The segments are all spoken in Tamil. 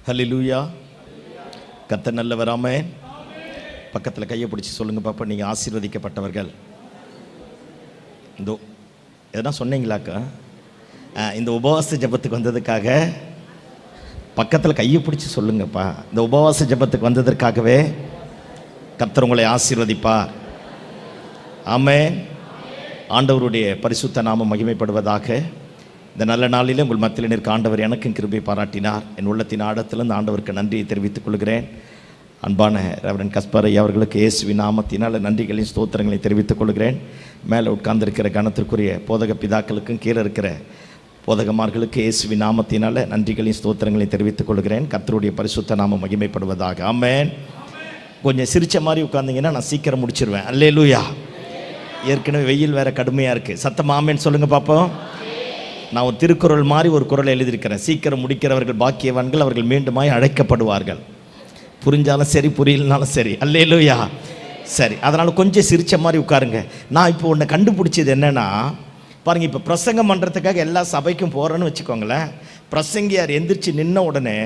ஹல்லேலூயா. கர்த்தர் நல்லவர். ஆமென். பக்கத்தில் கையை பிடிச்சி சொல்லுங்க பாப்பா, நீங்கள் ஆசீர்வதிக்கப்பட்டவர்கள். இதோ எதனா சொன்னீங்களாக்கா? இந்த உபவாச ஜெபத்துக்கு வந்ததுக்காக பக்கத்தில் கையை பிடிச்சி சொல்லுங்கப்பா. இந்த உபவாச ஜெபத்துக்கு வந்ததற்காகவே கர்த்தர் உங்களை ஆசீர்வதிப்பார். ஆமென். ஆண்டவருடைய பரிசுத்த நாமம் மகிமைப்படுவதாக. இந்த நல்ல நாளில் உங்கள் மத்தியில் நிற்க ஆண்டவர் எனக்கும் கிருபை பாராட்டினார். என் உள்ளத்தின் ஆழத்திலிருந்து ஆண்டவருக்கு நன்றியை தெரிவித்துக் கொள்கிறேன். அன்பான ரெவரண்ட் கஸ்பர் ஐயா அவர்களுக்கு இயேசுவின் நாமத்தினால் நன்றிகளையும் ஸ்தோத்திரங்களை தெரிவித்துக் கொள்கிறேன். மேலே உட்கார்ந்திருக்கிற கனத்திற்குரிய போதக பிதாக்களுக்கும் கீழே இருக்கிற போதகமார்களுக்கு இயேசுவின் நாமத்தினால் நன்றிகளையும் ஸ்தோத்திரங்களையும் தெரிவித்துக் கொள்கிறேன். கர்த்தருடைய பரிசுத்த நாமம் மகிமைப்படுவதாக. ஆமென். கொஞ்சம் சிரிச்ச மாதிரி உட்கார்ந்தீங்கன்னா நான் சீக்கிரம் முடிச்சிருவேன். அல்லேலூயா. ஏற்கனவே வெயில் வேறு கடுமையாக இருக்குது. சத்தம் ஆமென் சொல்லுங்க பார்ப்போம். நான் ஒரு திருக்குறள் மாதிரி ஒரு குறளை எழுதியிருக்கிறேன். சீக்கிரம் முடிக்கிறவர்கள் பாக்கியவான்கள், அவர்கள் மீண்டுமாய் அழைக்கப்படுவார்கள். புரிஞ்சாலும் சரி, புரியலனாலும் சரி. அல்லேலூயா. சரி, அதனால் கொஞ்சம் சிரிச்ச மாதிரி உட்காருங்க. நான் இப்போ ஒன்று கண்டுபிடிச்சது என்னென்னா, பாருங்கள், இப்போ பிரசங்கம் பண்ணுறதுக்காக எல்லா சபைக்கும் போகிறேன்னு வச்சுக்கோங்களேன். பிரசங்கியார் எந்திரிச்சு நின்ன உடனே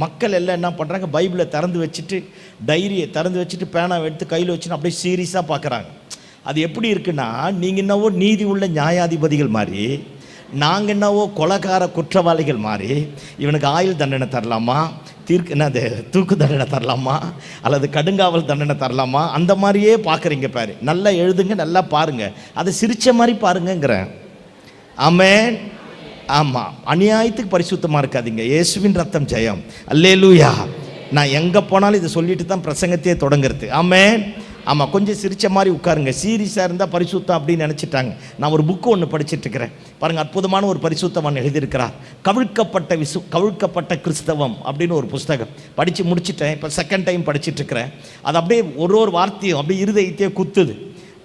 மக்கள் எல்லாம் என்ன பண்ணுறாங்க, பைபிளை திறந்து வச்சுட்டு, டைரியை திறந்து வச்சுட்டு, பேனாவை எடுத்து கையில் வச்சுன்னு அப்படியே சீரியஸாக பார்க்குறாங்க. அது எப்படி இருக்குன்னா, நீங்கள் என்னவோ நீதி உள்ள நியாயாதிபதிகள் மாதிரி, நாங்கள் என்னவோ கொலைகார குற்றவாளிகள் மாதிரி, இவனுக்கு ஆயுள் தண்டனை தரலாமா, என்னது தூக்கு தண்டனை தரலாமா, அல்லது கடுங்காவல் தண்டனை தரலாமா, அந்த மாதிரியே பார்க்குறீங்க. பாரு, நல்லா எழுதுங்க, நல்லா பாருங்கள், அதை சிரித்த மாதிரி பாருங்கங்கிறேன். ஆமென். ஆமாம், அநியாயத்துக்கு பரிசுத்தமாக இருக்காதீங்க. இயேசுவின் ரத்தம் ஜெயம். அல்லேலூயா. நான் எங்கே போனாலும் இதை சொல்லிட்டு தான் பிரசங்கத்தையே தொடங்குறது. ஆமென். ஆமாம், கொஞ்சம் சிரித்த மாதிரி உட்காருங்க. சீரியஸாக இருந்தால் பரிசுத்தம் அப்படின்னு நினச்சிட்டாங்க. நான் ஒரு புக்கு ஒன்று படிச்சுட்ருக்கிறேன். பாருங்கள், அற்புதமான ஒரு பரிசுத்தவான் எழுதியிருக்கிறார். கவிழ்க்கப்பட்ட கிறிஸ்தவம் அப்படின்னு ஒரு புஸ்தகம் படித்து முடிச்சுட்டேன். இப்போ செகண்ட் டைம் படிச்சுட்ருக்கிறேன். அது அப்படியே ஒரு வார்த்தையும் அப்படியே இருதயத்தையே குத்துது.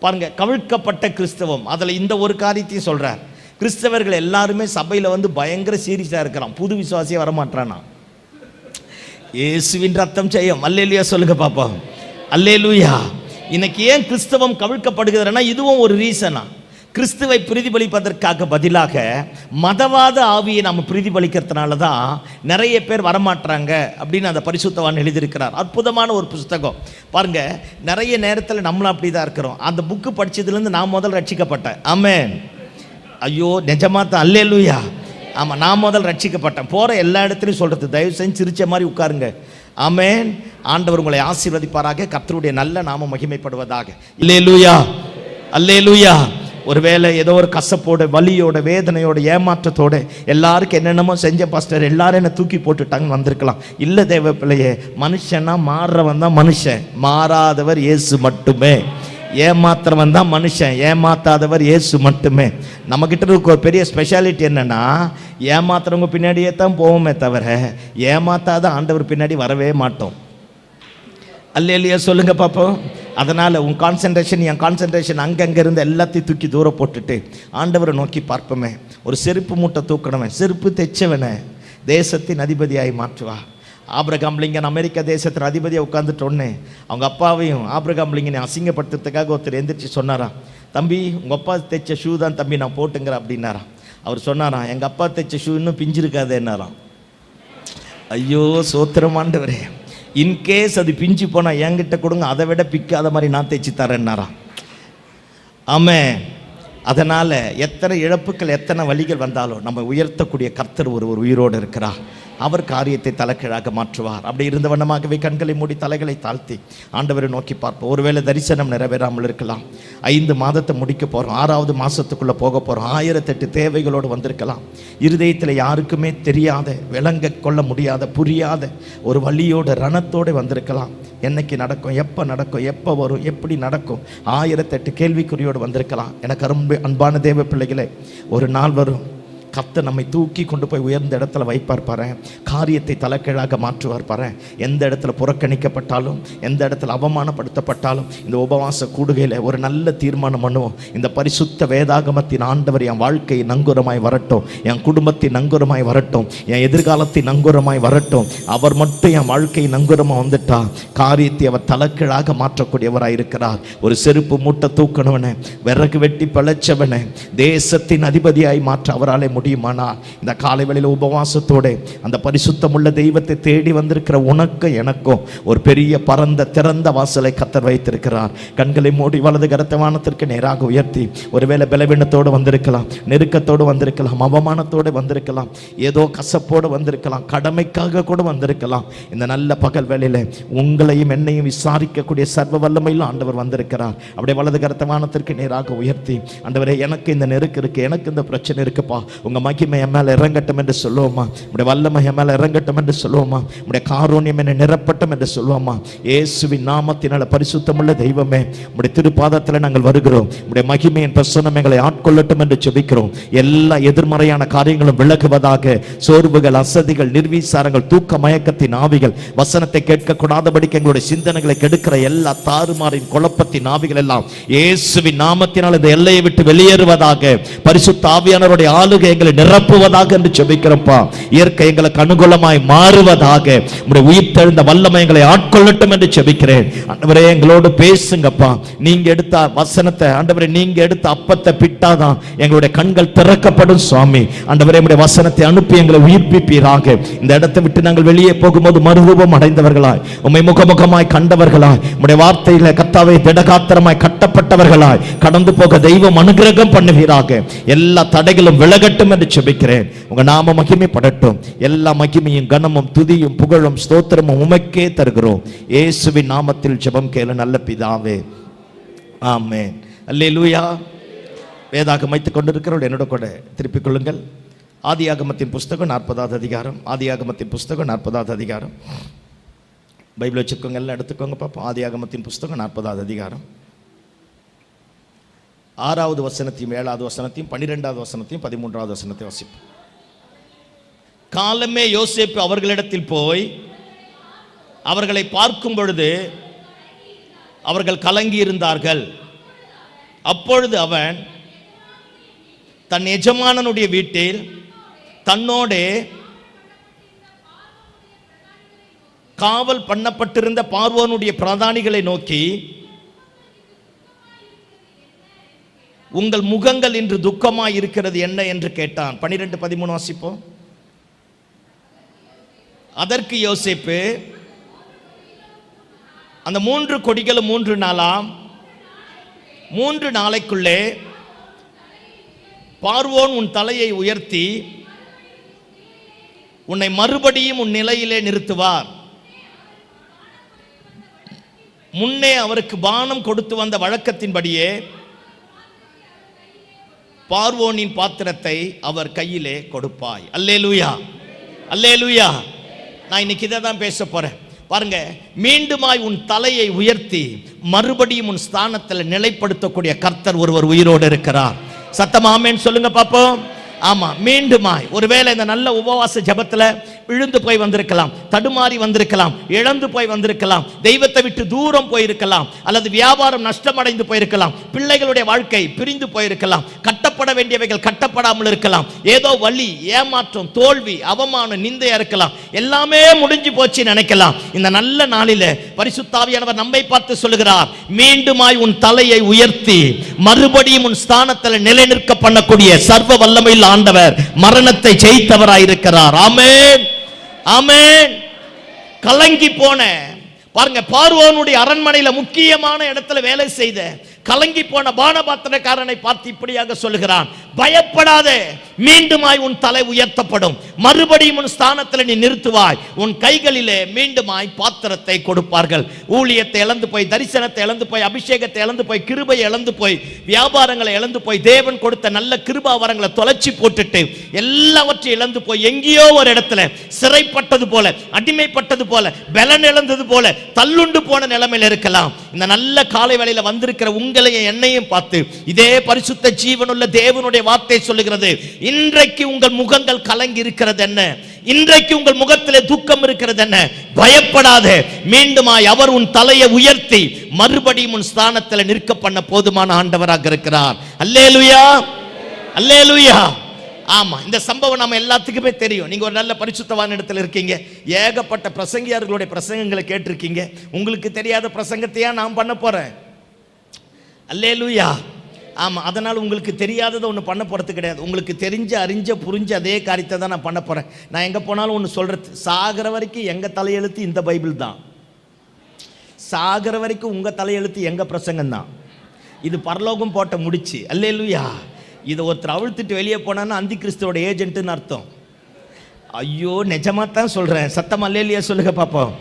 பாருங்கள், கவிழ்க்கப்பட்ட கிறிஸ்தவம். அதில் இந்த ஒரு காரியத்தையும் சொல்கிறார். கிறிஸ்தவர்கள் எல்லாருமே சபையில் வந்து பயங்கர சீரியஸாக இருக்கிறான். புது விசுவாசியாக வரமாட்டானா. இயேசுவின் ரத்தம் ஜெயம். அல்லேலூயா சொல்லுங்க பாப்பா. அல்லேலூயா. இன்னைக்கு ஏன் கிறிஸ்தவம் கவிழ்க்கப்படுகிறதுனா இதுவும் ஒரு ரீசனா. கிறிஸ்துவை பிரதிபலிப்பதற்காக பதிலாக மதவாத ஆவியை நம்ம பிரதிபலிக்கிறதுனால தான் நிறைய பேர் வரமாட்டாங்க அப்படின்னு அந்த பரிசுத்தவான் எழுதியிருக்கிறார். அற்புதமான ஒரு புஸ்தகம். பாருங்க, நிறைய நேரத்தில் நம்மளும் அப்படி தான் இருக்கிறோம். அந்த புக்கு படித்ததுலேருந்து நான் முதல் ரட்சிக்கப்பட்டேன். ஆமென். ஐயோ நிஜமா தான். அல்லேலூயா. ஆமாம், நான் முதல் ரட்சிக்கப்பட்டேன். போகிற எல்லா இடத்துலையும் சொல்கிறது, தயவு செஞ்சு சிரிச்ச மாதிரி உட்காருங்க. ஆமென். ஆண்டவர் உங்களை ஆசீர்வதிப்பாராக. கர்த்தருடைய நல்ல நாமம் மகிமைப்படுவதாக. அல்லேலூயா. அல்லேலூயா. ஒருவேளை ஏதோ ஒரு கசப்போட, வலியோட, வேதனையோட, ஏமாற்றத்தோட எல்லாருக்கும் என்னென்னமோ செஞ்ச பாஸ்டர், எல்லாரும் என்ன தூக்கி போட்டுட்டாங்கன்னு வந்திருக்கலாம். இல்லை தேவ பிள்ளையே, மனுஷனா மாறுறவன் தான் மனுஷன், மாறாதவர் இயேசு மட்டுமே. ஏமாத்துறவன் தான் மனுஷன், ஏமாத்தாதவர் இயேசு மட்டுமே. நம்மக்கிட்ட இருக்க ஒரு பெரிய ஸ்பெஷாலிட்டி என்னென்னா, ஏமாத்துறவங்க பின்னாடியே தான் போவோமே தவிர ஏமாத்தாத ஆண்டவர் பின்னாடி வரவே மாட்டோம். அல்லேலூயா சொல்லுங்க பாப்போம். அதனால் உன் கான்சன்ட்ரேஷன், என் கான்சன்ட்ரேஷன் அங்கங்கே இருந்து எல்லாத்தையும் தூக்கி தூரம் போட்டுட்டு ஆண்டவரை நோக்கி பார்ப்போமே. ஒரு செருப்பு மூட்டை தூக்கணுவன், செருப்பு தைச்சவனை தேசத்தின் அதிபதியாகி மாற்றுவா. ஆபிரகாம் லிங்கன் அமெரிக்க தேசத்தில் அதிபதியாக உட்காந்துட்டோன்னே அவங்க அப்பாவையும் ஆபிரகாம் லிங்கனை அசிங்கப்படுத்துறதுக்காக ஒருத்தர் எந்திரிச்சு சொன்னாராம், தம்பி உங்கள் அப்பா தைச்ச ஷூ தான் தம்பி நான் போட்டுங்கிறேன் அப்படின்னாராம். அவர் சொன்னாராம், எங்கள் அப்பா தைச்ச ஷூ இன்னும் பிஞ்சிருக்காதேன்னாராம். ஐயோ சோத்திரமாண்டவரே, இன்கேஸ் அது பிஞ்சு போனால் என்கிட்ட கொடுங்க, அதை விட பிக்காத மாதிரி நான் தைச்சி தரேன்னாராம். ஆமென். அதனால் எத்தனை இழப்புகள், எத்தனை வழிகள் வந்தாலும் நம்ம உயர்த்தக்கூடிய கர்த்தர் ஒரு உயிரோடு இருக்கிறார். அவர் காரியத்தை தலைக்கீழாக மாற்றுவார். அப்படி இருந்த வண்ணமாகவே கண்களை மூடி தலைகளை தாழ்த்தி ஆண்டவரை நோக்கி பார்ப்போம். ஒருவேளை தரிசனம் நிறைவேறாமல் இருக்கலாம். 5 மாதத்தை முடிக்க போகிறோம், 6வது மாதத்துக்குள்ளே போக போகிறோம். 1008 தேவைகளோடு வந்திருக்கலாம். இருதயத்தில் யாருக்குமே தெரியாத, விளங்க கொள்ள முடியாத, புரியாத ஒரு வழியோடு, ரணத்தோடு வந்திருக்கலாம். என்னைக்கு நடக்கும், எப்போ நடக்கும், எப்போ வரும், எப்படி நடக்கும், 1008 கேள்விக்குறியோடு வந்திருக்கலாம். எனக்கு அன்பான தேவ பிள்ளைகளே, ஒரு நாள் வரும், கர்த்தர் நம்மை தூக்கி கொண்டு போய் உயர்ந்த இடத்துல வைப்பார் பாரு. காரியத்தை தலைக்கீழாக மாற்றுவார் பாரு. எந்த இடத்துல புறக்கணிக்கப்பட்டாலும், எந்த இடத்துல அவமானப்படுத்தப்பட்டாலும், இந்த உபவாச கூடுகையில் ஒரு நல்ல தீர்மானம் பண்ணுவோம். இந்த பரிசுத்த வேதாகமத்தின் ஆண்டவர் என் வாழ்க்கை நங்கூரமாய் வரட்டும், என் குடும்பத்தின் நங்கூரமாய் வரட்டும், என் எதிர்காலத்தின் நங்கூரமாய் வரட்டும். அவர் மட்டும் என் வாழ்க்கை நங்கூரமாக வந்துட்டா காரியத்தை அவர் தலைக்கீழாக மாற்றக்கூடியவராக இருக்கிறார். ஒரு செருப்பு மூட்டை தூக்கணுவனே, விறகு வெட்டி பிழைச்சவனே, தேசத்தின் அதிபதியாய் மாற்ற அவராலே முடியுமானால் இந்த காலை வேளையில் உபவாசத்தோடு அந்த பரிசுத்தமுள்ள தெய்வத்தை தேடி வந்திருக்கிற உனக்கு எனக்கும் ஒரு பெரிய பரந்த திறந்த வாசலை கர்த்தர் வைத்திருக்கிறார். கண்களை மூடி வலது கரத்தை வானத்திற்கு நேராக உயர்த்தி, ஒருவேளை பலவீனத்தோடு வந்திருக்கலாம், நெருக்கத்தோடு வந்திருக்கலாம், அவமானத்தோடு வந்திருக்கலாம், ஏதோ கசப்போடு வந்திருக்கலாம், கடமைக்காக கூட வந்திருக்கலாம். இந்த நல்ல பகல் வேளையில் உங்களையும் என்னையும் விசாரிக்கக்கூடிய சர்வ வல்லமையில் ஆண்டவர் வந்திருக்கிறார். அப்படியே வலது கரத்தை வானத்திற்கு நேராக உயர்த்தி, ஆண்டவரே எனக்கு இந்த நெருக்கு இருக்கு, எனக்கு இந்த பிரச்சனை இருக்குப்பா, உங்க மகிமை என் மேல இறங்கட்டும் என்று சொல்லுவோமா? உடைய வல்லமை என் மேல இறங்கட்டும் என்று சொல்லுவோமா? உடைய காருண்யம் என்னை நிரப்பட்டும் என்று சொல்லுவோமா? இயேசுவின் நாமத்தினால பரிசுத்தமுள்ள தெய்வமே, உடைய திருப்பாதத்தில் நாங்கள் வருகிறோம். உடைய மகிமையின் பிரசன்னம் எங்களை ஆட்கொள்ளட்டும் என்று ஜெபிக்கிறோம். எல்லா எதிர்மறையான காரியங்களும் விலகுவதாக. சோர்வுகள், அசதிகள், நிர்வீசாரங்கள், தூக்க மயக்கத்தின் ஆவிகள், வசனத்தை கேட்கக்கூடாதபடிக்கு எங்களுடைய சிந்தனைகளை கெடுக்கிற எல்லா தாறுமாறின் குழப்பத்தின் ஆவிகள் எல்லாம் இயேசுவின் நாமத்தினால் இந்த எல்லையை விட்டு வெளியேறுவதாக. பரிசுத்த ஆவியானவருடைய ஆளுகை எங்களை நிரப்புவதாக என்று ஜெபிக்கிறோம்ப்பா. இயற்கை எங்களுக்கு அனுகூலமாய் மாறுவதாக. உம்முடைய உயிர்த்தெழுந்த வல்லமை எங்களை ஆட்கொள்ளட்டும் என்று ஜெபிக்கிறேன். ஆண்டவரே எங்களோடு பேசுங்கப்பா. நீங்க எடுத்த வசனத்தை, ஆண்டவரே நீங்க எடுத்த அப்பத்தை பிட்டாதான் எங்களுடைய கண்கள் திறக்கப்படும் சுவாமி. ஆண்டவரே உம்முடைய வசனத்தை அனுப்பி எங்களை உயிர்ப்பிப்பீராக. இந்த இடத்தை விட்டு நாங்கள் வெளியே போகும்போது மறுரூபம் அடைந்தவர்களாய், உம்மை முகமுகமாய் கண்டவர்களாய், உம்முடைய வார்த்தையில கர்த்தாவே திடகாத்திரமாய் கட்டப்பட்டவர்களாய் கடந்து போக தெய்வம் அனுகிரகம் பண்ணுவீராக. எல்லா தடைகளும் விலகட்டும் என்று ஜெபிக்கிறேன். உங்க நாம மகிமைப்படட்டும். எல்லா மகிமையும் கனமும் துதியும் புகழும் ஸ்தோத்திரமும் உமக்கே தருகிறோம். இயேசுவின் நாமத்தில் ஜெபம் கேளு நல்ல பிதாவே, ஆமென். அல்லேலூயா. வேதாகம் வைத்துக் கொண்டிருக்கிறவர்கள் என்னோட கூட திருப்பிக் கொள்ளுங்கள். ஆதியாகமத்தின் புஸ்தகம் 40வது அதிகாரம். ஆதியாகமத்தின் புஸ்தகம் 40வது அதிகாரம். பைபிள் வச்சுக்கோங்க, எல்லாம் எடுத்துக்கோங்க பாப்போம். ஆதியாகமத்தின் புஸ்தகம் 40வது அதிகாரம் 6வது வசனத்தையும் 7வது வசனத்தையும் 12வது வசனத்தையும் 13வது வசனத்தை வாசிப்போம். காலமே யோசேப்பு அவர்களிடத்தில் போய் அவர்களை பார்க்கும் பொழுது அவர்கள் கலங்கி இருந்தார்கள். அப்பொழுது அவன் தன் எஜமானனுடைய வீட்டில் தன்னோடே காவல் பண்ணப்பட்டிருந்த பார்வோனுடைய பிரதானிகளை நோக்கி, உங்கள் முகங்கள் இன்று துக்கமாய் இருக்கிறது என்ன என்று கேட்டான். 12-13 வாசிப்போம். அதற்கு யோசேப்பு, அந்த 3 கொடிகளும் 3 நாளாம், 3 நாளைக்குள்ளே பார்வோன் உன் தலையை உயர்த்தி உன்னை மறுபடியும் உன் நிலையிலே நிறுத்துவார். முன்னே அவருக்கு பானம் கொடுத்து வந்த வழக்கத்தின்படியே பார்வோனின் பாத்திரத்தை அவர் கையிலே கொடுப்பாய். அல்லேலூயா, அல்லேலூயா. நான் இன்னைக்கு இதை தான் பேச போறேன். பாருங்க, மீண்டுமாய் உன் தலையை உயர்த்தி மறுபடியும் உன் ஸ்தானத்தில் நிலைப்படுத்தக்கூடிய கர்த்தர் ஒருவர் உயிரோடு இருக்கிறார். சத்தமா ஆமென் சொல்லுங்க பாப்போம். ஆமா, மீண்டுமாய். ஒருவேளை இந்த நல்ல உபவாச ஜபத்துல விழுந்து போய் வந்திருக்கலாம், தடுமாறி வந்திருக்கலாம், இழந்து போய் வந்திருக்கலாம், தெய்வத்தை விட்டு தூரம் போயிருக்கலாம், அல்லது வியாபாரம் நஷ்டமடைந்து போயிருக்கலாம், பிள்ளைகளுடைய வாழ்க்கை பிரிந்து போயிருக்கலாம், கட்டப்பட வேண்டியவைகள் கட்டப்படாமல் இருக்கலாம், ஏதோ வலி, ஏமாற்றம், தோல்வி, அவமானம், நிந்தையா இருக்கலாம், எல்லாமே முடிஞ்சு போச்சு நினைக்கலாம். இந்த நல்ல நாளில பரிசுத்த ஆவியானவர் நம்மை பார்த்து சொல்லுகிறார், மீண்டுமாய் உன் தலையை உயர்த்தி மறுபடியும் உன் ஸ்தானத்தில் நிலைநிற்க பண்ணக்கூடிய சர்வ வல்லமையில் ஆண்டவர் மரணத்தை ஜெயித்தவராயிருக்கிறார். ஆமென், ஆமென். கலங்கி போன, பாருங்க, பார்வோனுடைய அரண்மனையில முக்கியமான இடத்துல வேலை செய்த கலங்கி போன பானபாத்திரக்காரனை பார்த்து இப்படியாக சொல்லுகிறான், பயப்படாதே, மீண்டுமாய் உன் தலை உயர்த்தப்படும், மறுபடியும் உன் ஸ்தானத்தில் நீ நிறுத்துவாய், உன் கைகளிலே மீண்டுமாய் பாத்திரத்தை கொடுப்பார்கள். ஊழியத்தை இழந்து போய், தரிசனத்தை இழந்து போய், அபிஷேகத்தை இழந்து போய், கிருபையை இழந்து போய், வியாபாரங்களை இழந்து போய், தேவன் கொடுத்த நல்ல கிருபா வரங்களை தொலைச்சி போட்டுட்டு எல்லாவற்றையும் இழந்து போய் எங்கேயோ ஒரு இடத்துல சிறைப்பட்டது போல, அடிமைப்பட்டது போல, பலன் இழந்தது போல, தள்ளுண்டு போன நிலைமையில் இருக்கலாம். இந்த நல்ல காலை வேளையில வந்திருக்கிற உங்களையும் என்னையும் பார்த்து இதே பரிசுத்த ஜீவனுள்ள தேவனுடைய வார்த்தை சொல்லுகிறது, இன்றைக்கு உங்கள் முகங்கள் கலங்கி இருக்கிறது என்ன? இன்றைக்கு உங்கள் முகத்திலே துக்கம் இருக்கிறது என்ன? பயப்படாதே, மீண்டுமாய் அவர் உன் தலையை உயர்த்தி மறுபடியும் உன் ஸ்தானத்தில் நிற்க பண்ண போதுமான ஆண்டவராக இருக்கிறார். அல்லேலூயா, அல்லேலூயா. ஆமா, இந்த சம்பவம் நம்ம எல்லாத்துக்குமே தெரியும். நீங்க ஒரு நல்ல பரிசுத்தவான் இடத்துல இருக்கீங்க, ஏகப்பட்ட பிரசங்கியார்களுடைய பிரசங்கங்களை கேட்டிருக்கீங்க. உங்களுக்கு தெரியாத பிரசங்கத்தையா நான் பண்ண போறேன்? அல்லேலூயா. ஆமா, அதனால உங்களுக்கு தெரியாததை ஒன்று பண்ண போறது கிடையாது. உங்களுக்கு தெரிஞ்ச அறிஞ்ச புரிஞ்ச அதே காரியத்தை தான் நான் பண்ண போறேன். நான் எங்க போனாலும் ஒன்று சொல்றது, சாகிற வரைக்கும் எங்க தலையெழுத்து இந்த பைபிள் தான். சாகிற வரைக்கும் உங்க தலையெழுத்து எங்க பிரசங்கம் தான். இது பரலோகம் போட்ட முடிச்சு. அல்லேலூயா. இதை ஒருத்தர் அவிழ்த்துட்டு வெளியே போனான்னா அந்தி கிறிஸ்துவோட ஏஜென்ட்னு அர்த்தம். ஐயோ, நிஜமா தான் சொல்றேன். சத்தம் அல்லேலூயா சொல்லுங்க பாப்போம்.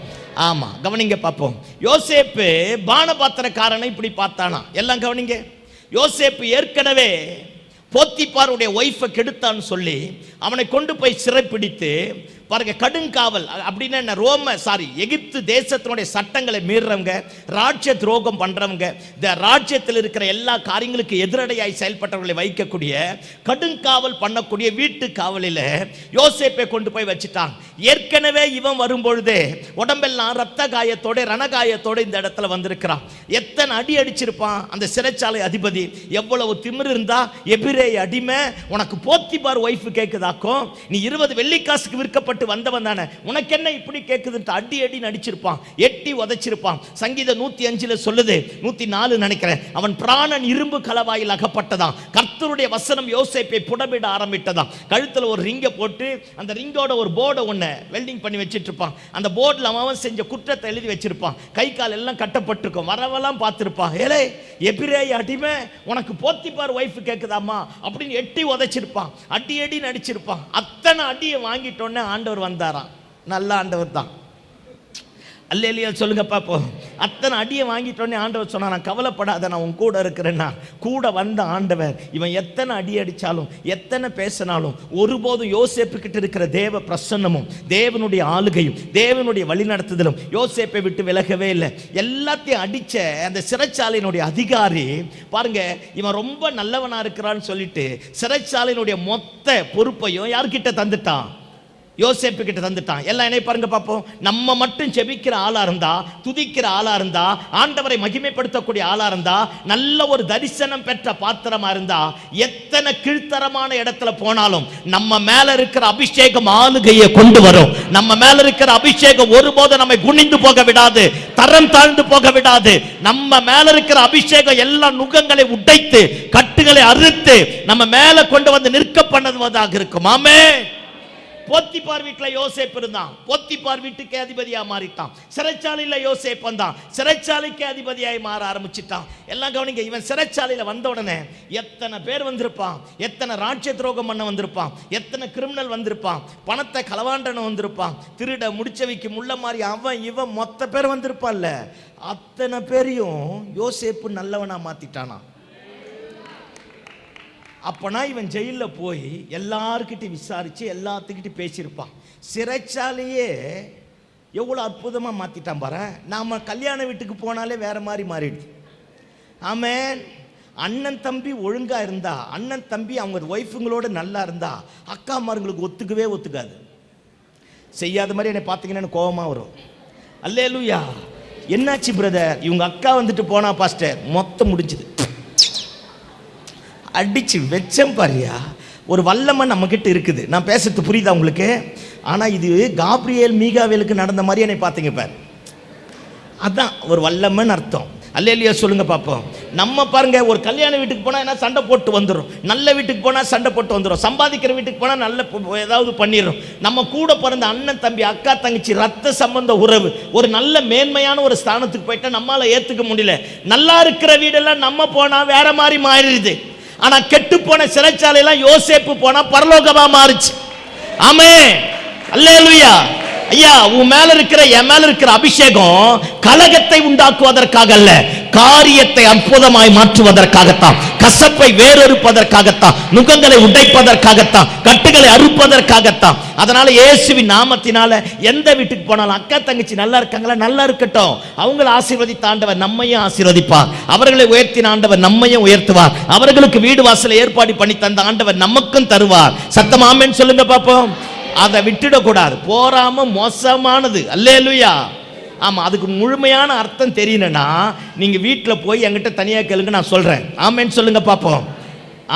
ஆமா, கவனிங்க பாப்போம். யோசேப்பு பானபாத்திரக்காரனை இப்படி பார்த்தானா? எல்லாம் கவனிங்க. யோசேப்பு ஏற்கனவே போத்திபாருடைய ஒய்ஃபை கெடுத்தான்னு சொல்லி அவனை கொண்டு போய் சிறைப்பிடித்து பாருங்க, கடுங்காவல் அப்படின்னா எகிப்து தேசத்தினுடைய சட்டங்களை மீறவங்க, ராஜ்ய துரோகம் பண்றவங்க, இந்த ராஜ்யத்தில் இருக்கிற எல்லா காரியங்களுக்கு எதிரடையாய் செயல்பட்டவர்களை வைக்கக்கூடிய கடுங்காவல் பண்ணக்கூடிய வீட்டு காவலில் யோசேப்பை கொண்டு போய் வச்சுட்டாங்க. ஏற்கனவே இவன் வரும்பொழுதே உடம்பெல்லாம் ரத்த காயத்தோட ரணகாயத்தோட இந்த இடத்துல வந்திருக்கிறான். எத்தனை அடி அடிச்சிருப்பான் அந்த சிறைச்சாலை அதிபதி. எவ்வளவு திமிரு இருந்தா எபிரேய அடிமை உனக்கு போத்திபார் ஒய்ஃப் கேக்குதாக்கும், நீ 20 வெள்ளிக்காசுக்கு விற்கப்பட்ட வந்தவன் தானே, உனக்கு என்ன இப்படி கேக்குதுன்னு அடி அடி நடிச்சிருப்பான், எட்டி உதைச்சிருப்பான். சங்கீதம் 105 சொல்லுது, 104 நினைக்கிறேன், அவன் பிராணன் இரும்பு கலவாயில் அகப்பட்டதான். கர்த்தருடைய வசனம் யோசேப்பை புடமிட ஆரம்பித்ததான். கழுத்துல ஒரு ரிங்கை போட்டு அந்த ரிங்கோட ஒரு போர்டை ஒண்ணு வெல்டிங் பண்ணி வச்சிட்டு இருப்பான். அந்த போர்டில் அவன் செஞ்ச குற்றத்தை எழுதி வச்சிருப்பான். கை கால் எல்லாம் கட்டப்பட்டிருக்கும். வரவெல்லாம் பார்த்திருப்பான். ஏலே எபிரேய அடிமை உனக்கு போத்திபார் ஒய்ஃப் கேக்குதாமா அப்படின்னு எட்டி உதைச்சிருப்பான், அடி அடி நடிச்சிருப்பான். அத்தனை அடியை வாங்கிட்டோன்னே ஆண்டவர் வந்தாராம். நல்ல ஆண்டவர் தான். அல்லேலூயா சொல்லுங்க பாப்போம். அத்தனை அடியை வாங்கிட்டோன்னே ஆண்டவர் சொன்னா, நான் கவலைப்படாத, நான் உன் கூட இருக்கிறேன்னா. கூட வந்த ஆண்டவர் இவன் எத்தனை அடி அடிச்சாலும் எத்தனை பேசினாலும் ஒருபோதும் யோசேப்பு கிட்ட இருக்கிற தேவ பிரசன்னமும் தேவனுடைய ஆளுகையும் தேவனுடைய வழிநடத்துதலும் யோசேப்பை விட்டு விலகவே இல்லை. எல்லாத்தையும் அடிச்ச அந்த சிறைச்சாலையினுடைய அதிகாரி பாருங்க, இவன் ரொம்ப நல்லவனா இருக்கிறான்னு சொல்லிட்டு சிறைச்சாலையினுடைய மொத்த பொறுப்பையும் யார்கிட்ட தந்துட்டான்? யோசேப்பு கிட்ட தந்துட்டான். எல்லாம் என்ன பாருங்க பாப்போம். நம்ம மட்டும் ஜெபிக்கிற ஆளா இருந்தா, துதிக்கிற ஆளா இருந்தா, ஆண்டவரை மகிமைப்படுத்தக்கூடிய ஆளா இருந்தா, நல்ல ஒரு தரிசனம் பெற்ற பாத்திரமா இருந்தா, எத்தனை கீழ்த்தரமான இடத்துல போனாலும் நம்ம மேல இருக்கிற அபிஷேகம் ஆளுகையை கொண்டு வரும். நம்ம மேல இருக்கிற அபிஷேகம் ஒருபோதும் நம்மை குனிந்து போக விடாது, தரம் தாழ்ந்து போக விடாது. நம்ம மேல இருக்கிற அபிஷேகம் எல்லா நுகங்களை உடைத்து கட்டுகளை அறுத்து நம்ம மேல கொண்டு வந்து நிற்க பண்ணுவதாக இருக்கும். ஆமென். போத்திபார் வீட்டுல யோசேப்பு இருந்தான். போத்திபார் வீட்டுக்கு அதிபதியா மாறிட்டான். சிறைச்சாலையில யோசேப்பு வந்தான். சிறைச்சாலைக்கு அதிபதியாய் மாற ஆரம்பிச்சிட்டான். எல்லாம் கவனிங்க. இவன் சிறைச்சாலையில வந்த உடனே எத்தனை பேர் வந்திருப்பான், எத்தனை ராஜ்ய துரோகம் பண்ண வந்திருப்பான், எத்தனை கிரிமினல் வந்திருப்பான், பணத்தை களவாண்டன வந்திருப்பான், திருட முடிச்சவைக்கு முள்ள மாதிரி அவன் இவன் மொத்த பேர் வந்திருப்பான்ல. அத்தனை பேரையும் யோசேப்பு நல்லவனா மாத்திட்டானா. அப்பனா இவன் ஜெயிலில் போய் எல்லார்கிட்டையும் விசாரிச்சு எல்லாத்துக்கிட்டையும் பேசியிருப்பான். சிறைச்சாலையே எவ்வளோ அற்புதமாக மாற்றிட்டான் பாரு. நாம் கல்யாண வீட்டுக்கு போனாலே வேற மாதிரி மாறிடுது. ஆமென். அண்ணன் தம்பி ஒழுங்காக இருந்தா, அண்ணன் தம்பி அவங்க ஒய்ஃபுங்களோட நல்லா இருந்தா அக்கா அம்மார்களுக்கு ஒத்துக்காது. செய்யாத மாதிரி என்னை பார்த்தீங்கன்னா கோபமாக வரும். அல்லேலூயா. என்னாச்சு பிரதர்? இவங்க அக்கா வந்துட்டு போனா பாஸ்டர், மொத்தம் முடிஞ்சுது. அடிச்சு வெச்சம் பாரியா. ஒரு வல்லமை நம்ம கிட்ட இருக்குது. நான் பேசுறது புரியுதா உங்களுக்கு? ஆனா இது காப்ரியேல் மீகாவேலுக்கு நடந்த மாதிரி என்னை பார்த்தீங்க பாரு. அதான் ஒரு வல்லமைன்னு அர்த்தம். அல்லேலூயா சொல்லுங்க பாப்போம். நம்ம பாருங்க, ஒரு கல்யாண வீட்டுக்கு போனா என்ன சண்டை போட்டு வந்துடும், நல்ல வீட்டுக்கு போனா சண்டை போட்டு வந்துடும், சம்பாதிக்கிற வீட்டுக்கு போனா நல்ல ஏதாவது பண்ணிடும். நம்ம கூட பிறந்த அண்ணன் தம்பி அக்கா தங்கச்சி ரத்த சம்பந்த உறவு ஒரு நல்ல மேன்மையான ஒரு ஸ்தானத்துக்கு போயிட்டா நம்மளால ஏத்துக்க முடியல. நல்லா இருக்கிற வீடெல்லாம் நம்ம போனா வேற மாதிரி மாறிடுது. ஆனா கெட்டு போன சிறைச்சாலையெல்லாம் யோசேப்பு போனா பரலோகமா மாறுச்சு. ஆமென். அல்லேலூயா. ஐயா, உன் மேல இருக்கிற என் மேல இருக்கிற அபிஷேகம் கலகத்தை உண்டாக்குவதற்காக அல்ல, காரியத்தை அற்புதமாய் மாற்றுவதற்காகத்தான். கசப்பை வேறறுப்பதற்காகத்தான், நுகங்களை உடைப்பதற்காகத்தான், கட்டுகளை அறுப்பதற்காகத்தான். அதனால இயேசுவின் நாமத்தினால எந்த வீட்டுக்கு போனாலும் அக்கா தங்கச்சி நல்லா இருக்காங்களா, நல்லா இருக்கட்டும். அவங்களை ஆசீர்வதித்த ஆண்டவர் நம்மையும் ஆசீர்வதிப்பார். அவர்களை உயர்த்தின ஆண்டவர் நம்மையும் உயர்த்துவார். அவர்களுக்கு வீடு வாசலை ஏற்பாடு பண்ணி தந்த ஆண்டவர் நமக்கும் தருவார். சத்தம் ஆமென் சொல்லுங்க பாப்போம். அதை விட்டுடக்கூடாது. போராம மோசமானது. அல்லேலூயா. ஆமா, அதுக்கு முழுமையான அர்த்தம் தெரியணும்னா நீங்க வீட்டில் போய் என்கிட்ட தனியாக கேளுங்க, நான் சொல்றேன். ஆமென் சொல்லுங்க பாப்போம்.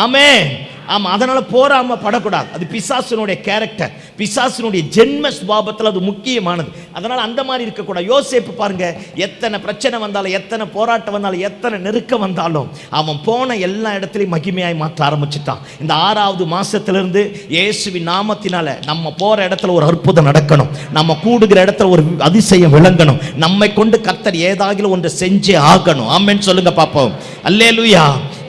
ஆமென். ஆமா, அதனால போராம படக்கூடாது. அது பிசாசுனுடைய கேரக்டர், பிசாசுனுடைய ஜென்ம சுபாவத்தில் அது முக்கியமானது. அதனால அந்த மாதிரி இருக்கக்கூடாது. யோசேப்பு பாருங்க, எத்தனை பிரச்சனை வந்தாலும், எத்தனை போராட்டம் வந்தாலும், எத்தனை நெருக்கம் வந்தாலும் அவன் போன எல்லா இடத்துலையும் மகிமையாய் மாற்ற ஆரம்பிச்சுட்டான். இந்த 6வது மாசத்திலிருந்து இயேசுவின் நாமத்தினால நம்ம போற இடத்துல ஒரு அற்புதம் நடக்கணும், நம்ம கூடுகிற இடத்துல ஒரு அதிசயம் விளங்கணும், நம்மை கொண்டு கர்த்தர் ஏதாகிலும் ஒன்று செஞ்சே ஆகணும். ஆமென் சொல்லுங்க பாப்போம். அல்லேலூயா.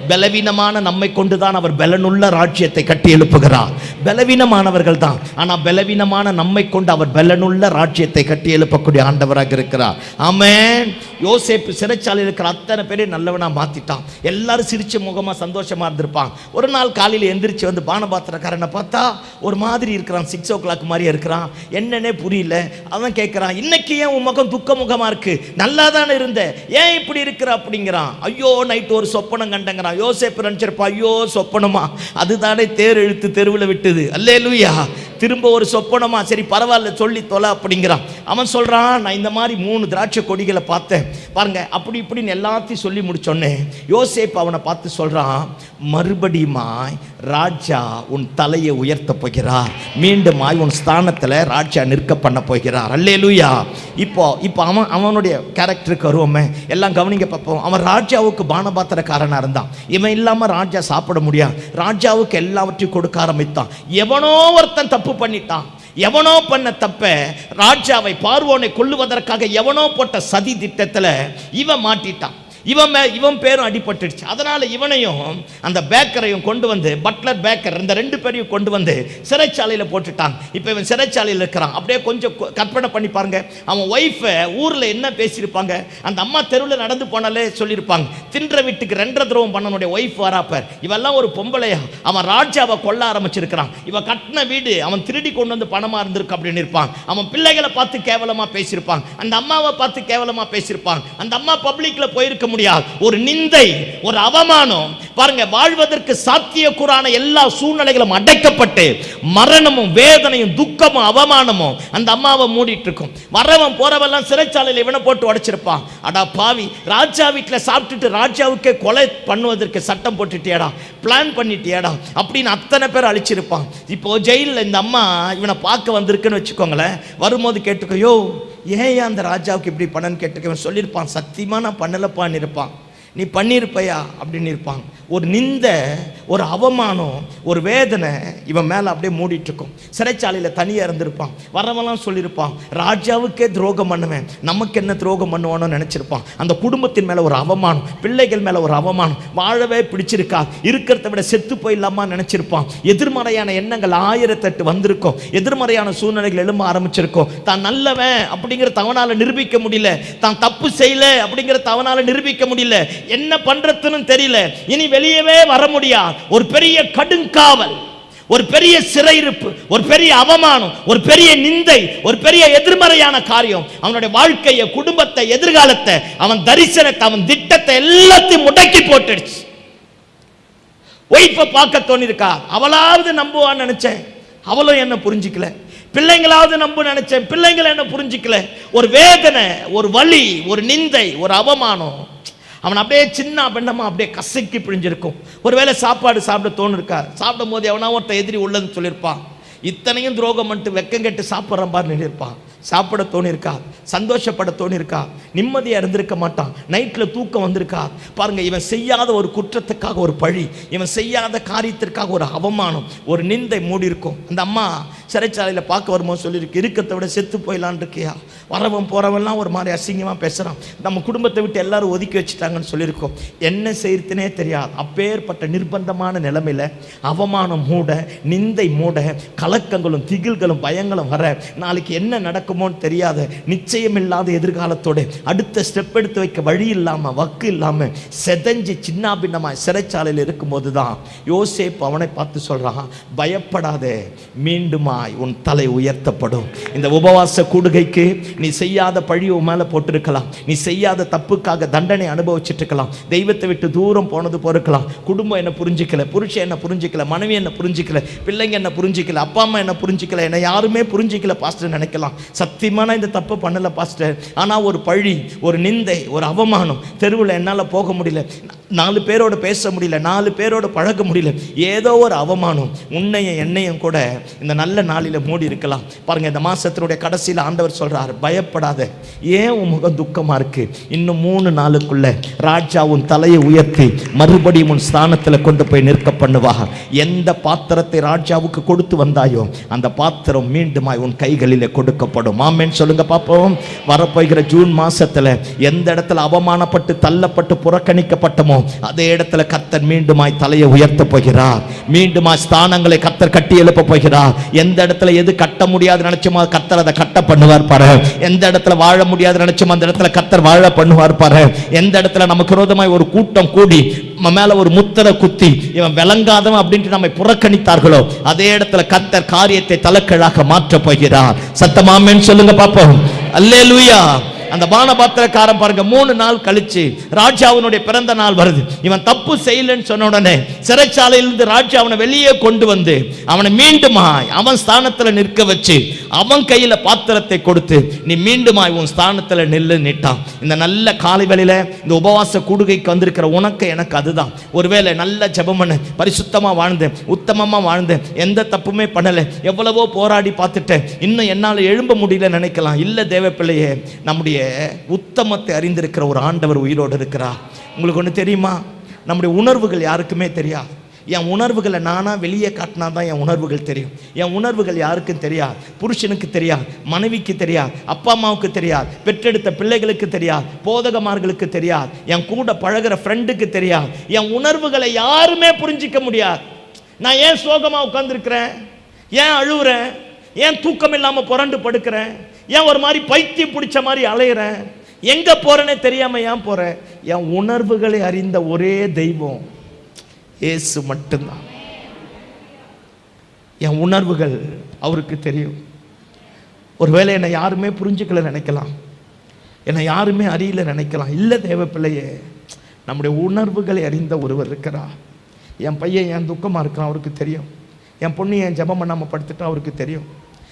பலவீனமான நம்மை கொண்டுதான் அவர் பலனுள்ள ராஜ்யத்தை கட்டி எழுப்புகிறார். பலவீனமானவர்கள் தான், ஆனால் பலவீனமான நம்மை கொண்டு அவர் பலனுள்ள ராஜ்யத்தை கட்டி எழுப்பக்கூடிய ஆண்டவராக இருக்கிறார். ஆமென். யோசேப்பு சிறைச்சாலையில் இருக்கிற அத்தனை பேரையும் நல்லவனா மாத்திட்டான். எல்லாரும் சிரிச்ச முகமா சந்தோஷமா இருந்திருப்பான். ஒரு நாள் காலையில் எந்திரிச்சு வந்து பானபாத்திரக்காரனை பார்த்தா ஒரு மாதிரி இருக்கிறான், 6 o'clock மாதிரியே இருக்கிறான். என்னன்னே புரியல. அவன் கேட்கிறான், இன்னைக்கு ஏன் உன் முகம் துக்க முகமா இருக்கு, நல்லா தானே இருந்த, ஏன் இப்படி இருக்கிற அப்படிங்கிறான். ஐயோ நைட்டு ஒரு சொப்பனம் கண்டங்கிறான். யோசேப்பு நினைச்சிருப்பா, ஐயோ சொப்பனமா, அதுதானே தேர் இழுத்து தெருவில் விட்டது. அல்லேலூயா. திரும்ப ஒரு சொப்பனமா, சரி பரவாயில்ல சொல்லி தொலை அப்படிங்கிறான். அவன் சொல்றான், நான் இந்த மாதிரி 3 திராட்சை கொடிகளை பார்த்தேன் பாருங்க, அப்படி இப்படின்னு எல்லாத்தையும் சொல்லி முடிச்சோன்னே யோசேப்பு அவனை பார்த்து சொல்றான், மறுபடியுமாய் ராஜா உன் தலையை உயர்த்த போகிறார், மீண்டுமாய் உன் ஸ்தானத்தில் ராஜா நிற்க பண்ண போகிறார். அல்லேலூயா. இப்போ அவனுடைய கேரக்டருக்கு வருவோமே, எல்லாம் கவனிங்க பார்ப்போம். அவன் ராஜாவுக்கு பானபாத்திரக்காரனா இருந்தான். இவன் இல்லாம ராஜா சாப்பிட முடியாது. ராஜாவுக்கு எல்லாவற்றையும் கொடுக்க ஆரம்பித்தான். எவனோ ஒருத்தன் தப்பு பண்ணிட்டான். எவனோ பண்ண தப்ப ராஜாவை பார்வோனை கொல்லுவதற்காக எவனோ போட்ட சதி திட்டத்தில் இவன் மாட்டிட்டான். இவன் பேரும் அடிபட்டுடுச்சு. அதனால இவனையும் அந்த பேக்கரையும் கொண்டு வந்து, பட்லர் பேக்கர், இந்த 2 பேரையும் கொண்டு வந்து சிறைச்சாலையில் போட்டுட்டாங்க. இப்போ இவன் சிறைச்சாலையில் இருக்கிறான். அப்படியே கொஞ்சம் கற்பனை பண்ணி பாருங்க, அவன் ஒய்ஃபை ஊரில் என்ன பேசியிருப்பாங்க. அந்த அம்மா தெருவில் நடந்து போனாலே சொல்லியிருப்பாங்க, தின்ற வீட்டுக்கு 2 துரோகம் பண்ணனுடைய ஒய்ஃப் வராப்பர், இவெல்லாம் ஒரு பொம்பளையா, அவன் ராஜாவை கொல்ல ஆரம்பிச்சிருக்கிறான், இவன் கட்டின வீடு அவன் திருடி கொண்டு வந்து பணமா இருந்திருக்கு அப்படின்னு இருப்பான். அவன் பிள்ளைகளை பார்த்து கேவலமா பேசியிருப்பான், அந்த அம்மாவை பார்த்து கேவலமா பேசியிருப்பான். அந்த அம்மா பப்ளிக்ல போயிருக்க முடியாது. ஒரு நிந்தை, ஒரு அவமானம் பாருங்க. வாழ்வதற்கு சாத்தியக்கூறான எல்லா சூழ்நிலைகளும் அடைக்கப்பட்டு மரணமும் வேதனையும் துக்கமும் அவமானமும் அந்த அம்மாவை மூடிட்டு இருக்கும். வரவன் போறவெல்லாம் சிறைச்சாலையில் இவனை போட்டு உடைச்சிருப்பான். அடா பாவி, ராஜா வீட்டில் சாப்பிட்டுட்டு ராஜாவுக்கே கொலை பண்ணுவதற்கு சட்டம் போட்டுட்டியாடா, பிளான் பண்ணிட்டியாடா அப்படின்னு அத்தனை பேர் அழிச்சிருப்பான். இப்போ ஜெயிலில் இந்த அம்மா இவனை பார்க்க வந்திருக்குன்னு வச்சுக்கோங்களேன். வரும்போது கேட்டுக்கையோ, ஏன் அந்த ராஜாவுக்கு இப்படி பண்ணன்னு கேட்டுக்க சொல்லியிருப்பான். சத்தியமா நான் பண்ணலப்பான்னு இருப்பான். நீ பண்ணியிருப்பையா அப்படின்னு இருப்பாங்க. ஒரு நிந்த, ஒரு அவமானம், ஒரு வேதனை இவன் மேலே அப்படியே மூடிட்டு இருக்கும். சிறைச்சாலையில் தனியாக இருந்திருப்பான். வரவெல்லாம் சொல்லியிருப்பான், ராஜாவுக்கே துரோகம் பண்ணுவேன், நமக்கு என்ன துரோகம் பண்ணுவானோ நினச்சிருப்பான். அந்த குடும்பத்தின் மேலே ஒரு அவமானம், பிள்ளைகள் மேலே ஒரு அவமானம், வாழவே பிடிச்சிருக்கா, இருக்கிறத விட செத்து போயிடலாமா நினச்சிருப்பான். எதிர்மறையான எண்ணங்கள் 1008 வந்திருக்கும். எதிர்மறையான சூழ்நிலைகள் எழும்ப ஆரம்பிச்சிருக்கும். தான் நல்லவன் அப்படிங்கிறத அவனால் நிரூபிக்க முடியல, தான் தப்பு செய்யல அப்படிங்கிறத அவனால் நிரூபிக்க முடியல, என்ன பண்றதுன்னு தெரியல, இனி வெளியவே வர முடியாது. ஒரு பெரிய கடுங்காவல், ஒரு பெரிய சிறையிருப்பு, ஒரு பெரிய அவமானம், ஒரு பெரிய நிந்தை, ஒரு பெரிய எதிர்மறையான காரியம் அவனுடைய வாழ்க்கையை, குடும்பத்தை, எதிர்காலத்தை, அவன் தரிசனத்தை, அவன் திட்டத்தை எல்லாத்தையும் முடக்கி போட்டுடுச்சு. ஒய்ஃபை பார்க்க தோணிருக்கா, அவளாவது நம்புவான்னு நினைச்சேன், அவளும் என்ன புரிஞ்சிக்கல. பிள்ளைங்களாவது நம்ப நினைச்சேன், பிள்ளைங்களை என்ன புரிஞ்சிக்கல. ஒரு வேதனை, ஒரு வலி, ஒரு நிந்தை, ஒரு அவமானம் அவன் அப்படியே சின்ன பெண்ணமா அப்படியே கசக்கி பிழிஞ்சிருக்கும். ஒருவேளை சாப்பாடு சாப்பிட தோணுருக்கா, சாப்பிடும் போது எவனா ஒருத்த எதிரி உள்ளதுன்னு சொல்லியிருப்பான். இத்தனையும் துரோகம் பண்ணிட்டு வெக்கம் கெட்டு சாப்பிட்ற மாதிரி நினைப்பான். சாப்பிட தோணிருக்கா, சந்தோஷப்பட தோணிருக்கா, நிம்மதியாக இருந்திருக்க மாட்டான். நைட்டில் தூக்கம் வந்திருக்கா. பாருங்க, இவன் செய்யாத ஒரு குற்றத்துக்காக ஒரு பழி, இவன் செய்யாத காரியத்திற்காக ஒரு அவமானம், ஒரு நிந்தை மூடி இருக்கும். அந்த அம்மா சிறைச்சாலையில் பார்க்க வரும்போது சொல்லியிருக்கு, இருக்கத்தை விட செத்து போயிடலான் இருக்கியா, வரவன் போகிறவன்லாம் ஒரு மாதிரி அசிங்கமாக பேசுகிறான், நம்ம குடும்பத்தை விட்டு எல்லாரும் ஒதுக்கி வச்சுட்டாங்கன்னு சொல்லியிருக்கோம். என்ன செய்யறதுனே தெரியாது. அப்பேற்பட்ட நிர்பந்தமான நிலைமையில் அவமானம் மூட, நிந்தை மூட, கலக்கங்களும் திகில்களும் பயங்களும் வர, நாளைக்கு என்ன நடக்குமோன்னு தெரியாத நிச்சயமில்லாத எதிர்காலத்தோடு அடுத்த ஸ்டெப் எடுத்து வைக்க வழி இல்லாமல் வக்கு இல்லாமல் செதஞ்சு சின்னாபின்னமாக சிறைச்சாலையில் இருக்கும்போது தான் யோசேப்பு அவனை பார்த்து சொல்கிறான், பயப்படாதே, மீண்டுமாய் உன் தலை உயர்த்தப்படும். இந்த உபவாச கூடுகைக்கு நீ செய்யாத பழி உன் மேலே போட்டிருக்கலாம், நீ செய்யாத தப்புக்காக தண்டனை அனுபவிச்சுட்டு இருக்கலாம், தெய்வத்தை விட்டு தூரம் போனது போயிருக்கலாம், குடும்பம் என்ன புரிஞ்சிக்கல, புருஷன் என்ன புரிஞ்சிக்கல, மனைவி என்ன புரிஞ்சிக்கல, பிள்ளைங்க என்ன புரிஞ்சிக்கல, அப்பா அம்மா என்ன புரிஞ்சிக்கல, என்ன யாருமே புரிஞ்சிக்கல பாஸ்டர் நினைக்கலாம். சத்தியமான இந்த தப்பு பண்ணல பாஸ்டர், ஆனால் ஒரு பழி, ஒரு நிந்தை, ஒரு அவமானம், தெருவில் என்னால் போக முடியல, 4 பேரோட பேச முடியல, 4 பேரோட பழக முடியல, ஏதோ ஒரு அவமானம் உன்னையும் என்னையும் கூட இந்த நல்ல நாளில் மூடி இருக்கலாம். பாருங்க, இந்த மாசத்தினுடைய கடைசியில் ஆண்டவர் சொல்றார், பயப்படாத, ஏன் உன் முகம் துக்கமா இருக்கு, இன்னும் 3 நாளுக்குள்ள ராஜா உன் தலையை உயர்த்தி மறுபடியும் உன் ஸ்தானத்தில் கொண்டு போய் நிற்க பண்ணுவா. எந்த பாத்திரத்தை ராஜாவுக்கு கொடுத்து வந்தாயோ அந்த பாத்திரம் மீண்டுமாய் உன் கைகளிலே கொடுக்கப்படும். ஆமென் சொல்லுங்க பாப்போம். வரப்போகிற ஜூன் மாசத்துல எந்த இடத்துல அவமானப்பட்டு தள்ளப்பட்டு புறக்கணிக்கப்பட்டமோ அதே இடத்துல கர்த்தர் மீண்டுமாய் தலையை உயர்த்த போகிறார். மீண்டுமாய் ஸ்தானங்களை கர்த்தர் கட்டி எழுப்ப போகிறார். எந்த இடத்துல எது கட்ட முடியாது நினைச்சோமோ கர்த்தர் அதை கட்ட பண்ணுவார் பாரு. எந்த இடத்துல வாழ முடியாது நினைச்சோமோ அந்த இடத்துல கர்த்தர் வாழ பண்ணுவார் பாரு. எந்த இடத்துல நமக்கு விரோதமாய் ஒரு கூட்டம் கூடி மேல ஒரு முத்திரை குத்தி இவன் விளங்காதவன் அப்படின்ட்டு நம்மை புறக்கணித்தார்களோ அதே இடத்துல கர்த்தர் காரியத்தை தலைக்கீழாக மாற்ற போகிறார். சத்தமாமேன்னு சொல்லுங்க பாப்போம். அல்லேலூயா. அந்த பானபாத்திரக்காரன் பாருங்க, 3 நாள் கழிச்சு ராஜாவினுடைய பிறந்த நாள் வருது. இவன் தப்பு செய்யலன்னு சொன்ன உடனே சிறைச்சாலையிலிருந்து ராஜா அவனை வெளியே கொண்டு வந்து அவனை மீண்டுமாய் அவன் ஸ்தானத்தில் நிற்க வச்சு அவன் கையில பாத்திரத்தை கொடுத்து நீ மீண்டுமாய் உன் ஸ்தானத்தில் நிட்டான். இந்த நல்ல காலை வேளையில இந்த உபவாச கூடுகைக்கு வந்திருக்கிற உனக்கு எனக்கு அதுதான். ஒருவேளை நல்ல ஜெபம் பண்ண, பரிசுத்தமா வாழ்ந்தேன், உத்தமமா வாழ்ந்தேன், எந்த தப்புமே பண்ணல, எவ்வளவோ போராடி பார்த்துட்டேன், இன்னும் என்னால் எழும்ப முடியல நினைக்கலாம். இல்ல தேவ பிள்ளையே, நம்முடைய உத்தமத்தை அறிந்திருக்கிற ஒரு ஆண்டவர் உயிரோடு இருக்கிறார். உங்களுக்கு ஒன்று தெரியுமா, நம்முடைய உணர்வுகள் யாருக்குமே தெரியாது. என் உணர்வுகளை நானா வெளியே காட்டினா தான் என் உணர்வுகள் தெரியும். என் உணர்வுகள் யாருக்கும் தெரியாது. புருஷனுக்கு தெரியாது, மனைவிக்கு தெரியாது, அப்பா அம்மாவுக்கு தெரியாது, பெற்றெடுத்த பிள்ளைகளுக்கு தெரியாது, போதகமார்களுக்கு தெரியாது, என் கூட பழகிற ஃப்ரெண்டுக்கு தெரியாது. என் உணர்வுகளை யாருமே புரிஞ்சிக்க முடியாது. நான் ஏன் சோகமா உட்கார்ந்துருக்கிறேன், ஏன் அழுவுறேன், ஏன் தூக்கம் இல்லாமல் புரண்டு படுக்கிறேன், ஏன் ஒரு மாதிரி பைத்தியம் பிடிச்ச மாதிரி அலையிறேன், எங்க போறேனே தெரியாம ஏன் போறேன், என் உணர்வுகளை அறிந்த ஒரே தெய்வம் இயேசு மட்டும்தான். என் உணர்வுகள் அவருக்கு தெரியும். ஒருவேளை என்னை யாருமே புரிஞ்சுக்கல நினைக்கலாம், என்னை யாருமே அறியல நினைக்கலாம். இல்லை தேவ பிள்ளையே, நம்முடைய உணர்வுகளை அறிந்த ஒருவர் இருக்கிறார். என் பையன் என் துக்கமாக இருக்கிறான், அவருக்கு தெரியும். என் பொண்ணு என் ஜெபம் பண்ணாமல் படுத்துட்டா அவருக்கு தெரியும்.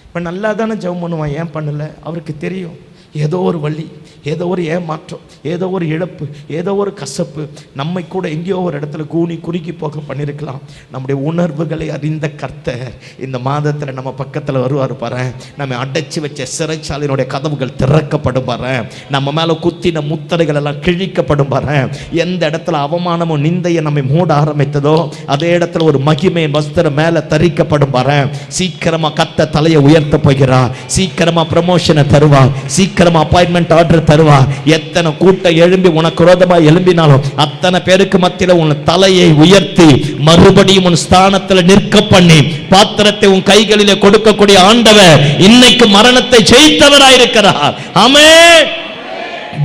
இப்போ நல்லா தானே ஜெபம் பண்ணுவான், ஏன் பண்ணலை அவருக்கு தெரியும். ஏதோ ஒரு வழி, ஏதோ ஒரு ஏமாற்றம், ஏதோ ஒரு இழப்பு, ஏதோ ஒரு கசப்பு நம்மை கூட எங்கேயோ ஒரு இடத்துல கூனி குறுக்கி போக பண்ணியிருக்கலாம். நம்முடைய உணர்வுகளை அறிந்த கர்த்தர் இந்த மாதத்தில் நம்ம பக்கத்தில் வருவார் பாரு. நம்ம அடைச்சி வச்ச சிறைச்சாலையினுடைய கதவுகள் திறக்கப்படும் பாரு. நம்ம மேலே குத்தின முத்திரைகள் எல்லாம் கிழிக்கப்படும் பாரு. எந்த இடத்துல அவமானமும் நிந்தையை நம்மை மூட ஆரம்பித்ததோ அதே இடத்துல ஒரு மகிமையின் வஸ்திரம் மேலே தரிக்கப்படும் பாரு. சீக்கிரமாக கர்த்தர் தலையை உயர்த்த போகிறார். சீக்கிரமாக ப்ரமோஷனை தருவார். சீக்கிரமா அப்பாயின்மெண்ட் ஆர்டர் தருவார். எத்தனை கூட்டம் எழும்பி உனக்கு விரோதமா எழும்பினாலும் அத்தனை பேருக்கு மத்தியில் உன் தலையை உயர்த்தி மறுபடியும் உன் ஸ்தானத்தில் நிற்க பண்ணி பாத்திரத்தை உன் கைகளிலே கொடுக்கக்கூடிய ஆண்டவர் இன்னைக்கு மரணத்தை ஜெயித்தவராயிருக்கிறார். ஆமென்.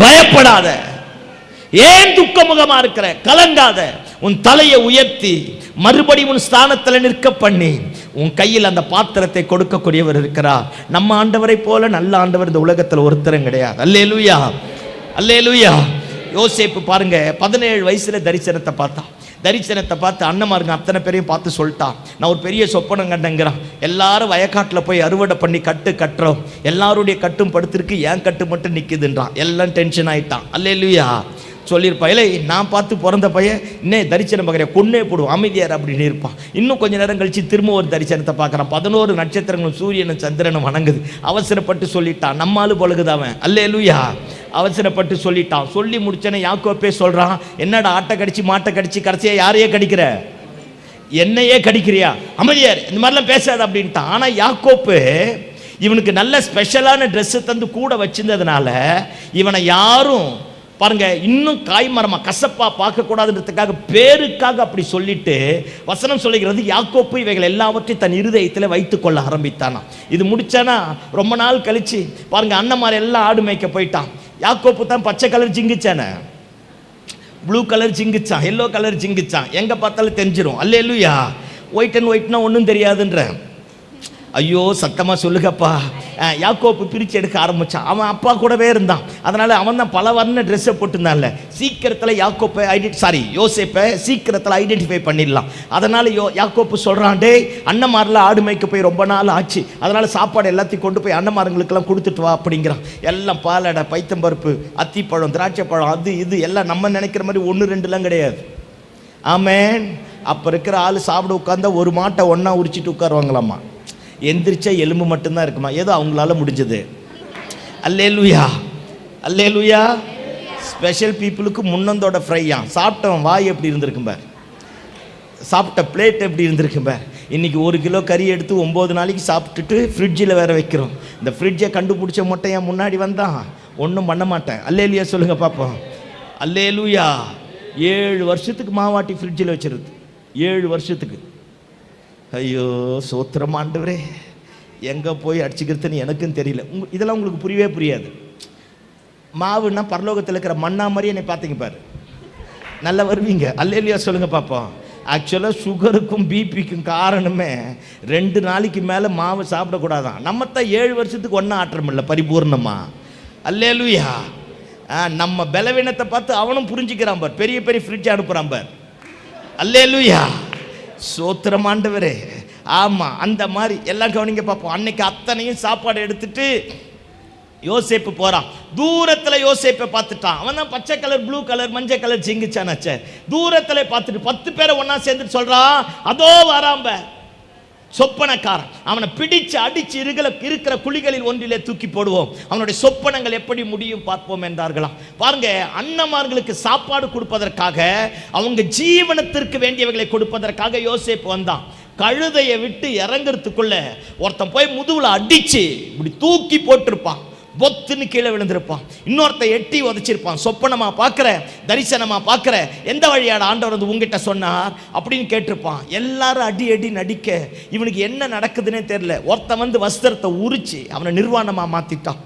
பயப்படாத, ஏன் துக்கமுகமா இருக்கிற, கலங்காத, உன் தலையை உயர்த்தி மறுபடியும் உன் ஸ்தானத்தில் நிற்க பண்ணி உன் கையில் அந்த பாத்திரத்தை கொடுக்கக்கூடியவர் இருக்கிறார். நம்ம ஆண்டவரை போல நல்ல ஆண்டவர் இந்த உலகத்தில் ஒருத்தரும் கிடையாது. அல்லேலூயா, அல்லேலூயா. யோசேப்பு பாருங்க, 17 வயசுல தரிசனத்தை பார்த்து அண்ணமாருங்க அத்தனை பேரையும் பார்த்து சொல்லிட்டான், நான் ஒரு பெரிய சொப்பனம் கண்டங்கிறான். எல்லாரும் வயக்காட்டில் போய் அறுவடை பண்ணி கட்டுறோம், எல்லாருடைய கட்டும் படுத்திருக்கு, ஏன் கட்டு மட்டும் நிற்குதுன்றான். எல்லாம் டென்ஷன் ஆயிட்டான். அல்லேலூயா. சொல்லியிருப்பா, இல்லை நான் பார்த்து பிறந்த பையன் இன்னும் தரிசனம் பார்க்குறேன், கொன்னே போடுவோம், அமைதியார் அப்படின்னு இருப்பான். இன்னும் கொஞ்சம் நேரம் கழிச்சு திரும்ப ஒரு தரிசனத்தை பார்க்குறான். 11 நட்சத்திரங்களும் சூரியனும் சந்திரனும் வணங்குது. அவசரப்பட்டு சொல்லிட்டான், நம்மாலு பொழுகுதாவன். அல்லேலூயா. அவசரப்பட்டு சொல்லிட்டான். சொல்லி முடிச்சனே யாக்கோப்பே சொல்கிறான், என்னடா ஆட்டை கடிச்சு மாட்டை கடிச்சு கடைசியாக யாரையே கடிக்கிற, என்னையே கடிக்கிறியா, அமைதியார், இந்த மாதிரிலாம் பேசாது அப்படின்ட்டான். ஆனால் யாக்கோப்பு இவனுக்கு நல்ல ஸ்பெஷலான ட்ரெஸ்ஸு தந்து கூட வச்சிருந்ததுனால இவனை யாரும் பாருங்க இன்னும் காய்மரமா கசப்பா பார்க்கக்கூடாதுன்றதுக்காக பேருக்காக அப்படி சொல்லிட்டு வசனம் சொல்லுகிறது, யாக்கோப்பு இவைகள் எல்லாவற்றையும் தன் இருதயத்தில் வைத்துக் கொள்ள ஆரம்பித்தானா. இது முடிச்சானா ரொம்ப நாள் கழிச்சு பாருங்க அண்ணன்மார் எல்லாம் ஆடு மேய்க்க போயிட்டான். யாக்கோப்பு தான் பச்சை கலர் ஜிங்கிச்சானே, ப்ளூ கலர் ஜிங்கிச்சான், எல்லோ கலர் ஜிங்கிச்சான், எங்க பார்த்தாலும் தெரிஞ்சிடும். அல்லேலூயா. ஒயிட் அண்ட் ஒயிட்னா ஒன்றும் தெரியாதுன்ற. ஐயோ சத்தமா சொல்லுங்கப்பா. யாக்கோப்பு பிரித்து எடுக்க ஆரம்பிச்சான். அவன் அப்பா கூடவே இருந்தான், அதனால அவன் தான் பல வர்ண ட்ரெஸ்ஸை போட்டுருந்தான்ல. சீக்கிரத்தில் யோசேப்பை சீக்கிரத்தில் ஐடென்டிஃபை பண்ணிடலாம். அதனால யாக்கோப்பு சொல்றான், டே அண்ணன்மாரில் ஆடு மேய்க்க போய் ரொம்ப நாள் ஆச்சு, அதனால சாப்பாடு எல்லாத்தையும் கொண்டு போய் அண்ணன்மாருங்களுக்கெல்லாம் கொடுத்துட்டு வா அப்படிங்கிறான். எல்லாம் பாலடை, பைத்தம்பருப்பு, அத்திப்பழம், திராட்சை பழம், அது இது எல்லாம் நம்ம நினைக்கிற மாதிரி 1-2 கிடையாது. ஆமேன். அப்போ இருக்கிற ஆள் சாப்பிட உட்காந்தா ஒரு மாட்டை ஒன்றா உரிச்சிட்டு உட்காருவாங்களாம்மா. எந்திரிச்சா எலும்பு மட்டும்தான் இருக்குமா, ஏதோ அவங்களால முடிஞ்சது. அல்லேலூயா, அல்லேலூயா. ஸ்பெஷல் பீப்புளுக்கு முன்னந்தோட ஃப்ரையா சாப்பிட்டவன் வாய் எப்படி இருந்திருக்கும் பார், சாப்பிட்ட பிளேட் எப்படி இருந்திருக்கும் பார். இன்றைக்கி 1 கிலோ கறி எடுத்து 9 நாளைக்கு சாப்பிட்டுட்டு ஃப்ரிட்ஜில் வேற வைக்கிறோம். இந்த ஃப்ரிட்ஜை கண்டுபிடிச்ச மட்டும் என் முன்னாடி வந்தான், ஒன்றும் பண்ண மாட்டேன். அல்லேலூயா சொல்லுங்க பார்ப்போம். அல்லேலூயா. 7 வருஷத்துக்கு மாவாட்டி ஃப்ரிட்ஜில் வச்சிருது, 7 வருஷத்துக்கு. ஐயோ சோத்திரம் ஆண்டவரே, எங்கே போய் அடிச்சுக்கிறதுன்னு எனக்கும் தெரியல. இதெல்லாம் உங்களுக்கு புரியவே புரியாது. மாவுன்னா பரலோகத்தில் இருக்கிற மண்ணா மாதிரி என்னை பார்த்தீங்க பாரு, நல்லா வருவீங்க. அல்லேலூயா சொல்லுங்க பார்ப்போம். ஆக்சுவலாக சுகருக்கும் பிபிக்கும் காரணமே 2 நாளைக்கு மேலே மாவு சாப்பிடக்கூடாதான். நம்ம தான் 7 வருஷத்துக்கு ஒன்றா ஆற்றமில்லை பரிபூர்ணமா. அல்லேலூயா. நம்ம பலவீனத்தை பார்த்து அவனும் புரிஞ்சுக்கிறான் பார், பெரிய பெரிய ஃப்ரிட்ஜ் அனுப்புகிறான் பார். அல்லேலூயா. சோத்திரம் ஆண்டவரே. ஆமாம், அந்த மாதிரி எல்லாம் கவனிங்க பார்ப்போம். அன்னைக்கு அத்தனையும் சாப்பாடு எடுத்துட்டு யோசேப்பு போகிறான். தூரத்தில் யோசேப்பை பார்த்துட்டான். அவன் தான் பச்சை கலர், ப்ளூ கலர், மஞ்சள் கலர் ஜிங்கிச்சானாச்சே. தூரத்தில் பார்த்துட்டு 10 பேரை ஒன்றா சேர்ந்துட்டு சொல்கிறான், அதோ வராம்ப சொப்பனக்காரன், அவனை பிடிச்சு அடிச்சு இருக்கிற குழிகளில் ஒன்றிலே தூக்கி போடுவோம், அவனுடைய சொப்பனங்கள் எப்படி முடியும் பார்ப்போம் என்றார்களாம். பாருங்க, அண்ணன்மார்களுக்கு சாப்பாடு கொடுப்பதற்காக, அவங்க ஜீவனத்திற்கு வேண்டியவைகளை கொடுப்பதற்காக யோசேப்பு வந்தான். கழுதையை விட்டு இறங்குறதுக்குள்ள ஒருத்தன் போய் முதுகுல அடிச்சு இப்படி தூக்கி போட்டிருப்பான், பொத்துன்னு கீழே விழுந்திருப்பான். இன்னொருத்த எட்டி உதச்சிருப்பான். சொப்பனமா பார்க்குற, தரிசனமா பார்க்குற, எந்த வழியாட ஆண்டவர் வந்து உங்ககிட்ட சொன்னார் அப்படின்னு கேட்டிருப்பான். எல்லாரும் அடி அடி நடிக்க இவனுக்கு என்ன நடக்குதுன்னே தெரியல. ஒருத்தன் வந்து வஸ்திரத்தை உரிச்சு அவனை நிர்வாணமா மாத்திட்டான்.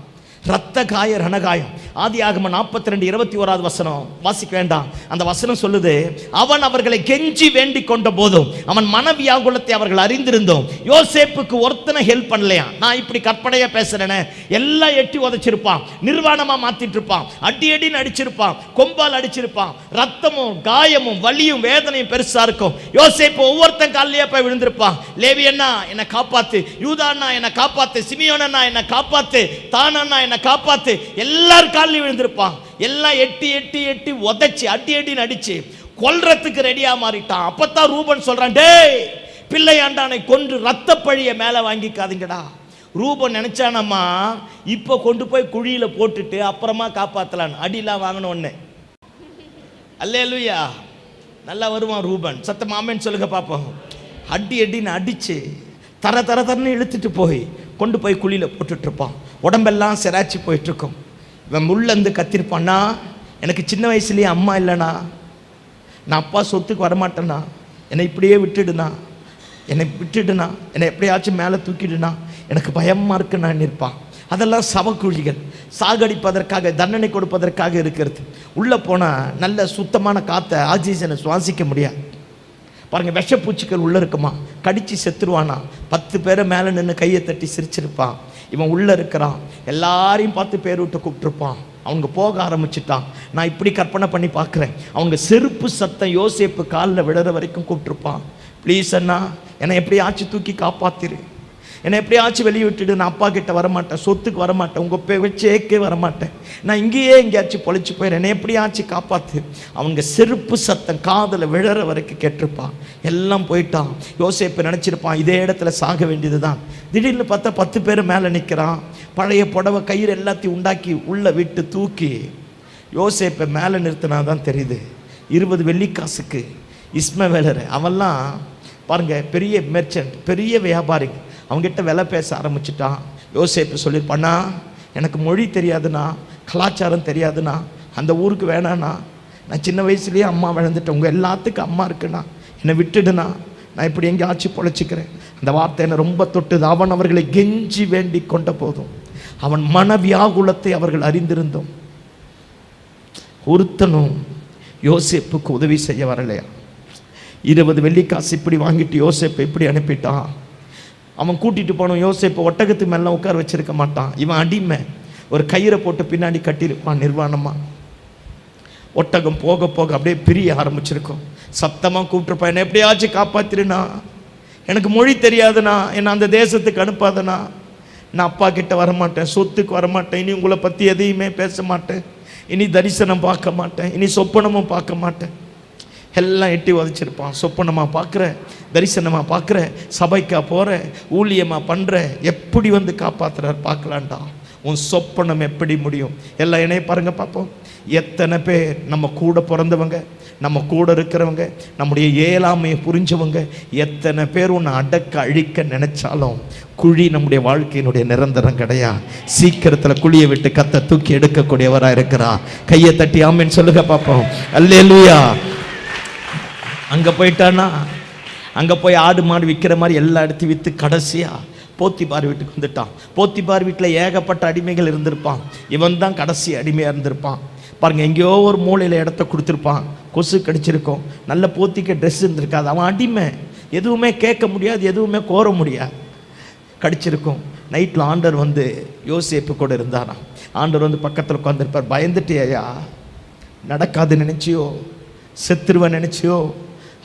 ரத்த காய ரணகாயம். ஆதியாகமம் 42:21 வசனம் வாசிக்க வேண்டாம். அந்த வசனம் சொல்லுது, அவன் அவர்களை கெஞ்சி வேண்டிக் கொண்ட போதும் அவன் மனவியாகுலத்தை அவர்கள் அறிந்திருந்தோம். யோசேப்புக்கு ஒருத்தனை ஹெல்ப் பண்ணலையா. நான் இப்படி கற்பனையா பேசுறேனே, எல்லாம் எட்டி உதச்சிருப்பான், நிர்வாணமா மாத்திட்டு இருப்பான், அடி அடின்னு அடிச்சிருப்பான், கொம்பால் அடிச்சிருப்பான், ரத்தமும் காயமும் வலியும் வேதனையும் பெருசா இருக்கும். யோசேப்பு ஒவ்வொருத்தன் காலையே போய் விழுந்திருப்பான். லேவி அண்ணா என்னை காப்பாத்து, யூதா அண்ணா என்னை காப்பாத்து, சிமியோன் அண்ணா என்னை காப்பாத்து, தான் அண்ணா என்னை காப்பாத்து, எல்லாரும் காலையும் விழுந்திருப்பான். எல்லாம் எட்டி எட்டி எட்டி உதைச்சு அடி அடின்னு அடிச்சு கொல்றதுக்கு ரெடியா மாறிட்டான். அப்பத்தான் ரூபன் சொல்றான், டேய் பிள்ளையாண்டானை கொன்று ரத்த பழிய மேல வாங்கிக்காதீங்கடா. ரூபன் நினைச்சானம்மா இப்ப கொண்டு போய் குழியில போட்டுட்டு அப்புறமா காப்பாத்தலான், அடிலாம் வாங்கணும்னு. அல்லேலூயா. நல்லா வருவான் ரூபன். சத்தமா ஆமென் சொல்லுங்க பாப்போம். அடி அடின்னு அடிச்சு தர தர தரன்னு இழுத்துட்டு போய் கொண்டு போய் குழியில் போட்டுட்டு இருப்பான். உடம்பெல்லாம் சிராச்சி போயிட்டு இருக்கும். இவன் முள்ளந்து கத்திருப்பான்னா, எனக்கு சின்ன வயசுலேயே அம்மா இல்லைண்ணா, நான் அப்பா சொத்துக்கு வரமாட்டேண்ணா, என்னை இப்படியே விட்டுடுண்ணா, என்னை எப்படியாச்சும் மேலே தூக்கிடுனா, எனக்கு பயமாக இருக்குண்ணா நிற்பான். அதெல்லாம் சவக்குழிகள், சாகடிப்பதற்காக, தண்டனை கொடுப்பதற்காக இருக்கிறது. உள்ளே போனால் நல்ல சுத்தமான காற்றை, ஆக்சிஜனை சுவாசிக்க முடியாது. பாருங்கள், விஷப்பூச்சிகள் உள்ளே இருக்குமா, கடித்து செத்துருவானா. 10 பேரை மேலே நின்று கையை தட்டி சிரிச்சிருப்பான். இவன் உள்ளே இருக்கிறான், எல்லாரையும் பார்த்து பேர் விட்டு கூப்பிட்டுருப்பான். அவங்க போக ஆரம்பிச்சுட்டான். நான் இப்படி கற்பனை பண்ணி பார்க்குறேன், அவங்க செருப்பு சத்தம் யோசேப்பு காலில் விடுற வரைக்கும் கூப்பிட்டுருப்பான். ப்ளீஸ் அண்ணா, என்னை எப்படியாச்சும் தூக்கி காப்பாத்திரு, என்னை எப்படியாச்சும் வெளியே விட்டுடு, நான் அப்பா கிட்ட வரமாட்டேன், சொத்துக்கு வரமாட்டேன், உங்கள் பேச்சேக்கே வரமாட்டேன், நான் இங்கேயே எங்கேயாச்சும் பொழைச்சி போயிடுறேன், என்னை எப்படியாச்சும் காப்பாற்று. அவங்க செருப்பு சத்தம் காதில் விழற வரைக்கும் கேட்டிருப்பான். எல்லாம் போயிட்டான். யோசேப்பு நினச்சிருப்பான் இதே இடத்துல சாக வேண்டியது தான். திடீர்னு பார்த்தா 10 பேர் மேலே நிற்கிறான். பழைய புடவை கயிறு எல்லாத்தையும் உண்டாக்கி உள்ளே விட்டு தூக்கி யோசேப்பை மேலே நிறுத்தினா தான் தெரியுது 20 வெள்ளிக்காசுக்கு இஸ்மவேலர். அவெல்லாம் பாருங்க, பெரிய மெர்ச்சன்ட், பெரிய வியாபாரி, அவங்ககிட்ட விலை பேச ஆரம்பிச்சுட்டான். யோசேப்பு சொல்லியிருப்பானா, எனக்கு மொழி தெரியாதுண்ணா, கலாச்சாரம் தெரியாதுண்ணா, அந்த ஊருக்கு வேணாண்ணா, நான் சின்ன வயசுலேயே அம்மா விழுந்துட்டேன், உங்கள் எல்லாத்துக்கும் அம்மா இருக்குண்ணா, என்னை விட்டுடுண்ணா, நான் இப்படி எங்கேயாச்சும் பொழைச்சிக்கிறேன். அந்த வார்த்தை என்னை ரொம்ப தொட்டுது. அவன் அவர்களை கெஞ்சி வேண்டி கொண்ட போதும் அவன் மன வியாகுலத்தை அவர்கள் அறிந்திருந்தோம். ஒருத்தனும் யோசேப்புக்கு உதவி செய்ய வரலையா? 20 வெள்ளிக்காசு இப்படி வாங்கிட்டு யோசேப்பை இப்படி அனுப்பிட்டான். அவன் கூட்டிட்டு போனோம். யோசேப்பை ஒட்டகத்து மேலாம் உட்கார வச்சிருக்க மாட்டான். இவன் அடிமை, ஒரு கயிறை போட்டு பின்னாடி கட்டியிருப்பான் நிர்வாணமா. ஒட்டகம் போக போக அப்படியே பிரிய ஆரம்பிச்சிருக்கும். சத்தமாக கூப்பிட்டுருப்பான், என்னை எப்படியாச்சும் காப்பாத்திருண்ணா, எனக்கு மொழி தெரியாதுண்ணா, என்னை அந்த தேசத்துக்கு அனுப்பாதண்ணா, நான் அப்பா கிட்ட வரமாட்டேன், சொத்துக்கு வரமாட்டேன், இனி உங்களை பற்றி எதையுமே பேச மாட்டேன், இனி தரிசனம் பார்க்க மாட்டேன், இனி சொப்பனமும் பார்க்க மாட்டேன். எல்லாம் எட்டி உதச்சிருப்பான். சொப்பனமாக பார்க்குற, தரிசனமாக பார்க்குற, சபைக்கா போகிற, ஊழியமாக பண்ணுற, எப்படி வந்து காப்பாற்றுறார் பார்க்கலான்டா. உன் சொப்பனம் எப்படி முடியும்? எல்லாம் என்னைய பாருங்க பார்ப்போம். எத்தனை பேர் நம்ம கூட பிறந்தவங்க, நம்ம கூட இருக்கிறவங்க, நம்முடைய இயலாமையை புரிஞ்சவங்க, எத்தனை பேர் உன்னை அடக்க அழிக்க நினைச்சாலும் குழி நம்முடைய வாழ்க்கையினுடைய நிரந்தரம் கிடையாது. சீக்கிரத்தில் குழியை விட்டு கத்த தூக்கி எடுக்கக்கூடியவராக இருக்கிறா. கையை தட்டி ஆமென் சொல்லுங்க பார்ப்போம். அல்லேலூயா. அங்கே போயிட்டானா, அங்கே போய் ஆடு மாடு விற்கிற மாதிரி எல்லா இடத்தையும் விற்று கடைசியாக போத்திபார் வீட்டுக்கு வந்துட்டான். போத்திபார் வீட்டில் ஏகப்பட்ட அடிமைகள் இருந்திருப்பான். இவன் தான் கடைசி அடிமையாக இருந்திருப்பான். பாருங்கள், எங்கேயோ ஒரு மூலையில் இடத்த கொடுத்துருப்பான். கொசு கடிச்சிருக்கும், நல்ல போத்திக்க ட்ரெஸ் இருந்திருக்காது. அவன் அடிமை, எதுவுமே கேட்க முடியாது, எதுவுமே கோர முடியாது, கடிச்சிருக்கும். நைட்டில் ஆண்டவர் வந்து யோசேப்பு கூட இருந்தாராம். ஆண்டவர் வந்து பக்கத்தில் உட்காந்துருப்பார். பயந்துட்டியா? நடக்காது நினச்சியோ? செத்துருவன் நினச்சியோ?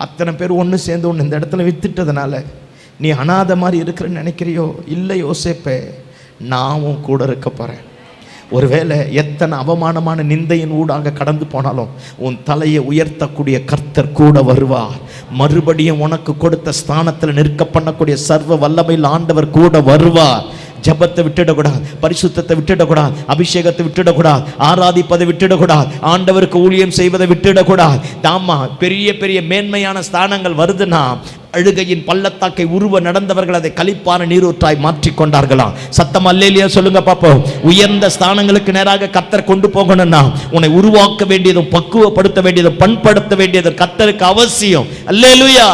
அத்தனை பேர் ஒன்று சேர்ந்து ஒன்று இந்த இடத்துல வித்துட்டதுனால நீ அனாதை மாதிரி இருக்கிறன்னு நினைக்கிறியோ? இல்லை யோசேப்பே, நான் உன் கூட இருக்க போகிறேன். ஒருவேளை எத்தனை அவமானமான நிந்தையின் ஊடாக கடந்து போனாலும் உன் தலையை உயர்த்தக்கூடிய கர்த்தர் கூட வருவார். மறுபடியும் உனக்கு கொடுத்த ஸ்தானத்தில் நிற்க பண்ணக்கூடிய சர்வ வல்லமையில் ஆண்டவர் கூட வருவார். ஜபத்தை விட்டுடக்கூடாது, பரிசுத்தத்தை விட்டுடக்கூடாது, அபிஷேகத்தை விட்டுடக்கூடாது, ஆராதிப்பதை விட்டுடக்கூடாது, ஆண்டவருக்கு ஊழியம் செய்வதை விட்டுடக்கூடாது. தாமா பெரிய பெரிய மேன்மையான ஸ்தானங்கள் வருதுன்னா அழுகையின் பள்ளத்தாக்கை உருவ நடந்தவர்கள் அதை களிப்பான நீரூற்றாய் மாற்றிக்கொண்டார்களாம். சத்தம் அல்லேலியா சொல்லுங்க பாப்போம். உயர்ந்த ஸ்தானங்களுக்கு நேராக கர்த்தர் கொண்டு போகணும்னா உன்னை உருவாக்க வேண்டியதும் பக்குவப்படுத்த வேண்டியதும் பண்படுத்த வேண்டியதும் கர்த்தருக்கு அவசியம். அல்லேலூயா.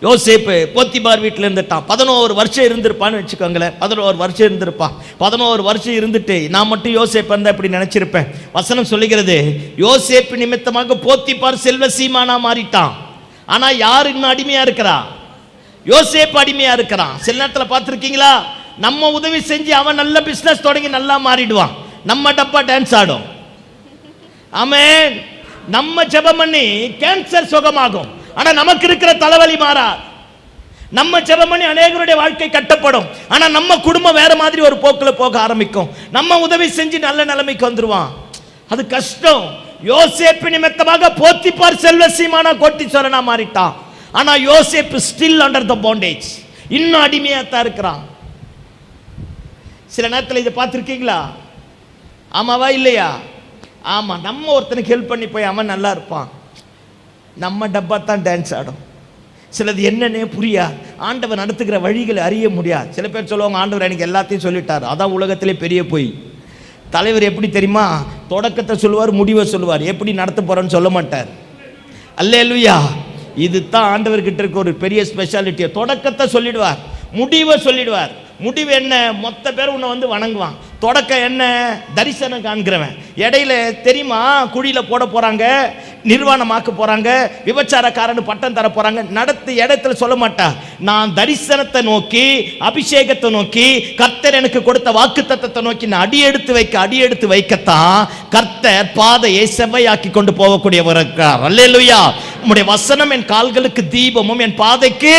யோசேப்பு போத்திபார் வீட்டில் இருந்துட்டான். 11 வருஷம் இருந்திருப்பான்னு வச்சுக்கோங்களேன். 11 வருஷம் இருந்திருப்பான். 11 வருஷம் இருந்துட்டு நான் மட்டும் யோசேப்பு இருந்தா இப்படி நினைச்சிருப்பேன். வசனம் சொல்லுகிறது, யோசேப்பு நிமித்தமாக போத்திபார் செல்வ சீமானா மாறிட்டான். ஆனா யார் இன்னும் அடிமையா இருக்கிறா? யோசேப்பு அடிமையா இருக்கிறான். சில நேரத்தில் பார்த்துருக்கீங்களா, நம்ம உதவி செஞ்சு அவன் நல்ல பிசினஸ் தொடங்கி நல்லா மாறிடுவான், நம்ம டப்பா டான்ஸ் ஆடும். ஆமென். நம்ம ஜெபம் பண்ணி கேன்சர் சுகமாகும், ஆனா நமக்கு இருக்கிற தலைவலி மாறா. நம்ம ஜெபம் பண்ணி அநேகருடைய வாழ்க்கை கட்டப்படும், ஆனா நம்ம குடும்பம் வேற மாதிரி ஒரு போக்கில் போக ஆரம்பிக்கும். நம்ம உதவி செஞ்சு நல்ல நிலைமைக்கு வந்துருவான். அது கஷ்டம். யோசேப்பு நிமித்தமாக போத்திபார் செல்வ சீமானா கோட்டீஸ்வரனா மாறிட்டான். ஆனா யோசேப்பு ஸ்டில் அண்டர் த பாண்டேஜ், இன்னும் அடிமையா தான் இருக்கிறான். சில நேரத்தில் இதை பார்த்துருக்கீங்களா? ஆமாவா இல்லையா? ஆமா. நம்ம ஒருத்தனுக்கு ஹெல்ப் பண்ணி போய் அவன் நல்லா இருப்பான், நம்ம டப்பா தான் டான்ஸ் ஆடும். சிலது என்னன்னே புரியா, ஆண்டவர் நடத்துகிற வழிகளை அறிய முடியாது. சில பேர் சொல்லுவாங்க, ஆண்டவர் எனக்கு எல்லாத்தையும் சொல்லிட்டார். அதான் உலகத்திலே பெரிய போய். தலைவர் எப்படி தெரியுமா? தொடக்கத்தை சொல்லுவார், முடிவை சொல்லுவார், எப்படி நடத்த போறேன்னு சொல்ல மாட்டார். அல்லேலூயா. இதுதான் ஆண்டவர்கிட்ட இருக்க ஒரு பெரிய ஸ்பெஷாலிட்டி. தொடக்கத்தை சொல்லிடுவார், முடிவை சொல்லிடுவார். முடிவு என்ன? மொத்த பேர் உன்னை வந்து வணங்குவான். தொடக்கம் என்ன? தரிசனம் காண்கிறவன். இடையில தெரியுமா, குழியில போட போறாங்க, நிர்வாணமாக்க போறாங்க, விபச்சாரக்காரன்னு பட்டம் தர போறாங்க. நடத்து இடத்துல சொல்ல மாட்டா, நான் தரிசனத்தை நோக்கி, அபிஷேகத்தை நோக்கி, கர்த்தர் எனக்கு கொடுத்த வாக்குத்தத்தத்தை நோக்கி நான் அடி எடுத்து வைக்கத்தான் கர்த்தர் பாதையை செவ்வையாக்கி கொண்டு போகக்கூடியவர் இருக்கிறார். அல்லேலூயா. உம்முடைய வசனம் என் கால்களுக்கு தீபமும் என் பாதைக்கு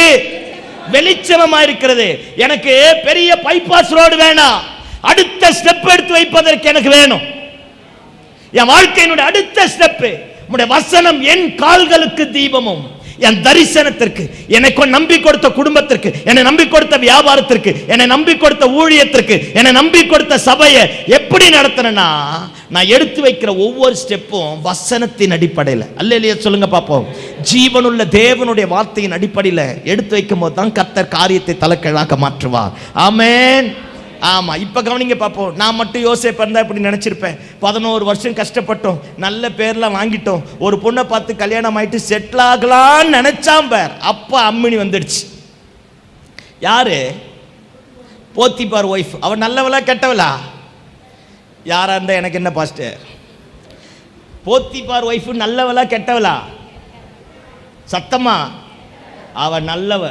வெளிச்சமா இருக்கிறது. எனக்கு பெரிய பைபாஸ் ரோடு வேணாம், அடுத்த ஸ்டெப் எடுத்து வைப்பதற்கு எனக்கு வேணும். என் வாழ்க்கையினுடைய அடுத்த ஸ்டெப் உம்முடைய வசனம் என் கால்களுக்கு தீபமும் என் தரிசனத்திற்கு, எனக்கு நம்பி கொடுத்த குடும்பத்திற்கு, என்னை நம்பி கொடுத்த வியாபாரத்திற்கு, என்னை நம்பி கொடுத்த ஊழியத்திற்கு, என்னை நம்பி கொடுத்த சபையை எப்படி நடத்தணும்னா நான் எடுத்து வைக்கிற ஒவ்வொரு ஸ்டெப்பும் வசனத்தின் அடிப்படையில். அல்லேலூயா சொல்லுங்க பாப்போம். ஜீவனுள்ள தேவனுடைய வார்த்தையின் அடிப்படையில் எடுத்து வைக்கும் போது தான் கர்த்தர் காரியத்தை தலைக்கீழாக மாற்றுவார். ஆமென். ஆமா, இப்ப கவனிங்க பார்ப்போம். நான் மட்டும் யோசேப்பு இருந்தா இப்படி நினைச்சிருப்பேன். 11 வருஷம் கஷ்டப்பட்டோம், நல்ல பேர்லாம் வாங்கிட்டோம், ஒரு பொண்ணை பார்த்து கல்யாணம் ஆயிட்டு செட்டில் ஆகலான்னு நினைச்சாம் பார், அப்ப அம்மினி வந்துடுச்சு. யாரு? போத்திபார் ஒய்ஃப். அவன் நல்லவளா கெட்டவளா? யாரா இருந்தா எனக்கு என்ன பாஸ்டர்? போத்திபார் ஒய்ஃப் நல்லவளா கெட்டவளா? சத்தமா? அவ நல்லவ.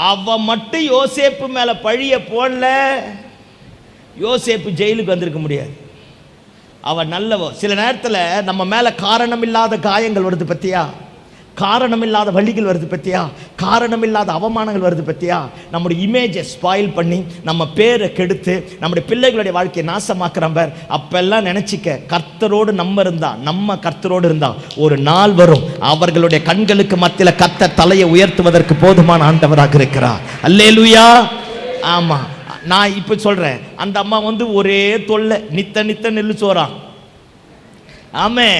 அவ மட்டும் யோசேப்பு மேல பழிய போடல, யோசேப்பு ஜெயிலுக்கு வந்திருக்க முடியாது. அவ நல்லவ. சில நேரத்தில் நம்ம மேல காரணம் இல்லாத காயங்கள் வருது பத்தியா, காரணம் இல்லாத வழிகள் வருது பத்தியா, காரணம் இல்லாத அவமானங்கள் வருது பத்தியா, நம்முடைய இமேஜை ஸ்பாயில் பண்ணி நம்ம பேரை கெடுத்து நம்முடைய பிள்ளைகளுடைய வாழ்க்கையை நாசமாக்குறான் பார். அப்பெல்லாம் நினைச்சிக்க, கர்த்தரோடு நம்ம கர்த்தரோடு இருந்தா ஒரு நாள் வரும், அவர்களுடைய கண்களுக்கு மத்தியில் கர்த்தர் தலையை உயர்த்துவதற்கு போதுமான ஆண்டவராக இருக்கிறார். அல்லேலூயா. ஆமா, நான் இப்ப சொல்றேன், அந்த அம்மா ஒரே தொல்லை, நித்த நெல்லு சோறான். ஆமே,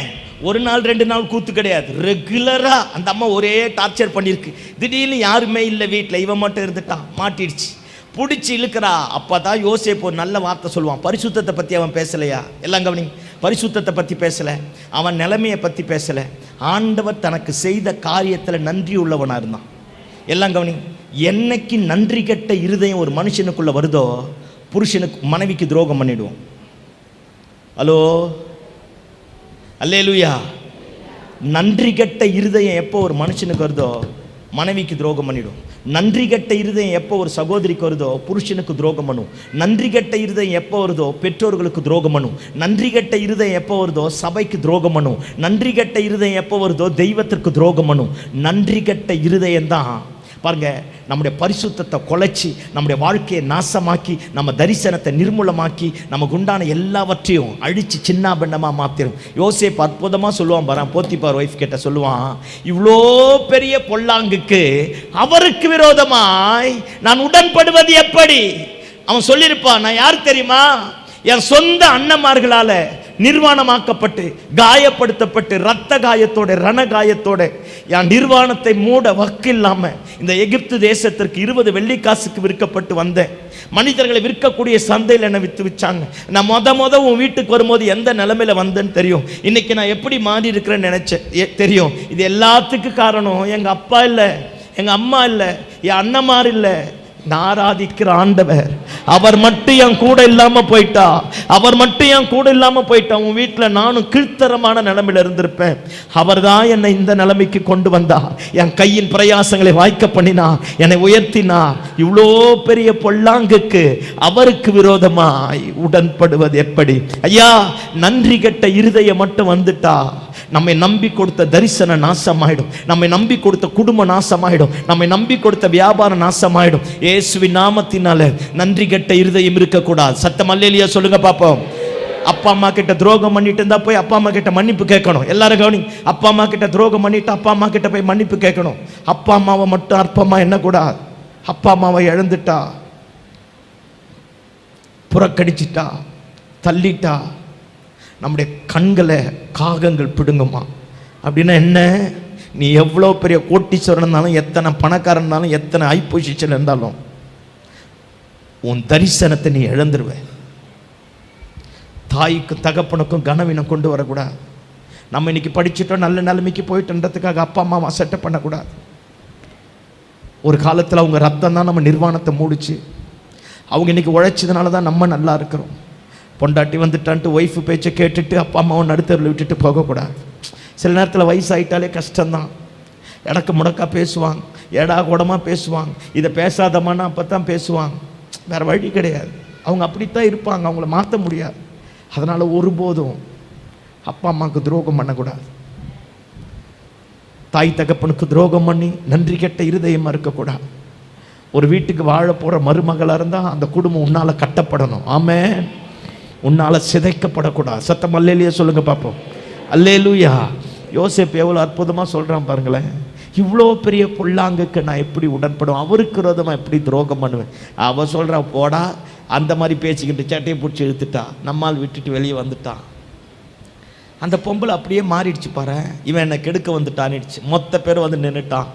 ஒரு நாள் 2 நாள் கூத்து கிடையாது, ரெகுலரா அந்த அம்மா ஒரே டார்ச்சர் பண்ணிருக்கு. திடீர்னு யாருமே இல்லை வீட்டில், இவன் மட்டும் இருந்துட்டான், மாட்டிடுச்சு, பிடிச்சி இழுக்கிறா. அப்பதான் யோசேப்பு ஒரு நல்ல வார்த்தை சொல்லுவான். பரிசுத்தத்தை பத்தி அவன் பேசலையா? எல்லாம் கவனி. பரிசுத்தத்தை பத்தி பேசல, அவன் நிலைமையை பத்தி பேசல, ஆண்டவர் தனக்கு செய்த காரியத்தில் நன்றி உள்ளவனா இருந்தான். எல்லாம் கவனி. என்னைக்கு நன்றி கெட்ட இருதயம் ஒரு மனுஷனுக்குள்ள வருதோ, புருஷனுக்கு மனைவிக்கு துரோகம் பண்ணிடுவோம். ஹலோ, அல்லேலூயா. நன்றி கெட்ட இருதயம் எப்போ ஒரு மனுஷனுக்கு வருதோ, மனைவிக்கு துரோகம் பண்ணிடும். நன்றி கெட்ட இருதயம் எப்போ ஒரு சகோதரிக்கு வருதோ, புருஷனுக்கு துரோகம் பண்ணும். நன்றி கெட்ட இருதயம் எப்போ வருதோ, பெற்றோர்களுக்கு துரோகம் பண்ணும். நன்றி கெட்ட இருதயம் எப்போ வருதோ, சபைக்கு துரோகம் பண்ணும். நன்றி கெட்ட இருதயம் எப்போ வருதோ, தெய்வத்திற்கு துரோகம் பண்ணும். நன்றி கெட்ட இருதயம் தான் பாருங்க நம்முடைய பரிசுத்தத்தை குலைச்சி, நம்முடைய வாழ்க்கையை நாசமாக்கி, நம்ம தரிசனத்தை நிர்மூலமாக்கி, நமக்கு உண்டான எல்லாவற்றையும் அழிச்சு சின்ன பின்னமாக மாற்றிடும். யோசேப்பு அற்புதமாக சொல்லுவான் பாரு, போத்திபார் ஒய்ஃப் கிட்ட சொல்லுவான், இவ்வளோ பெரிய பொல்லாங்குக்கு அவருக்கு விரோதமாய் நான் உடன்படுவது எப்படி? அவன் சொல்லியிருப்பான், நான் யார் தெரியுமா? என் சொந்த அண்ணன்மார்களால நிர்வாணமாக்கப்பட்டு, காயப்படுத்தப்பட்டு, இரத்த காயத்தோட, ரண காயத்தோட என் நிர்வாணத்தை மூட வக்கு இல்லாம இந்த எகிப்து தேசத்திற்கு 20 வெள்ளிக்காசுக்கு விற்கப்பட்டு வந்தேன். மனிதர்களை விற்கக்கூடிய சந்தையில் என்னை வித்து வச்சாங்க. நான் முத உன் வீட்டுக்கு வரும்போது எந்த நிலைமையில வந்தேன்னு தெரியும். இன்னைக்கு நான் எப்படி மாறி இருக்கிறேன்னு நினைச்சேன் தெரியும். இது எல்லாத்துக்கும் காரணம் எங்க அப்பா இல்லை, எங்க அம்மா இல்லை, என் அண்ணன்மார் இல்லை, நான் ஆராதிக்கிற ஆண்டவர். அவர் மட்டும் என் கூட இல்லாம போயிட்டா, அவர் மட்டும் என் கூட இல்லாம போயிட்டா, உன் வீட்டில் நானும் கீழ்த்தரமான நிலைமையில இருந்திருப்பேன். அவர் தான் என்னை இந்த நிலைமைக்கு கொண்டு வந்தா, என் கையின் பிரயாசங்களை வாய்க்க பண்ணினா, என்னை உயர்த்தினா. இவ்வளோ பெரிய பொல்லாங்குக்கு அவருக்கு விரோதமாய் உடன்படுவது எப்படி? ஐயா, நன்றி கெட்ட இருதயம் மட்டும் வந்துட்டா, நம்மை நம்பி கொடுத்த தரிசன நாசமாயிடும், நம்மை நம்பி கொடுத்த குடும்ப நாசமாயிடும், நம்மை நம்பி கொடுத்த வியாபாரம் நாசமாயிடும். இயேசுவின் நாமத்தினால நன்றி கெட்ட இருதயம் இருக்கக்கூடாது. சத்தம் அல்லேலூயா சொல்லுங்க பாப்போம். அப்பா அம்மா கிட்ட துரோகம் பண்ணிட்டு இருந்தா போய் அப்பா அம்மா கிட்ட மன்னிப்பு கேட்கணும். எல்லாரும் கவனி. அப்பா அம்மா கிட்ட துரோகம் பண்ணிட்டு அப்பா அம்மா கிட்ட போய் மன்னிப்பு கேட்கணும். அப்பா அம்மாவை மட்டும் அற்பமா என்ன கூடாது. அப்பா அம்மாவை இழந்துட்டா, புறக்கடிச்சிட்டா, தள்ளிட்டா, நம்முடைய கண்களை காகங்கள் பிடுங்குமா. அப்படின்னா என்ன? நீ எவ்வளோ பெரிய கோட்டீஸ்வரன் இருந்தாலும், எத்தனை பணக்காரன் இருந்தாலும், எத்தனை ஹை பொசிஷன் இருந்தாலும், உன் தரிசனத்தை நீ இழந்துருவ. தாய்க்கு தகப்பனுக்கும் கனவீனம் கொண்டு வரக்கூடாது. நம்ம இன்னைக்கு படிச்சுட்டோம், நல்ல நிலைமைக்கு போயிட்டுன்றதுக்காக அப்பா அம்மாவை செட்டப் பண்ணக்கூடாது. ஒரு காலத்தில் அவங்க ரத்தம் தான் நம்ம நிர்வாணத்தை மூடிச்சு. அவங்க இன்னைக்கு உழைச்சதுனால தான் நம்ம நல்லா இருக்கிறோம். பொண்டாட்டி வந்துட்டான்ட்டு ஒய்ஃபு பேச்சை கேட்டுட்டு அப்பா அம்மாவை நடுத்தரில் விட்டுட்டு போகக்கூடாது. சில நேரத்தில் வயசாயிட்டாலே கஷ்டம்தான். இடக்கு முடக்கா பேசுவாங்க, ஏடா கூடமாக பேசுவாங்க. இதை பேசாதமானா அப்போ தான் பேசுவாங்க. வேறு வழி கிடையாது. அவங்க அப்படித்தான் இருப்பாங்க, அவங்கள மாற்ற முடியாது. அதனால் ஒருபோதும் அப்பா அம்மாவுக்கு துரோகம் பண்ணக்கூடாது. தாய் தகப்பனுக்கு துரோகம் பண்ணி நன்றி கெட்ட இருதயமாக இருக்கக்கூடாது. ஒரு வீட்டுக்கு வாழ போகிற மருமகளாக இருந்தால் அந்த குடும்பம் உன்னால் கட்டப்படணும். ஆமென். உன்னால் சிதைக்கப்படக்கூடாது. சத்தம் அல்லேலூயா சொல்லுங்க பார்ப்போம். அல்லேலூயா. யோசேப்பு எவ்வளோ அற்புதமாக சொல்கிறான் பாருங்களேன். இவ்வளோ பெரிய பொல்லாங்குக்கு நான் எப்படி உடன்படும், அவருக்கு விரோதமாக எப்படி துரோகம் பண்ணுவேன். அவள் சொல்கிறான், போடா, அந்த மாதிரி பேசிக்கிட்டு சட்டையை பிடிச்சி இழுத்துட்டா, நம்மால் விட்டுட்டு வெளியே வந்துட்டான். அந்த பொம்பளை அப்படியே மாறிடுச்சு பாரு. இவன் என்னை கெடுக்க வந்துட்டான்னுடுச்சு. மொத்த பேர் வந்து நின்றுட்டான்.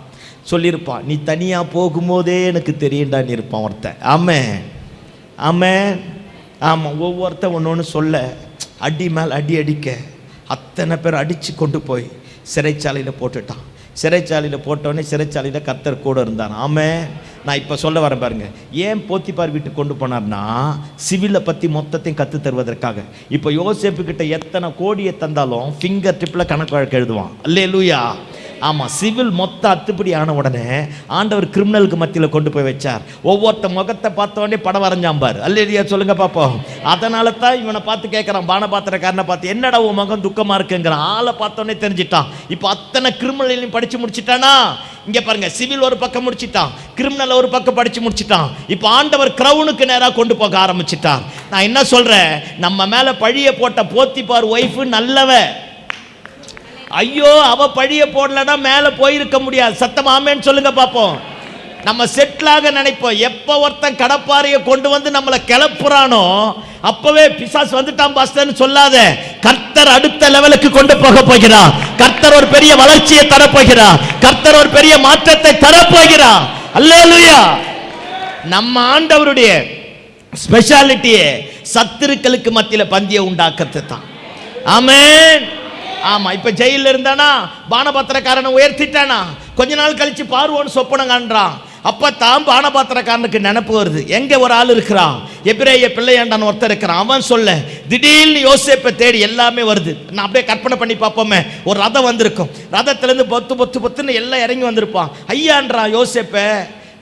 சொல்லியிருப்பான், நீ தனியாக போகும்போதே எனக்கு தெரியுண்டான்னு இருப்பான் ஒருத்தன். ஆமாம் ஆமாம் ஆமாம். ஒவ்வொருத்தன் ஒன்று ஒன்று சொல்ல, அடி மேல் அடி அடிக்க அத்தனை பேர் அடித்து கொண்டு போய் சிறைச்சாலையில் போட்டுட்டான். சிறைச்சாலையில் போட்டோடனே சிறைச்சாலையில் கர்த்தர் கூட இருந்தான். ஆமாம். நான் இப்போ சொல்ல வரேன் பாருங்க, ஏன் போத்திபார் வீட்டுக்கு கொண்டு போனார்னா சிவிலை பற்றி மொத்தத்தையும் கற்று தருவதற்காக. இப்போ யோசேப்புக்கிட்ட எத்தனை கோடியை தந்தாலும் ஃபிங்கர் டிப்பில் கணக்கு வழக்கு எழுதுவான். அல்லேலூயா. ஆமாம், சிவில் மொத்த அத்துப்படி ஆன உடனே ஆண்டவர் கிரிமினலுக்கு மத்தியில் கொண்டு போய் வச்சார். ஒவ்வொருத்த முகத்தை பார்த்த உடனே படம் வரைஞ்சாம்பார். அல்லேலூயா சொல்லுங்க பார்ப்போம். அதனால தான் இவனை பார்த்து கேட்குறான், பானபாத்திரக்காரனை பார்த்து, என்னடா உன் முகம் துக்கமாக இருக்குங்கிறான். ஆளை பார்த்தோன்னே தெரிஞ்சிட்டான். இப்போ அத்தனை கிரிமினலையும் படித்து முடிச்சிட்டானா. இங்கே பாருங்க, சிவில் ஒரு பக்கம் முடிச்சிட்டான், கிரிமினல் ஒரு பக்கம் படித்து முடிச்சிட்டான். இப்போ ஆண்டவர் கிரவுனுக்கு நேராக கொண்டு போக ஆரம்பிச்சிட்டான். நான் என்ன சொல்கிறேன், நம்ம மேலே பழிய போட்ட போத்திபார் ஒய்ஃபு நல்லவ. ஐயோ, அவ பழிய போடலன்னா மேலே போயிருக்க முடியாது. சத்தம் ஆமேன்னு சொல்லுங்க பார்ப்போம். நம்ம செட்டிலாக நினைப்போம். எப்போ ஒருத்தன் கடப்பாறையை கொண்டு வந்து நம்மளை கிளப்புறானோ அப்பவே பிசாசு வந்துட்டான் பாஸ்டர்னு சொல்லாத. கர்த்தர் அடுத்த லெவலுக்கு கொண்டு போக போகிறார். கர்த்தர் ஒரு பெரிய வளர்ச்சியை தரப்போகிறார். கர்த்தர் ஒரு பெரிய மாற்றத்தை தரப்போகிறார். அல்லேலூயா. நம்ம ஆண்டவருடைய ஸ்பெஷாலிட்டியே சத்துருக்களுக்கு மத்தியில் பந்தியை உண்டாக்குறது தான். ஆமென். ஆமா, இப்ப ஜெயில இருந்தானா பானபாத்திரக்காரனை உயர்த்திட்டானா. கொஞ்ச நாள் கழிச்சு பார்வோன்னு சொப்பனம் காண்றான். அப்பத்தான் பானபாத்திரக்காரனுக்கு நினைப்பு வருது, எங்க ஒரு ஆள் இருக்கிறான், எபிரேய பிள்ளையாண்டான் ஒருத்தர் இருக்கிறான். அவன் சொல்ல திடீர்னு யோசேப்பை தேடி எல்லாமே வருது. நான் அப்படியே கற்பனை பண்ணி பார்ப்போமே, ஒரு ரதம் வந்திருக்கும். ரதத்திலேருந்து பொத்துன்னு எல்லாம் இறங்கி வந்திருப்பான். ஐயான்றான் யோசேப்பை.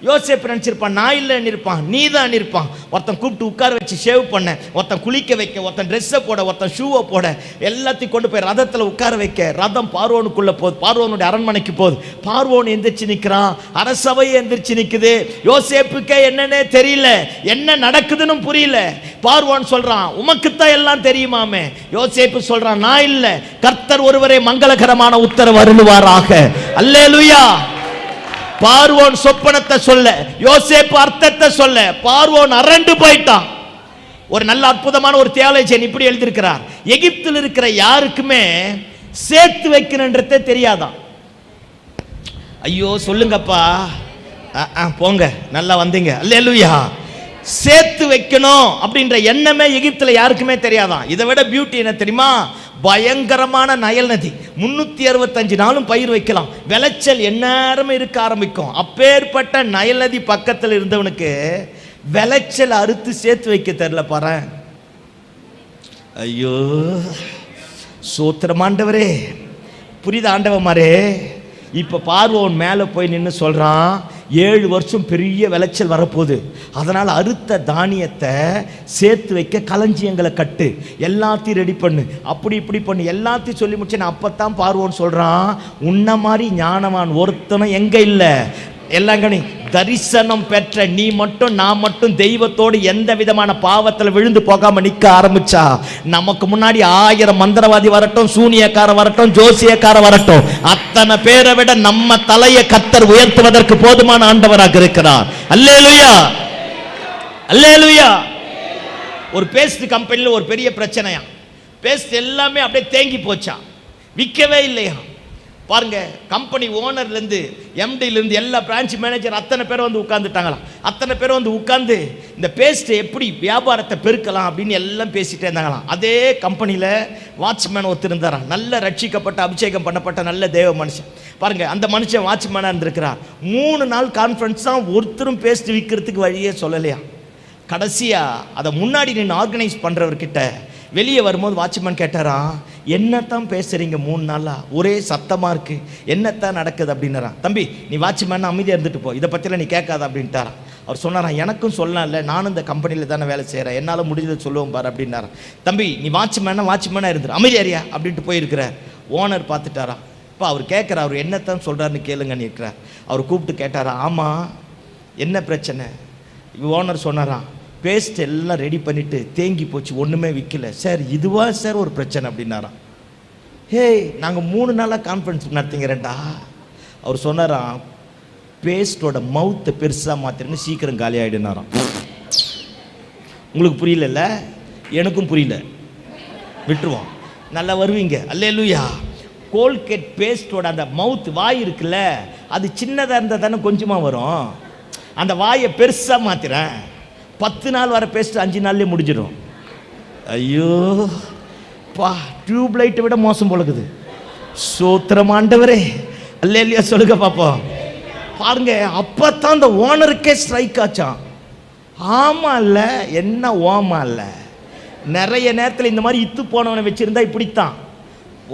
யோசேப்பு நினச்சிருப்பான், நான் இல்லைன்னு இருப்பான், நீ தான் இருப்பான். ஒருத்தன் கூப்பிட்டு உட்கார வச்சு ஷேவ் பண்ண, ஒருத்தன் குளிக்க வைக்க, ஒருத்தன் ட்ரெஸ்ஸை போட, ஒருத்தன் ஷூவை போட, எல்லாத்தையும் கொண்டு போய் ரதத்தில் உட்கார வைக்க. ரதம் பார்வோனுக்குள்ளே போகுது, பார்வோனுடைய அரண்மனைக்கு போகுது. பார்வோன் எந்திரிச்சு நிற்கிறான், அரசவையை எந்திரிச்சு நிற்குது. யோசேப்புக்கே என்னன்னே தெரியல, என்ன நடக்குதுன்னு புரியல. பார்வோன் சொல்றான், உமக்குத்தான் எல்லாம் தெரியுமாமே. யோசேப்பு சொல்றான், நான் இல்லை, கர்த்தர் ஒருவரே மங்களகரமான உத்தரவு அருளுவாராக. அல்லேலூயா. பார்வோன் சொப்பனத்தை சொல்ல, யோசேப்பு அர்த்தத்தை சொல்ல, பார்வோன் அரண்டு போயிட்டான். ஒரு நல்ல அற்புதமான ஒரு தியாலஜியன் இப்படி எழுதியிருக்கிறார், எகிப்தில் இருக்கிற யாருக்குமே சேர்த்து வைக்கணுன்றதே தெரியாதான். ஐயோ சொல்லுங்கப்பா, போங்க நல்லா வந்தீங்க. அல்லேலூயா. சேர்த்து வைக்கணும் அப்படின்ற எண்ணமே எகிப்தில் யாருக்குமே தெரியாதான். இதை விட பியூட்டி என்ன தெரியுமா, பயங்கரமான நயல் நதி, 365 நாளும் பயிர் வைக்கலாம், விளைச்சல் எந்நேரமும் இருக்க ஆரம்பிக்கும். அப்பேற்பட்ட நயல் நதி பக்கத்தில் இருந்தவனுக்கு விளைச்சல் அறுத்து சேர்த்து வைக்க தெரியல பாரு. ஐயோ சோத்திரம் ஆண்டவரே, புரியுது ஆண்டவமாரே. இப்போ பார்வோன் மேலே போய் நின்று சொல்கிறான், 7 வருஷம் பெரிய விளைச்சல் வரப்போகுது, அதனால் அறுத்த தானியத்தை சேர்த்து வைக்க களஞ்சியங்களை கட்டு, எல்லாத்தையும் ரெடி பண்ணு, அப்படி இப்படி பண்ணு, எல்லாத்தையும் சொல்லி முடிச்சேன். அப்போத்தான் பார்வோன்னு சொல்கிறான், உன்ன மாதிரி ஞானவான் ஒருத்தனும் எங்கே இல்லை. எல்லாம் கணி, தரிசனம் பெற்ற நீ மட்டும் நான் மட்டும் தெய்வத்தோடு எந்த விதமான பாவத்தில் விழுந்து போகாம நிற்க ஆரம்பிச்சா, நமக்கு முன்னாடி 1000 மந்திரவாதி வரட்டும், சூனியக்கார வரட்டும், ஜோசியக்கார வரட்டும், அத்தனை பேரை விட நம்ம தலையை கர்த்தர் உயர்த்துவதற்கு போதுமான ஆண்டவராக இருக்கிறார். அல்லேலூயா. அல்லேலூயா. ஒரு பேஸ்ட் கம்பெனியில் ஒரு பெரிய பிரச்சனையா, பேஸ்ட் எல்லாமே அப்படியே தேங்கி போச்சா, விற்கவே இல்லையா. பாருங்க, கம்பெனி ஓனர்லேருந்து எம்டிலேருந்து எல்லா பிரான்ச் மேனேஜர் அத்தனை பேர் வந்து உட்காந்துட்டாங்களாம். அத்தனை பேர் வந்து உட்காந்து இந்த பேஸ்ட்டை எப்படி வியாபாரத்தை பெருக்கலாம் அப்படின்னு எல்லாம் பேசிகிட்டே இருந்தாங்களாம். அதே கம்பெனியில் வாட்ச்மேன் ஒருத்தர் இருந்தாராம், நல்ல ரட்சிக்கப்பட்ட அபிஷேகம் பண்ணப்பட்ட நல்ல தேவ மனுஷன். பாருங்கள், அந்த மனுஷன் வாட்ச்மேனாக இருந்திருக்கிறார். 3 நாள் கான்ஃபரன்ஸ் தான், ஒருத்தரும் பேஸ்ட் விற்கிறதுக்கு வழியே சொல்லலையா. கடைசியாக அதை முன்னாடி நின்று ஆர்கனைஸ் பண்ணுறவர்கிட்ட வெளியே வரும்போது வாட்ச்மேன் கேட்டாராம், என்னத்தான் பேசுகிறீங்க 3 நாளாக, ஒரே சத்தமாக இருக்குது, என்னத்தான் நடக்குது அப்படின்னாரான். தம்பி நீ வாட்ச்மேன் அமைதியாக இருந்துட்டு போ, இதை பற்றிலாம் நீ கேட்காத அப்படின்ட்டாரான். அவர் சொன்னாரான், எனக்கும் சொல்லலாம் இல்லை, நானும் இந்த கம்பெனியில் தானே வேலை செய்கிறேன், என்னால் முடிஞ்சதை சொல்லுவோம் பாரு அப்படின்னாரான். தம்பி நீ வாட்ச்மேனாக இருந்துரு, அமைதியாரியா அப்படின்ட்டு போயிருக்கிறார். ஓனர் பார்த்துட்டாராம். இப்போ அவர் கேட்குறார், அவர் என்னத்தான் சொல்கிறாருன்னு கேளுங்கன்னு இருக்கிறார். அவர் கூப்பிட்டு கேட்டாரா, ஆமாம் என்ன பிரச்சனை. ஓனர் சொன்னாராம், பேஸ்ட் எல்லாம் ரெடி பண்ணிவிட்டு தேங்கி போச்சு, ஒன்றுமே விற்கல சார், இதுவா சார் ஒரு பிரச்சனை அப்படின்னாராம். ஹேய், நாங்கள் 3 நாளாக கான்ஃபரன்ஸ் நடத்திங்கிறேன்டா. அவர் சொன்னாராம், பேஸ்டோட மவுத்தை பெருசாக மாற்றிருன்னு சீக்கிரம் காலி ஆகிடுனாராம். உங்களுக்கு புரியல, எனக்கும் புரியல, விட்டுருவோம். நல்லா வருவீங்க. அல்லேலூயா. கோல்கேட் பேஸ்டோட அந்த மவுத் வாய் இருக்குல்ல, அது சின்னதாக இருந்தால் தானே கொஞ்சமாக வரும். அந்த வாயை பெருசாக மாற்றிறேன், 10 நாள் வர பேஸ்ட் 5 நாள்லேயே முடிஞ்சிடும். ஐயோ பா, டியூப் லைட்டை விட மோசம் போலக்குது. சோத்திரம் ஆண்டவரே. அல்லேலூயா சொல்லுங்க பார்ப்போம். பாருங்க, அப்பத்தான் அந்த ஓனருக்கே ஸ்ட்ரைக் ஆச்சான். ஆமா இல்ல, என்ன ஓமா இல்ல. நிறைய நேரத்தில் இந்த மாதிரி இத்து போனவனை வச்சிருந்தா இப்படித்தான்.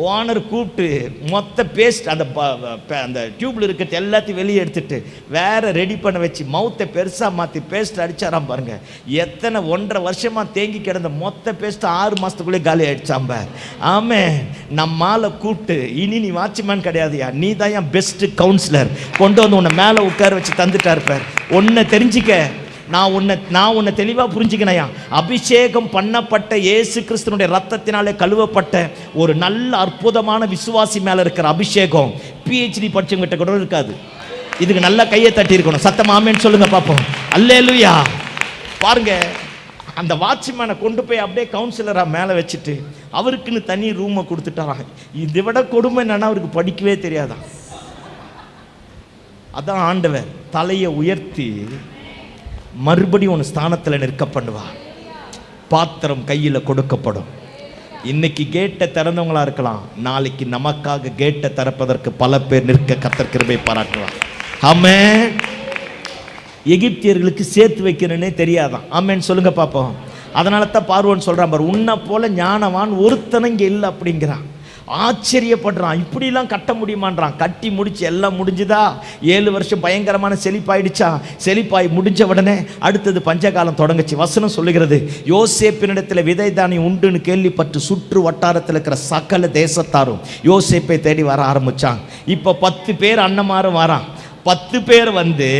ஓனர் கூப்பிட்டு மொத்த பேஸ்ட் அந்த டியூப்ல இருக்கிறது எல்லாத்தையும் வெளியே எடுத்துட்டு வேற ரெடி பண்ண வச்சு மவுத்தை பெருசாக மாற்றி பேஸ்ட் அடிச்சாராம். பாருங்க, எத்தனை 1.5 வருஷமா தேங்கி கிடந்த மொத்த பேஸ்ட் 6 மாசத்துக்குள்ளே காலி ஆயிடுச்சாம்ப. ஆமே, நம்மால கூப்பிட்டு, இனி நீ வாட்ச்மேன் கிடையாதுயா, நீ தான் என் பெஸ்ட் கவுன்சிலர், கொண்டு வந்து உன்னை மேலே உட்கார வச்சு தந்துட்டா இருப்பார். ஒன்றை தெரிஞ்சிக்க, நான் உன்னை தெளிவாக புரிஞ்சுக்கினையா. அபிஷேகம் பண்ணப்பட்ட இயேசு கிறிஸ்துனுடைய ரத்தத்தினாலே கழுவப்பட்ட ஒரு நல்ல அற்புதமான விசுவாசி மேலே இருக்கிற அபிஷேகம் PhD படிச்சவங்கிட்ட கூட இருக்காது. இதுக்கு நல்லா கையை தட்டி இருக்கணும். சத்தம் ஆமேன்னு சொல்லுங்க பார்ப்போம். அல்லேலூயா. பாருங்க, அந்த வாட்ச்மேனை கொண்டு போய் அப்படியே கவுன்சிலராக மேலே வச்சுட்டு அவருக்குன்னு தனி ரூமை கொடுத்துட்டாராம். இதை விட கொடுமை என்னன்னா, அவருக்கு படிக்கவே தெரியாதான். அதான் ஆண்டவர் தலையை உயர்த்தி மறுபடியும் ஒரு ஸ்தானத்தில் நிற்க பண்ணுவார். பாத்திரம் கையில் கொடுக்கப்படும். இன்னைக்கு கேட்டை திறந்தவங்களா இருக்கலாம், நாளைக்கு நமக்காக கேட்டை திறப்பதற்கு பல பேர் நிற்க கர்த்தர் கிருபை பாராட்டுவார். ஆமென். எகிப்தியர்களுக்கு சேர்த்து வைக்கிறேன்னே தெரியாதான். ஆமென் சொல்லுங்க பார்ப்போம். அதனால தான் பார்வோன் சொல்றான் பாரு, உன்னை போல ஞானவான் ஒருத்தனை இங்கே இல்லை அப்படிங்கிறான். ஆச்சரியப்படுறான். இப்படிலாம் கட்ட முடியுமான்றான். கட்டி முடிச்சு எல்லாம் முடிஞ்சுதா, 7 வருஷம் பயங்கரமான செழிப்பாயிடுச்சா. செழிப்பாய் முடிஞ்ச உடனே அடுத்தது பஞ்சகாலம் தொடங்குச்சு. வசனம் சொல்லுகிறது, யோசேப்பினிடத்தில் விதை தானியம் உண்டுன்னு கேள்விப்பட்டு சுற்று வட்டாரத்தில் இருக்கிற சகல தேசத்தாரும் யோசேப்பை தேடி வர ஆரம்பிச்சான். இப்போ 10 பேர் அண்ணமாரும் வரான். 10 பேர் வந்து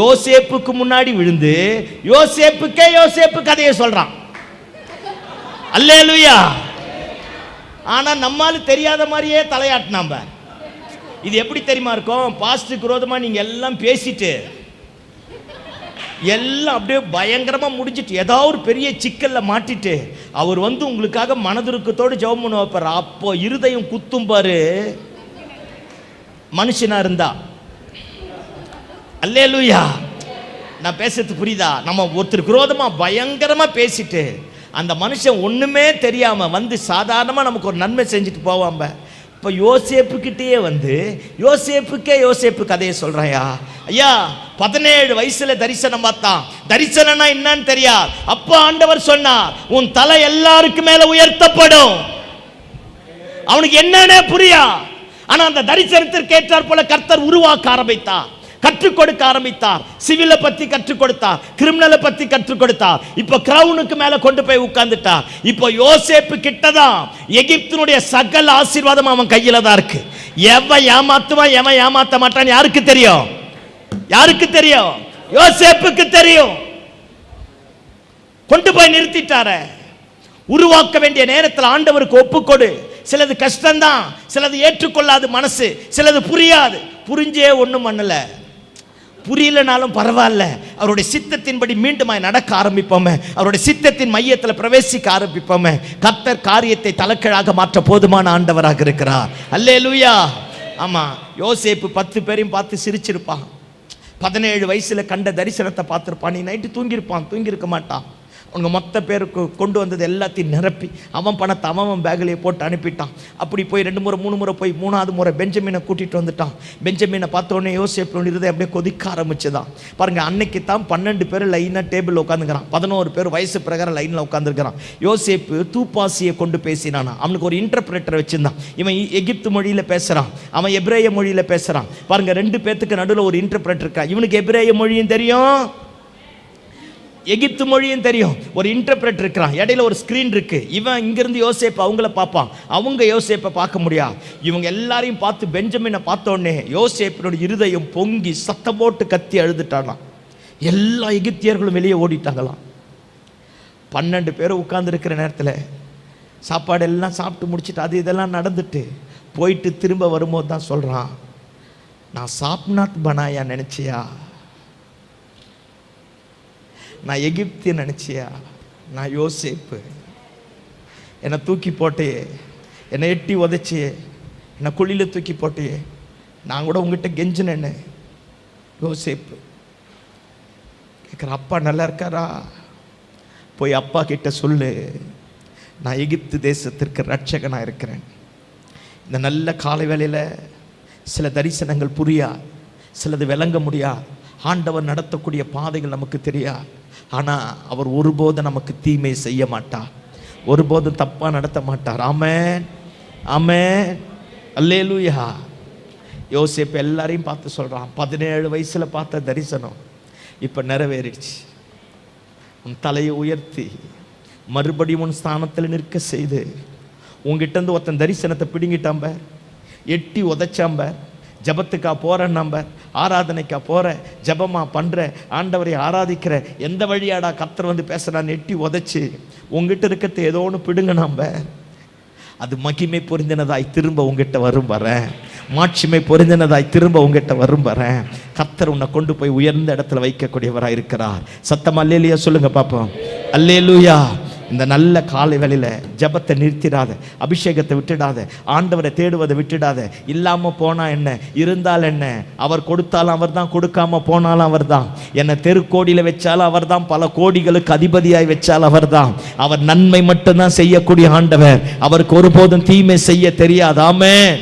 யோசேப்புக்கு முன்னாடி விழுந்து யோசேப்பு கதையை சொல்றான். அல்லேலூயா. ஆனா நம்மால தெரியாத மாதிரியே தலையாட்டினாம்ப. இது எப்படி தெரியுமா இருக்கும்? பாஸ்டருக்கு விரோதமா நீங்க எல்லாம் பேசிட்டு எல்லாம் அப்படியே பயங்கரமா முடிஞ்சிட்டு ஏதாவது ஒரு பெரிய சிக்கல்ல மாட்டிட்டு அவர் வந்து உங்களுக்காக மனதுருக்கத்தோடு ஜெபம் பண்ண வைப்பார். அப்போ இருதயம் குத்தும் பாரு, மனுஷனா இருந்தா. அல்லேலூயா. நான் பேசுறது புரியுதா? நம்ம ஒருத்தருக்கு விரோதமா பயங்கரமா பேசிட்டு அந்த மனுஷன் ஒண்ணுமே தெரியாம வந்து சாதாரணமா நமக்கு ஒரு நன்மை செஞ்சுட்டு போவாம்ப. இப்போ யோசேப்புக்கிட்டே வந்து யோசேப்பு கதையை சொல்றாயா. ஐயா 17 வயசுல தரிசனம் பார்த்தான். தரிசனம்னா என்னன்னு தெரியாது. அப்பா ஆண்டவர் சொன்னார், உன் தலை எல்லாருக்கு மேல உயர்த்தப்படும். அவனுக்கு என்னன்னே புரியா. ஆனா அந்த தரிசனத்திற்கு ஏற்றார் போல கர்த்தர் உருவாக்க ஆரம்பித்தார், கற்றுக் கொடுக்க ஆரம்பித்தார். சிவிலை பத்தி கற்றுக் கொடுத்தார், கிரிமினலை பத்தி கற்றுக் கொடுத்தார். இப்போ கிரவுனுக்கு மேல கொண்டு போய் உட்கார்ந்துட்டார். இப்போ யோசேப்பு கிட்டதான் எகிப்தினுடைய சகல ஆசீர்வாதம் அவன் கையில தான் இருக்கு. எவன் ஏமாத்துவான் எவன் ஏமாத்த மாட்டான் யாருக்கு தெரியும்? யாருக்கு தெரியும்? யோசேப்புக்கு தெரியும். கொண்டு போய் நிறுத்திட்டார. உருவாக்க வேண்டிய நேரத்தில் ஆண்டவருக்கு ஒப்புக்கொடு. சிலது கஷ்டம்தான், சிலது ஏற்றுக்கொள்ளாது மனசு, சிலது புரியாது. புரிஞ்சே ஒண்ணும் பண்ணல, புரியலனாலும் பரவாயில்ல, அவருடைய சித்தத்தின்படி மீண்டுமாய் நடக்க ஆரம்பிப்போமே, அவருடைய சித்தத்தின் மையத்தில் பிரவேசிக்க ஆரம்பிப்போமே. கர்த்தர் காரியத்தை தலைக்கீழாக மாற்ற போதுமான ஆண்டவராக இருக்கிறார். அல்லேலூயா. ஆமா, யோசேப்பு 10 பேரையும் பார்த்து சிரிச்சிருப்பான். 17 வயசுல கண்ட தரிசனத்தை பார்த்துருப்பான். நீ நைட்டு தூங்கியிருக்க மாட்டான். அவங்க மொத்த பேருக்கு கொண்டு வந்தது எல்லாத்தையும் நிரப்பி அவன் பணத்தை அவன் பேக்கிலேயே போட்டு அனுப்பிட்டான். அப்படி போய் 2 முறை 3 முறை போய் 3ஆவது முறை பெஞ்சமினை கூட்டிகிட்டு வந்துட்டான். பெஞ்சமினை பார்த்த உடனே யோசேப்பு இருதயம் அப்படியே கொதிக்க ஆரம்பிச்சுதான். பாருங்க, அன்னைக்கு தான் 12 பேர் லைனாக டேபிளில் உட்காந்துக்கிறான். 11 பேர் வயசு பிரகாரம் லைனில் உட்காந்துருக்கிறான். யோசேப்பு தூப்பாசியை கொண்டு பேசினானா. அவனுக்கு ஒரு இன்டர்பிரேட்டர் வச்சிருந்தான். இவன் எகிப்து மொழியில் பேசுகிறான், அவன் எபிரேய மொழியில் பேசுகிறான். பாருங்க, 2 பேத்துக்கு நடுவில் ஒரு இன்டர்பிரேட்டர் இருக்கா. இவனுக்கு எபிரேய மொழியும் தெரியும், எகிப்து மொழியும் தெரியும். ஒரு இன்டர்பிரேட்டர் இருக்கிறான். இடையில ஒரு ஸ்கிரீன் இருக்கு. இவன் இங்கிருந்து யோசேப்பு அவங்கள பார்ப்பான், அவங்க யோசேப்பை பார்க்க முடியாது. இவங்க எல்லாரையும் பார்த்து பெஞ்சமினை பார்த்த உடனே யோசேப்பினோட இருதயம் பொங்கி சத்தம் போட்டு கத்தி அழுதுட்டானாம். எல்லா எகிப்தியர்களும் வெளியே ஓடிட்டாங்களாம். 12 பேர் உட்கார்ந்து இருக்கிற நேரத்தில் சாப்பாடு எல்லாம் சாப்பிட்டு முடிச்சுட்டு அது இதெல்லாம் நடந்துட்டு போயிட்டு திரும்ப வரும்போது தான் சொல்றான், நான் சாப்நாத் பனாயா நினைச்சியா, நான் எகிப்திய நினைச்சியா, நான் யோசேப்பு, என்னை தூக்கி போட்டு என்னை எட்டி உதைச்சி என்னை குழியில் தூக்கி போட்டு நான் கூட உங்ககிட்ட கெஞ்சினேன்னு யோசேப்பு கேட்குற, அப்பா நல்லா இருக்காரா? போய் அப்பா கிட்ட சொல்லு, நான் எகிப்து தேசத்திற்கு ரட்சகனாக இருக்கிறேன். இந்த நல்ல காலை வேளையில் சில தரிசனங்கள் புரியா, சிலது விளங்க முடியா, ஆண்டவர் நடத்தக்கூடிய பாதைகள் நமக்கு தெரியா. ஆனால் அவர் ஒருபோதும் நமக்கு தீமை செய்ய மாட்டார், ஒருபோதும் தப்பாக நடத்த மாட்டார். ஆமென், ஆமென், அல்லேலூயா. யோசேப்பு எல்லாரையும் பார்த்து சொல்கிறான், 17 வயசில் பார்த்த தரிசனம் இப்போ நிறைவேறிடுச்சு. உன் தலையை உயர்த்தி மறுபடியும் உன் ஸ்தானத்தில் நிற்க செய்து, உங்ககிட்டருந்து ஒருத்தன் தரிசனத்தை பிடுங்கிட்டாம்ப, எட்டி உதைச்சாம்ப, ஜபத்துக்கா போகிறேன், நம்ப ஆராதனைக்கா போகிற, ஜபமா பண்ணுற, ஆண்டவரை ஆராதிக்கிற, எந்த வழியாடா கர்த்தர் வந்து பேசுகிறான்னு எட்டி உதைச்சி உங்ககிட்ட இருக்கிறது ஏதோ ஒன்று பிடுங்க, நம்ப அது மகிமை பொருந்தினதாய் திரும்ப உங்ககிட்ட வரும் வரேன், மாட்சிமை பொருந்தினதாய் திரும்ப உங்ககிட்ட வரும் வரேன். கர்த்தர் உன்னை கொண்டு போய் உயர்ந்த இடத்துல வைக்கக்கூடியவராக இருக்கிறார். சத்தம் அல்லேலூயா சொல்லுங்க பார்ப்போம். அல்லேலூயா. இந்த நல்ல காலை வேளையில் ஜபத்தை நிறுத்திடாத, அபிஷேகத்தை விட்டுடாத, ஆண்டவரை தேடுவதை விட்டுடாத. இல்லாமல் போனால் என்ன, இருந்தால் என்ன, அவர் கொடுத்தாலும் அவர் தான், கொடுக்காம போனாலும் அவர் தான். என்னை தெருக்கோடியில் வச்சாலும் அவர் தான், பல கோடிகளுக்கு அதிபதியாய் வச்சாலும் அவர் தான். அவர் நன்மை மட்டும்தான் செய்யக்கூடிய ஆண்டவர், அவருக்கு ஒருபோதும் தீமை செய்ய தெரியாது. ஆமென்,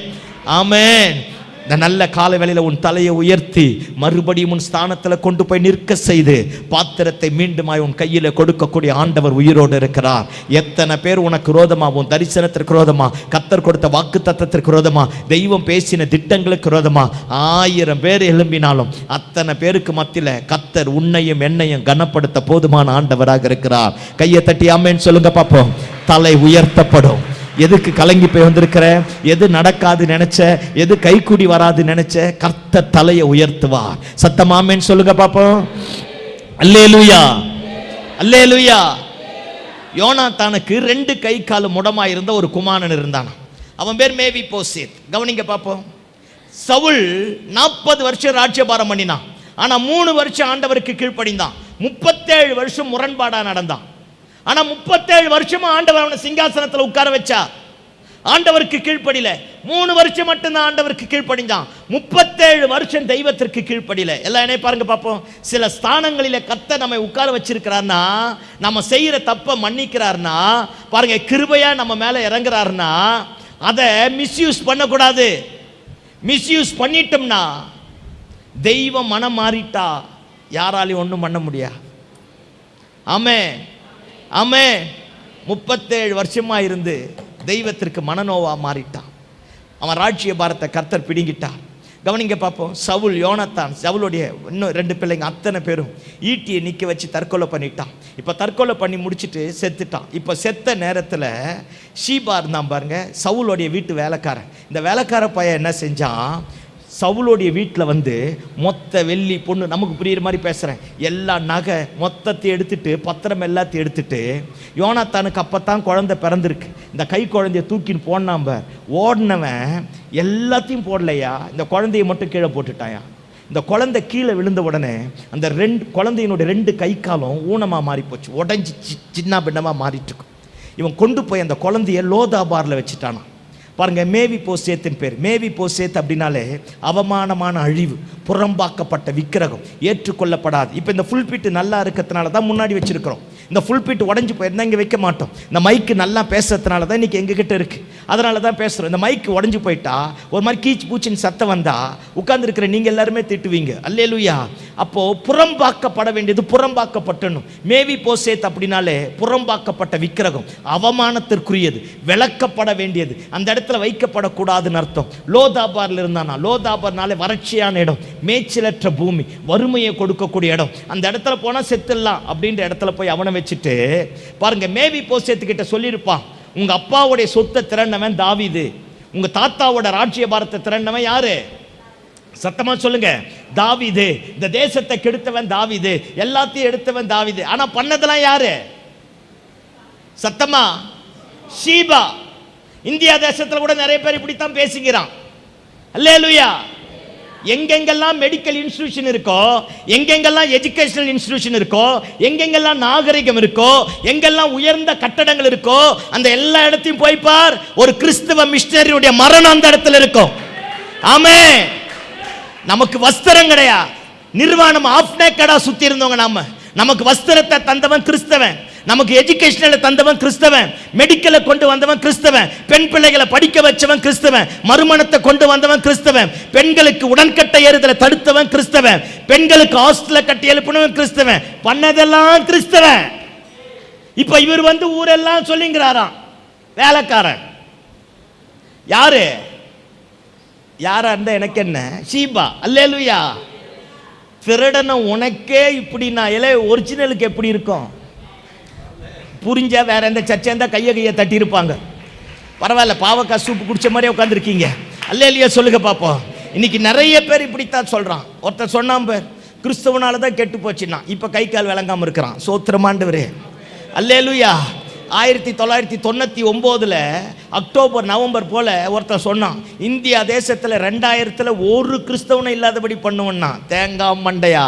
ஆமென். இந்த நல்ல காலை வேளையில் உன் தலையை உயர்த்தி மறுபடியும் உன் ஸ்தானத்தில் கொண்டு போய் நிற்க செய்து, பாத்திரத்தை மீண்டுமாய் உன் கையில் கொடுக்கக்கூடிய ஆண்டவர் உயிரோடு இருக்கிறார். எத்தனை பேர் உனக்கு விரோதமா, உன் தரிசனத்திற்கு விரோதமா, கர்த்தர் கொடுத்த வாக்கு தத்தத்திற்கு விரோதமா, தெய்வம் பேசின திட்டங்களுக்கு விரோதமா 1000 பேர் எழும்பினாலும் அத்தனை பேருக்கு மத்தியில் கர்த்தர் உன்னையும் என்னையும் கனப்படுத்த போதுமான ஆண்டவராக இருக்கிறார். கையை தட்டி ஆமென் சொல்லுங்க பார்ப்போம். தலை உயர்த்தப்படும். எதுக்கு கலங்கி போய் வந்திருக்கிற, எது நடக்காது நினைச்ச, எது கைக்கூடி வராது நினைச்ச, கர்த்தர் தலையை உயர்த்துவார். சத்தம் ஆமென் சொல்லுங்க பாப்போம். அல்லேலூயா, அல்லேலூயா. யோனாத்தானுக்கு 2 கை கால் முடமா இருந்த ஒரு குமாரன் இருந்தான். அவன் பேர் மேவி போசேத். கவனிங்க பாப்போம். சவுல் 40 வருஷம் ராஜ்யபாரம் பண்ணினான். ஆனா 3 வருஷம் ஆண்டவருக்கு கீழ்ப்படிந்தான். 37 வருஷம் முரண்பாடா நடந்தான். ஆனா 37 வருஷமா ஆண்டவர் அவனை சிங்காசனத்தில் உட்கார வச்சா. ஆண்டவருக்கு கீழ்ப்படியில 3 வருஷம் மட்டும்தான் ஆண்டவருக்கு கீழ்ப்படிஞ்சான். 37 வருஷம் தெய்வத்திற்கு கீழ்ப்படியில. எல்லாம் என்ன பாருங்க பார்ப்போம். சில ஸ்தானங்களில கர்த்தர் நம்மை உட்கார வச்சிருக்கிறார்னா, நம்ம செய்யற தப்பை மன்னிக்கிறார்னா, பாருங்க கிருபையா நம்ம மேல இறங்குறாருன்னா, அதை மிஸ்யூஸ் பண்ணக்கூடாது. மிஸ்யூஸ் பண்ணிட்டோம்னா, தெய்வம் மனம் மாறிட்டா யாராலையும் ஒன்றும் பண்ண முடியாது. ஆமென், ஆமென். 37 வருஷமா இருந்து தெய்வத்திற்கு மனநோவா மாறிட்டான். அவன் ராஜ்ய பாரத்தை கர்த்தர் பிடுங்கிட்டான். கவனிங்க பார்ப்போம். சவுல், யோனாத்தான், சவுளுடைய இன்னும் 2 பிள்ளைங்க, அத்தனை பேரும் ஈட்டியை நிற்க வச்சு தற்கொலை பண்ணிட்டான். இப்போ தற்கொலை பண்ணி முடிச்சுட்டு செத்துட்டான். இப்போ செத்த நேரத்தில் ஷீபா இருந்தான் பாருங்க, சவுளுடைய வீட்டு வேலைக்காரன். இந்த வேலைக்கார பையன் என்ன செஞ்சான், சவுளுடைய வீட்டில் வந்து மொத்த வெள்ளி பொண்ணு, நமக்கு புரியுற மாதிரி பேசுகிறேன், எல்லா நகை மொத்தத்தையும் எடுத்துட்டு, பத்திரம் எல்லாத்தையும் எடுத்துட்டு, யோனாத்தானுக்கு அப்பத்தான் குழந்தை பிறந்திருக்கு, இந்த கை குழந்தைய தூக்கின்னு போனாம்ப, ஓடினவன் எல்லாத்தையும் போடலையா, இந்த குழந்தைய மட்டும் கீழே போட்டுட்டாயா. இந்த குழந்தை கீழே விழுந்த உடனே அந்த குழந்தையினுடைய 2 கை காலும் ஊனமாக மாறி போச்சு, உடஞ்சி சின்ன பின்னமாக மாறிட்டு இருக்கும். இவன் கொண்டு போய் அந்த குழந்தைய லோதாபாரில் வச்சுட்டானா. பாருங்க, மேவி போசேத்தின் பேர். மேவி போசேத் அப்படின்னாலே அவமானமான அழிவு, புறம்பாக்கப்பட்ட விக்கிரகம், ஏற்றுக்கொள்ளப்படாது. இப்போ இந்த ஃபுல் பீட்டு நல்லா இருக்கிறதுனால தான் முன்னாடி வச்சிருக்கிறோம். இந்த ஃபுல் பீட்டு உடஞ்சி போயிருந்தா இங்கே வைக்க மாட்டோம். இந்த மைக்கு நல்லா பேசுறதுனால தான் இன்றைக்கி எங்ககிட்ட இருக்குது, அதனால தான் பேசுகிறோம். இந்த மைக்கு உடஞ்சி போயிட்டா ஒரு மாதிரி கீச்சு பூச்சின்னு சத்தம் வந்தால் உட்கார்ந்துருக்கிற நீங்கள் எல்லாருமே திட்டுவீங்க. அல்லேலூயா. அப்போது புறம்பாக்கப்பட வேண்டியது புறம்பாக்கப்பட்டணும். மேவி போசேத் அப்படின்னாலே புறம்பாக்கப்பட்ட விக்கிரகம், அவமானத்திற்குரியது, விளக்கப்பட வேண்டியது, அந்த இடத்துல வைக்கப்படக்கூடாதுன்னு அர்த்தம். லோதாபாரில் இருந்தானா, லோதாபார்னாலே வறட்சியான இடம், மேய்ச்சலற்ற பூமி, வறுமையை கொடுக்கக்கூடிய இடம். அந்த இடத்துல போனால் செத்துடலாம் அப்படின்ற இடத்துல போய் அவனை வச்சுட்டு, பாருங்க மேவி போசேத்துக்கிட்ட சொல்லியிருப்பான், உங்க அப்பாவுடைய சொத்தை திரண்டவன் தாவீது, உங்க தாத்தாவோட ராஜ்ய பாரத்தை திரண்டவன் யாரு? சத்தமா சொல்லுங்க, தாவீது. இந்த தேசத்தை கெடுத்தவன் தாவீது, எல்லாத்தையும் எடுத்தவன் தாவீது. ஆனா பண்ணதெல்லாம் யாரு? சத்தமா, ஷீபா. இந்தியா தேசத்துல கூட நிறைய பேர் இப்படித்தான் பேசுகிறான். அல்லேலூயா. எங்கெங்கெல்லாம் மெடிக்கல் இன்ஸ்டிடியூஷன் இருக்கோ, எங்கெங்கெல்லாம் எஜுகேஷனல் இன்ஸ்டிடியூஷன் இருக்கோ, எங்கெங்கெல்லாம் நாகரிகம் இருக்கோ, எங்கெல்லாம் உயர்ந்த கட்டடங்கள் இருக்கோ, அந்த எல்லா இடத்தையும் போய் பார், ஒரு கிறிஸ்தவ மிஷனரியுடைய மரணம் அந்த இடத்துல இருக்கும். ஆமென். நமக்கு வஸ்திரம் கிடையாது, நிர்வாணம் ஆஃப் நேக்கடா சுத்தி இருந்தவங்க. நமக்கு வஸ்திரத்தை தந்தவன் கிறிஸ்தவன், நமக்கு எஜுகேஷனல தந்தவன் கிறிஸ்தவன், மெடிக்கலை கொண்டு வந்தவன் கிறிஸ்தவன், பெண் பிள்ளைகளை படிக்க வச்சவன் கிறிஸ்தவன், மறுமணத்தை கொண்டு வந்தவன் கிறிஸ்தவன், பெண்களுக்கு உடன்கட்டை ஏறுதலை தடுத்தவன் கிறிஸ்தவன், பெண்களுக்கு ஹாஸ்டலை கட்டி எழுப்பினவன் கிறிஸ்தவன், பண்ணதெல்லாம் கிறிஸ்தவன். இப்ப இவர் வந்து ஊரெல்லாம் சொல்லிங்கிறாராம் வேலைக்காரன். யாரு யாரா இருந்தா எனக்கு என்ன, ஷீபா. அல்லேலூயா. திருடன உனக்கே இப்படி நான் இலை ஒரிஜினலுக்கு எப்படி இருக்கும் புரிஞ்ச வேற எந்த சர்ச்சை இருந்தா கையை தட்டி இருப்பாங்க. பரவாயில்ல, பாவக்காய் சூப்பு குடிச்ச மாதிரி உட்காந்துருக்கீங்க. அல்லேலூயா சொல்லுங்க பாப்போம். இன்னைக்கு நிறைய பேர் இப்படித்தான் சொல்றான். ஒருத்தர் சொன்னான் பேர், கிறிஸ்தவனால தான் கெட்டு போச்சுன்னா இப்ப கை கால் விளங்காம இருக்கிறான். சோத்திரமாண்டவரே. அல்லேலூயா. 1999 அக்டோபர் நவம்பர் போல ஒருத்தர் சொன்னான், இந்தியா தேசத்துல 2000 ஒரு கிறிஸ்தவனை இல்லாதபடி பண்ணுவன்னா. தேங்காய் மண்டையா,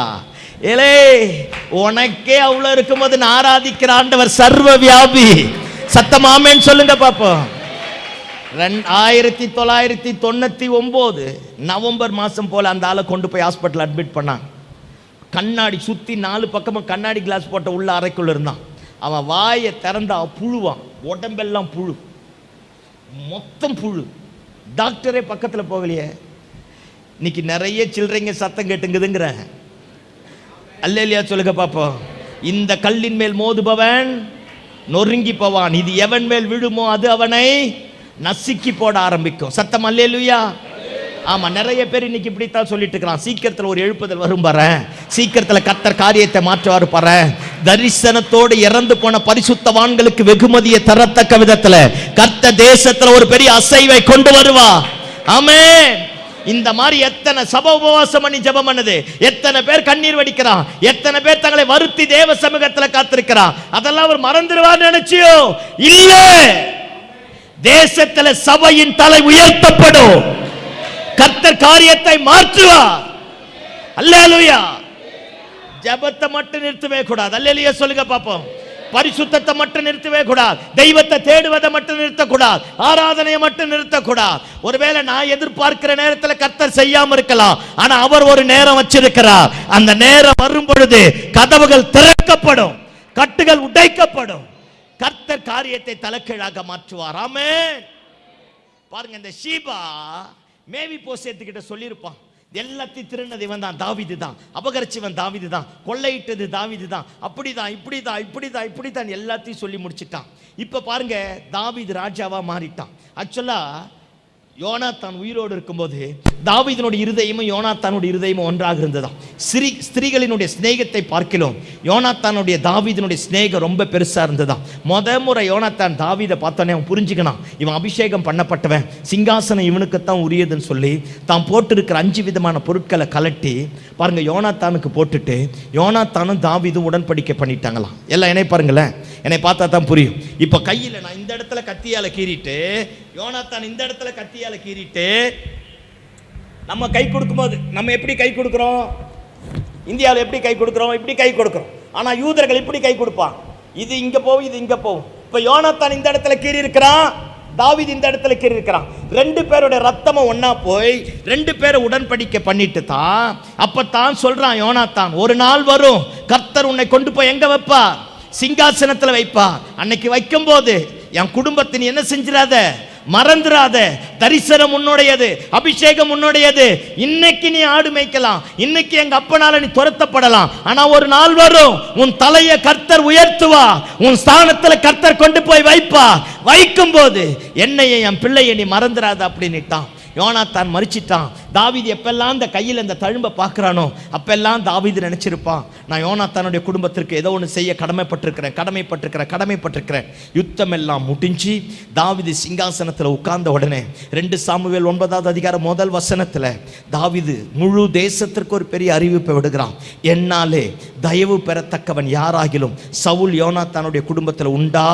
ஏலே உனக்கே அவ்வளவு இருக்கும்போது ஆராதிக்கிற ஆண்டவர் சர்வ வியாபி. சத்தமாமேன்னு சொல்லுங்க பாப்போம். 1999 நவம்பர் மாசம் போல அந்த ஆளை கொண்டு போய் ஹாஸ்பிட்டல் அட்மிட் பண்ணான். கண்ணாடி சுத்தி 4 பக்கமும் கண்ணாடி கிளாஸ் போட்ட உள்ள அறைக்குள்ள இருந்தான். அவன் வாயை திறந்தா புழுவான், உடம்பெல்லாம் புழு, மொத்தம் புழு. டாக்டரே பக்கத்தில் போகலையே. இன்னைக்கு நிறைய சில்லறைங்க சத்தம் கேட்டுங்குதுங்கிற. அல்லேலூயா சொல்லுங்க பாப்போம். இந்த கல்லின் மேல் மோதுபவன் நொறுங்கி போவான், இது எவன் மேல் விழுமோ அது அவனை நசுக்கி போட ஆரம்பிக்கும். சத்தம் அல்லேலூயா. ஆமா, நிறைய பேர் இன்னைக்கு இப்படித்தான் சொல்லிட்டு இருக்கிறான். சீக்கிரத்தில் ஒரு எழுப்புதல் வரும் பாரு, சீக்கிரத்தில் கர்த்தர் காரியத்தை மாற்றுவார் பாரு. தரிசனத்தோடு இறந்து போன பரிசுத்தவான்களுக்கு வெகுமதியை தரத்தக்க விதத்துல கர்த்தர் தேசத்துல ஒரு பெரிய அசைவை கொண்டு வருவா. ஆமென். இந்த மாதிரி எத்தனை சபை உபவாசம் பண்ணி ஜெபம் பண்ணுது, எத்தனை பேர் கண்ணீர் வடிக்கிறான், எத்தனை பேர் தங்களை வருத்தி தேவ சமூகத்துல காத்திருக்கிறான். அதெல்லாம் அவர் மறந்துடுவார் நினைச்சியோ? இல்ல, தேசத்துல சபையின் தலை உயர்த்தப்படும். கர்த்தர் காரியத்தை மாற்றுவார். அல்லேலூயா. ஜெபத்தை மட்டும் நிறுத்தவே கூடாது. அல்லேலூயா சொல்லுங்க பாப்போம். பரிசுத்தத்தை மட்டும் நிறுத்தவே கூடாது. தெய்வத்தை தேடுவதை மட்டும் நிறுத்தக்கூடாது. ஆராதனையை மட்டும் நிறுத்தக்கூடாது. ஒருவேளை நான் எதிர்பார்க்கிற நேரத்தில் கர்த்தர் செய்யாம இருக்கலாம், ஆனா அவர் ஒரு நேரம் வச்சிருக்கிறார். அந்த நேரம் வரும் பொழுது கதவுகள் திறக்கப்படும், கட்டுகள் உடைக்கப்படும். கர்த்தர் காரியத்தை தலைகீழாக மாற்றுவார். ஆமென். பாருங்க, இந்த ஷீபா மேவி போசேத்துக்கிட்ட சொல்லியிருப்பான், எல்லாத்தையும் திருநது இவன் தான், தாவீது தான், அபகரிச்சவன் தாவீது தான், கொள்ளையிட்டது தாவீது தான், அப்படிதான் இப்படிதான் இப்படிதான் இப்படிதான் எல்லாத்தையும் சொல்லி முடிச்சிட்டான். இப்ப பாருங்க, தாவீது ராஜாவா மாறிட்டான். ஆக்சுவலா யோனாத்தான் உயிரோடு இருக்கும்போது தாவீதினுடைய இருதயமும் யோனாத்தானுடைய இருதயமும் ஒன்றாக இருந்ததாம். ஸ்திரீகளினுடைய சிநேகத்தை பார்க்கிறோம், யோனாத்தானுடைய தாவீதினுடைய சிநேகம் ரொம்ப பெருசா இருந்ததாம். முறை யோனாத்தான் தாவீதை பார்த்தோன்னே அவன் புரிஞ்சுக்கணும், இவன் அபிஷேகம் பண்ணப்பட்டவன், சிங்காசனம் இவனுக்குத்தான் உரியதுன்னு சொல்லி தான் போட்டிருக்கிற 5 விதமான பொருட்களை கலட்டி பாருங்க யோனாத்தானுக்கு போட்டுட்டு யோனாத்தானும் தாவீதும் உடன்படிக்கை பண்ணிட்டாங்களாம். எல்லாம் என்னை பாருங்களேன், என்னை பார்த்தா தான் புரியும். இப்ப கையில நான் இந்த இடத்துல கத்தியால கீறிட்டு, யோனாத்தான் இந்த இடத்துல கத்தியால கீறிட்டு, நம்ம கை கொடுக்கும்போது நம்ம எப்படி கை கொடுக்கிறோம்? இந்தியாவில் எப்படி கை கொடுக்கிறோம்? இப்படி கை கொடுக்கிறோம். ஆனா யூதர்கள் இப்படி கை கொடுப்பான், இது இங்க போகும், இது இங்க போகும். இப்ப யோனாத்தான் இந்த இடத்துல கீறி இருக்கிறான், தாவீது இந்த இடத்துல கீறி இருக்கிறான். 2 பேரோட ரத்தமும் ஒன்னா போய் 2 பேரை உடன்படிக்கை பண்ணிட்டு தான் அப்பத்தான் சொல்றான் யோனாத்தான், ஒரு நாள் வரும் கர்த்தர் உன்னை கொண்டு போய் எங்க வைப்பா? சிங்காசனத்துல வைப்பா. அன்னைக்கு வைக்கும் போது என் குடும்பத்தின் என்ன செஞ்சிடாத, மறந்துடாத. தரிசனம் உன்னுடையது, அபிஷேகம் உன்னுடையது. இன்னைக்கு நீ ஆடு மேய்க்கலாம், இன்னைக்கு எங்க அப்பனால நீ துரத்தப்படலாம், ஆனா ஒரு நாள் வரும் உன் தலையை கர்த்தர் உயர்த்துவா, உன் ஸ்தானத்துல கர்த்தர் கொண்டு போய் வைப்பா. வைக்கும் போது என்னைய என் பிள்ளையை நீ மறந்துடாத அப்படின்னுட்டான். யோனாத்தான் மறிச்சிட்டான். தாவீது எப்பெல்லாம் இந்த கையில் இந்த தழும்பை பார்க்குறானோ அப்பெல்லாம் தாவீது நினைச்சிருப்பான், நான் யோனாத்தானுடைய குடும்பத்திற்கு ஏதோ ஒன்று செய்ய கடமைப்பட்டிருக்கிறேன். யுத்தம் எல்லாம் முடிஞ்சு தாவீது சிங்காசனத்தில் உட்கார்ந்த உடனே 2 சாமுவேல் 9வது அதிகாரம் 1 வசனத்தில் தாவீது முழு தேசத்திற்கு ஒரு பெரிய அறிவிப்பை விடுகிறான். என்னாலே தயவு பெறத்தக்கவன் யாராகிலும் சவுல் யோனாத்தானுடைய குடும்பத்தில் உண்டா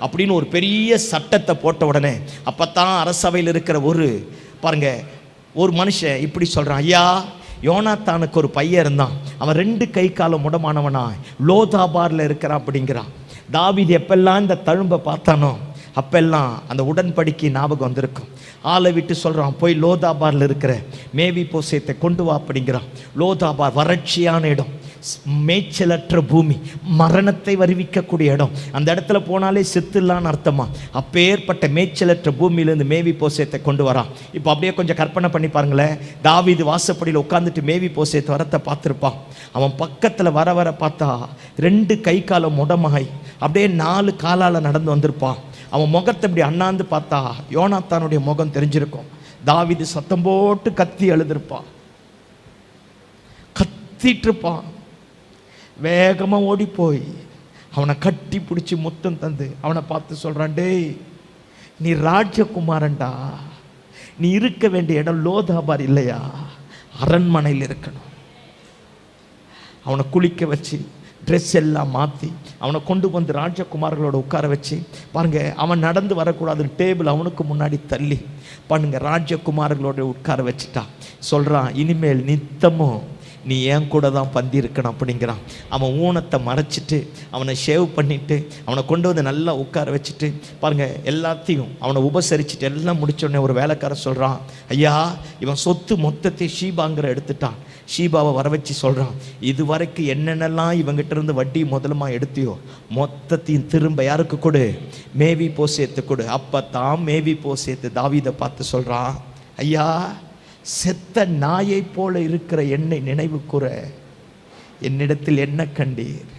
அப்படின்னு ஒரு பெரிய சட்டத்தை போட்ட உடனே அப்பத்தான் அரசவையில் இருக்கிற ஒரு பாருங்க ஒரு மனுஷன் இப்படி சொல்கிறான், ஐயா யோனாத்தானுக்கு ஒரு பையன் இருந்தான், அவன் 2 கை காலம் முடமானவனா லோதாபாரில் இருக்கிறான் அப்படிங்கிறான். தாவீது எப்பெல்லாம் இந்த தழும்பை பார்த்தானோ அப்பெல்லாம் அந்த உடன்படிக்கை ஞாபகம் வந்திருக்கும். ஆளை விட்டு சொல்கிறான், போய் லோதாபாரில் இருக்கிற மேவி போசேத்தை கொண்டு வா அப்படிங்கிறான். லோதாபார் வறட்சியான இடம், மேய்ச்சலற்ற பூமி, மரணத்தை வருவிக்கக்கூடிய இடம். அந்த இடத்துல போனாலே செத்துலான்னு அர்த்தமா. அப்பேற்பட்ட மேய்ச்சலற்ற பூமியிலேருந்து மேவி போசேத்தை கொண்டு வரான். இப்போ அப்படியே கொஞ்சம் கற்பனை பண்ணி பாருங்களேன். தாவீது வாசப்படியில் உட்காந்துட்டு மேவி போசேத்து வரத்தை பார்த்துருப்பான். அவன் பக்கத்தில் வர வர பார்த்தா 2 கை காலம் முடமாய் அப்படியே 4 காலால் நடந்து வந்திருப்பான். அவன் முகத்தை இப்படி அண்ணாந்து பார்த்தா யோனாத்தானுடைய முகம் தெரிஞ்சிருக்கும். தாவீது சத்தம் போட்டு கத்தி எழுதிருப்பான், கத்திட்டு இருப்பான். வேகமாக ஓடி போய் அவனை கட்டி பிடிச்சி முத்தம் தந்து அவனை பார்த்து சொல்கிறான், டேய் நீ ராஜகுமாரன்டா, நீ இருக்க வேண்டிய இடம் லோதாபார் இல்லையா, அரண்மனையில் இருக்கணும். அவனை குளிக்க வச்சு ட்ரெஸ் எல்லாம் மாற்றி அவனை கொண்டு வந்து ராஜகுமார்களோட உட்கார வச்சு பாருங்க, அவன் நடந்து வரக்கூடாதுன்னு டேபிள் அவனுக்கு முன்னாடி தள்ளி பாருங்க ராஜகுமார்களோட உட்கார வச்சுட்டான். சொல்கிறான், இனிமேல் நித்தமும் நீ ஏன் கூட தான் பந்தி இருக்கணும் அப்படிங்கிறான். அவன் ஊனத்தை மறைச்சிட்டு அவனை ஷேவ் பண்ணிவிட்டு அவனை கொண்டு வந்து நல்லா உட்கார வச்சுட்டு பாருங்கள் எல்லாத்தையும் அவனை உபசரிச்சுட்டு எல்லாம் முடிச்சோடனே ஒரு வேலைக்காரன் சொல்கிறான், ஐயா இவன் சொத்து மொத்தத்தை ஷீபாங்கிற எடுத்துட்டான். ஷீபாவை வர வச்சு சொல்கிறான், இது வரைக்கும் என்னென்னலாம் இவங்கிட்ட இருந்து வட்டி முதலமா எடுத்தியோ மொத்தத்தையும் திரும்ப யாருக்கு கொடு, மேவி போசேத்து கொடு. அப்போ தான் மேவி போசேத்து தாவீதை பார்த்து சொல்கிறான், ஐயா செத்த நாயை போல இருக்கிற என்னை நினைவு கூற என்னிடத்தில் என்ன கண்டீர்?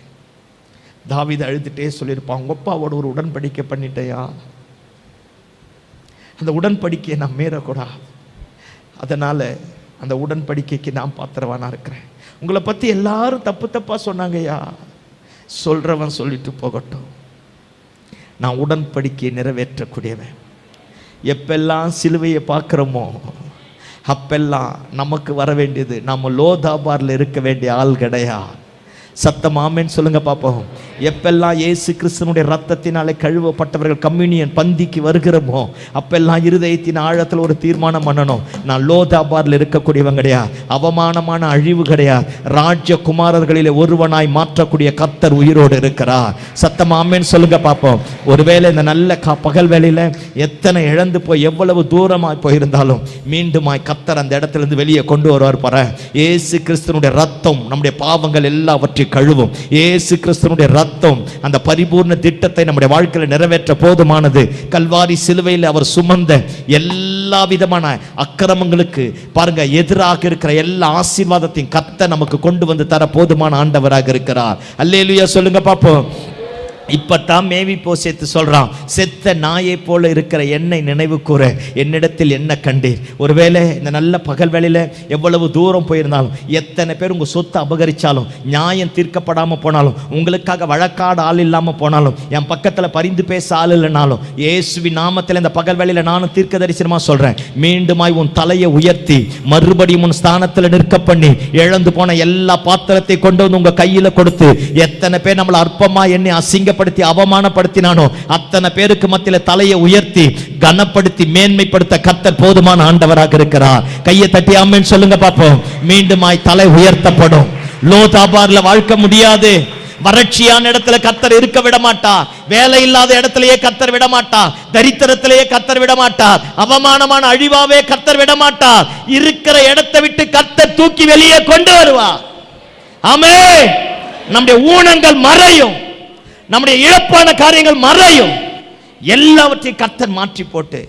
தாவீது அழுதுட்டே சொல்லியிருப்பான், உங்க அப்பாவோட ஒரு உடன்படிக்கை பண்ணிட்டேயா, அந்த உடன்படிக்கையை நான் மீறக்கூடாது, அதனால அந்த உடன்படிக்கைக்கு நான் பாத்திரவானா இருக்கிறேன். உங்களை பற்றி எல்லாரும் தப்பு தப்பா சொன்னாங்கய்யா, சொல்றவன் சொல்லிட்டு போகட்டும், நான் உடன்படிக்கையை நிறைவேற்றக்கூடியவன். எப்பெல்லாம் சிலுவையை பார்க்குறோமோ அப்பெல்லாம் நமக்கு வர வேண்டியது, நம்ம லோதாபாரில் இருக்க வேண்டிய ஆள் கிடையா. சத்தம் ஆமென் சொல்லுங்க பார்ப்போம். எப்பெல்லாம் இயேசு கிறிஸ்துனுடைய ரத்தத்தினாலே கழுவப்பட்டவர்கள் கம்யூனியன் பந்திக்கு வருகிறோமோ அப்பெல்லாம் இருதயத்தின் ஆழத்தில் ஒரு தீர்மானம் பண்ணணும், நான் லோதாபாரில் இருக்கக்கூடியவன் கிடையாது, அவமானமான அழிவு கிடையாது, ராஜகுமாரர்களிலே ஒருவனாய் மாற்றக்கூடிய கர்த்தர் உயிரோடு இருக்கிறார். சத்தம் ஆமென் சொல்லுங்க பார்ப்போம். ஒருவேளை இந்த நல்ல பகல் வேளையில் எத்தனை இழந்து போய் எவ்வளவு தூரமாய் போயிருந்தாலும் மீண்டுமாய் கர்த்தர் அந்த இடத்துல வெளியே கொண்டு வருவார். பாரு, இயேசு கிறிஸ்துனுடைய ரத்தம் நம்முடைய பாவங்கள் எல்லாவற்றையும் கழுவும். இயேசு கிறிஸ்துவினுடைய ரத்தம் அந்த பரிபூர்ண திட்டத்தை நம்முடைய வாழ்க்கையில் நிறைவேற்ற போதுமானது. கல்வாரி சிலுவையில் அவர் சுமந்த எல்லா விதமான அக்கிரமங்களுக்கு பாருங்க எதிராக இருக்கிற எல்லா ஆசீர்வாதத்தையும் கர்த்தர் நமக்கு கொண்டு வந்து தர போதுமான ஆண்டவராக இருக்கிறார். அல்லேலூயா சொல்லுங்க பாப்போம். இப்பத்தான் மேவி போசேத்து சொல்றான், செத்த நாயை போல இருக்கிற என்னை நினைவு கூற என்னிடத்தில் என்ன கண்டீர்? ஒருவேளை இந்த நல்ல பகல் வேளையில எவ்வளவு தூரம் போயிருந்தாலும், எத்தனை பேர் உங்க சொத்தை அபகரிச்சாலும், நியாயம் தீர்க்கப்படாம போனாலும், உங்களுக்காக வழக்காடு ஆள் இல்லாம போனாலும், என் பக்கத்துல பரிந்து பேச ஆள் இல்லைனாலும், இயேசுவின் நாமத்தில் இந்த பகல் வேளையில நானும் தீர்க்க தரிசனமா சொல்றேன், மீண்டுமாய் உன் தலையை உயர்த்தி மறுபடியும் உன் ஸ்தானத்தில் நிற்க பண்ணி இழந்து போன எல்லா பாத்திரத்தை கொண்டு வந்து உங்க கையில கொடுத்து, எத்தனை பேர் நம்மளை அற்பமா எண்ணி அசிங்கப்படுத்தி அவமானப்படுத்தினானோ அத்தனை பேருக்கு மத்தியில தலையை உயர்த்தி கனப்படுத்தி மேன்மைப்படுத்த கர்த்தர் போதுமான ஆண்டவராக இருக்கிறார். கையை தட்டி ஆமென் சொல்லுங்க பாப்போம். மீண்டுமாய் தலை உயர்த்தப்படும். லோதாபார்ல வாழ்க்கை முடியாது. வறட்சியான இடத்துல கர்த்தர் இருக்க விட மாட்டார். வேலை இல்லாத இடத்திலேயே கர்த்தர் விட மாட்டார். தரித்திரத்திலேயே கர்த்தர் விட மாட்டார். அவமானமான அழிவாவே கர்த்தர் விட மாட்டார். இருக்கிற இடத்தை விட்டு கர்த்தர் தூக்கி வெளியே கொண்டு வருவார். ஆமென். நம்முடைய ஊனங்கள் மறையும், நம்முடைய இழப்பான காரியங்கள் மறையும், எல்லாவற்றையும் கர்த்தர் மாற்றி போட்டு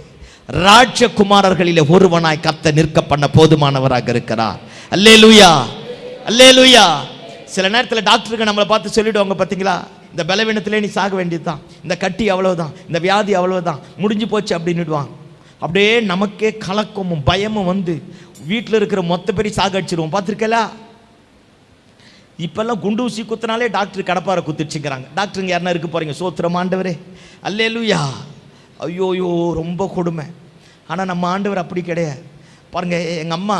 ராஜகுமாரர்களிலே ஒருவனாய் கர்த்தர் நிற்க பண்ண போதுமானவராக இருக்கிறார். அல்லேலூயா, அல்லேலூயா. சில நேரத்தில் டாக்டருக்கு நம்மளை பார்த்து சொல்லிடுவாங்க, பார்த்தீங்களா, இந்த பலவீனத்திலே நீ சாக வேண்டியதுதான், இந்த கட்டி அவ்வளவுதான், இந்த வியாதி அவ்வளவுதான், முடிஞ்சு போச்சு அப்படின்னுடுவாங்க. அப்படியே நமக்கே கலக்கமும் பயமும் வந்து வீட்டில் இருக்கிற மொத்த பேரையும் சாக அடிச்சிருவோம். பார்த்துருக்கலா? இப்பெல்லாம் குண்டு ஊசி குத்தினாலே டாக்டர் கடப்பாரை குத்திச்சுக்கிறாங்க. டாக்டருங்க யாருன்னா இருக்க போறீங்க? சோத்திரம் ஆண்டவரே, அல்லேலூயா. ஐயோயோ ரொம்ப கொடுமை. ஆனால் நம்ம ஆண்டவர் அப்படி கிடையாது. பாருங்க, எங்கள் அம்மா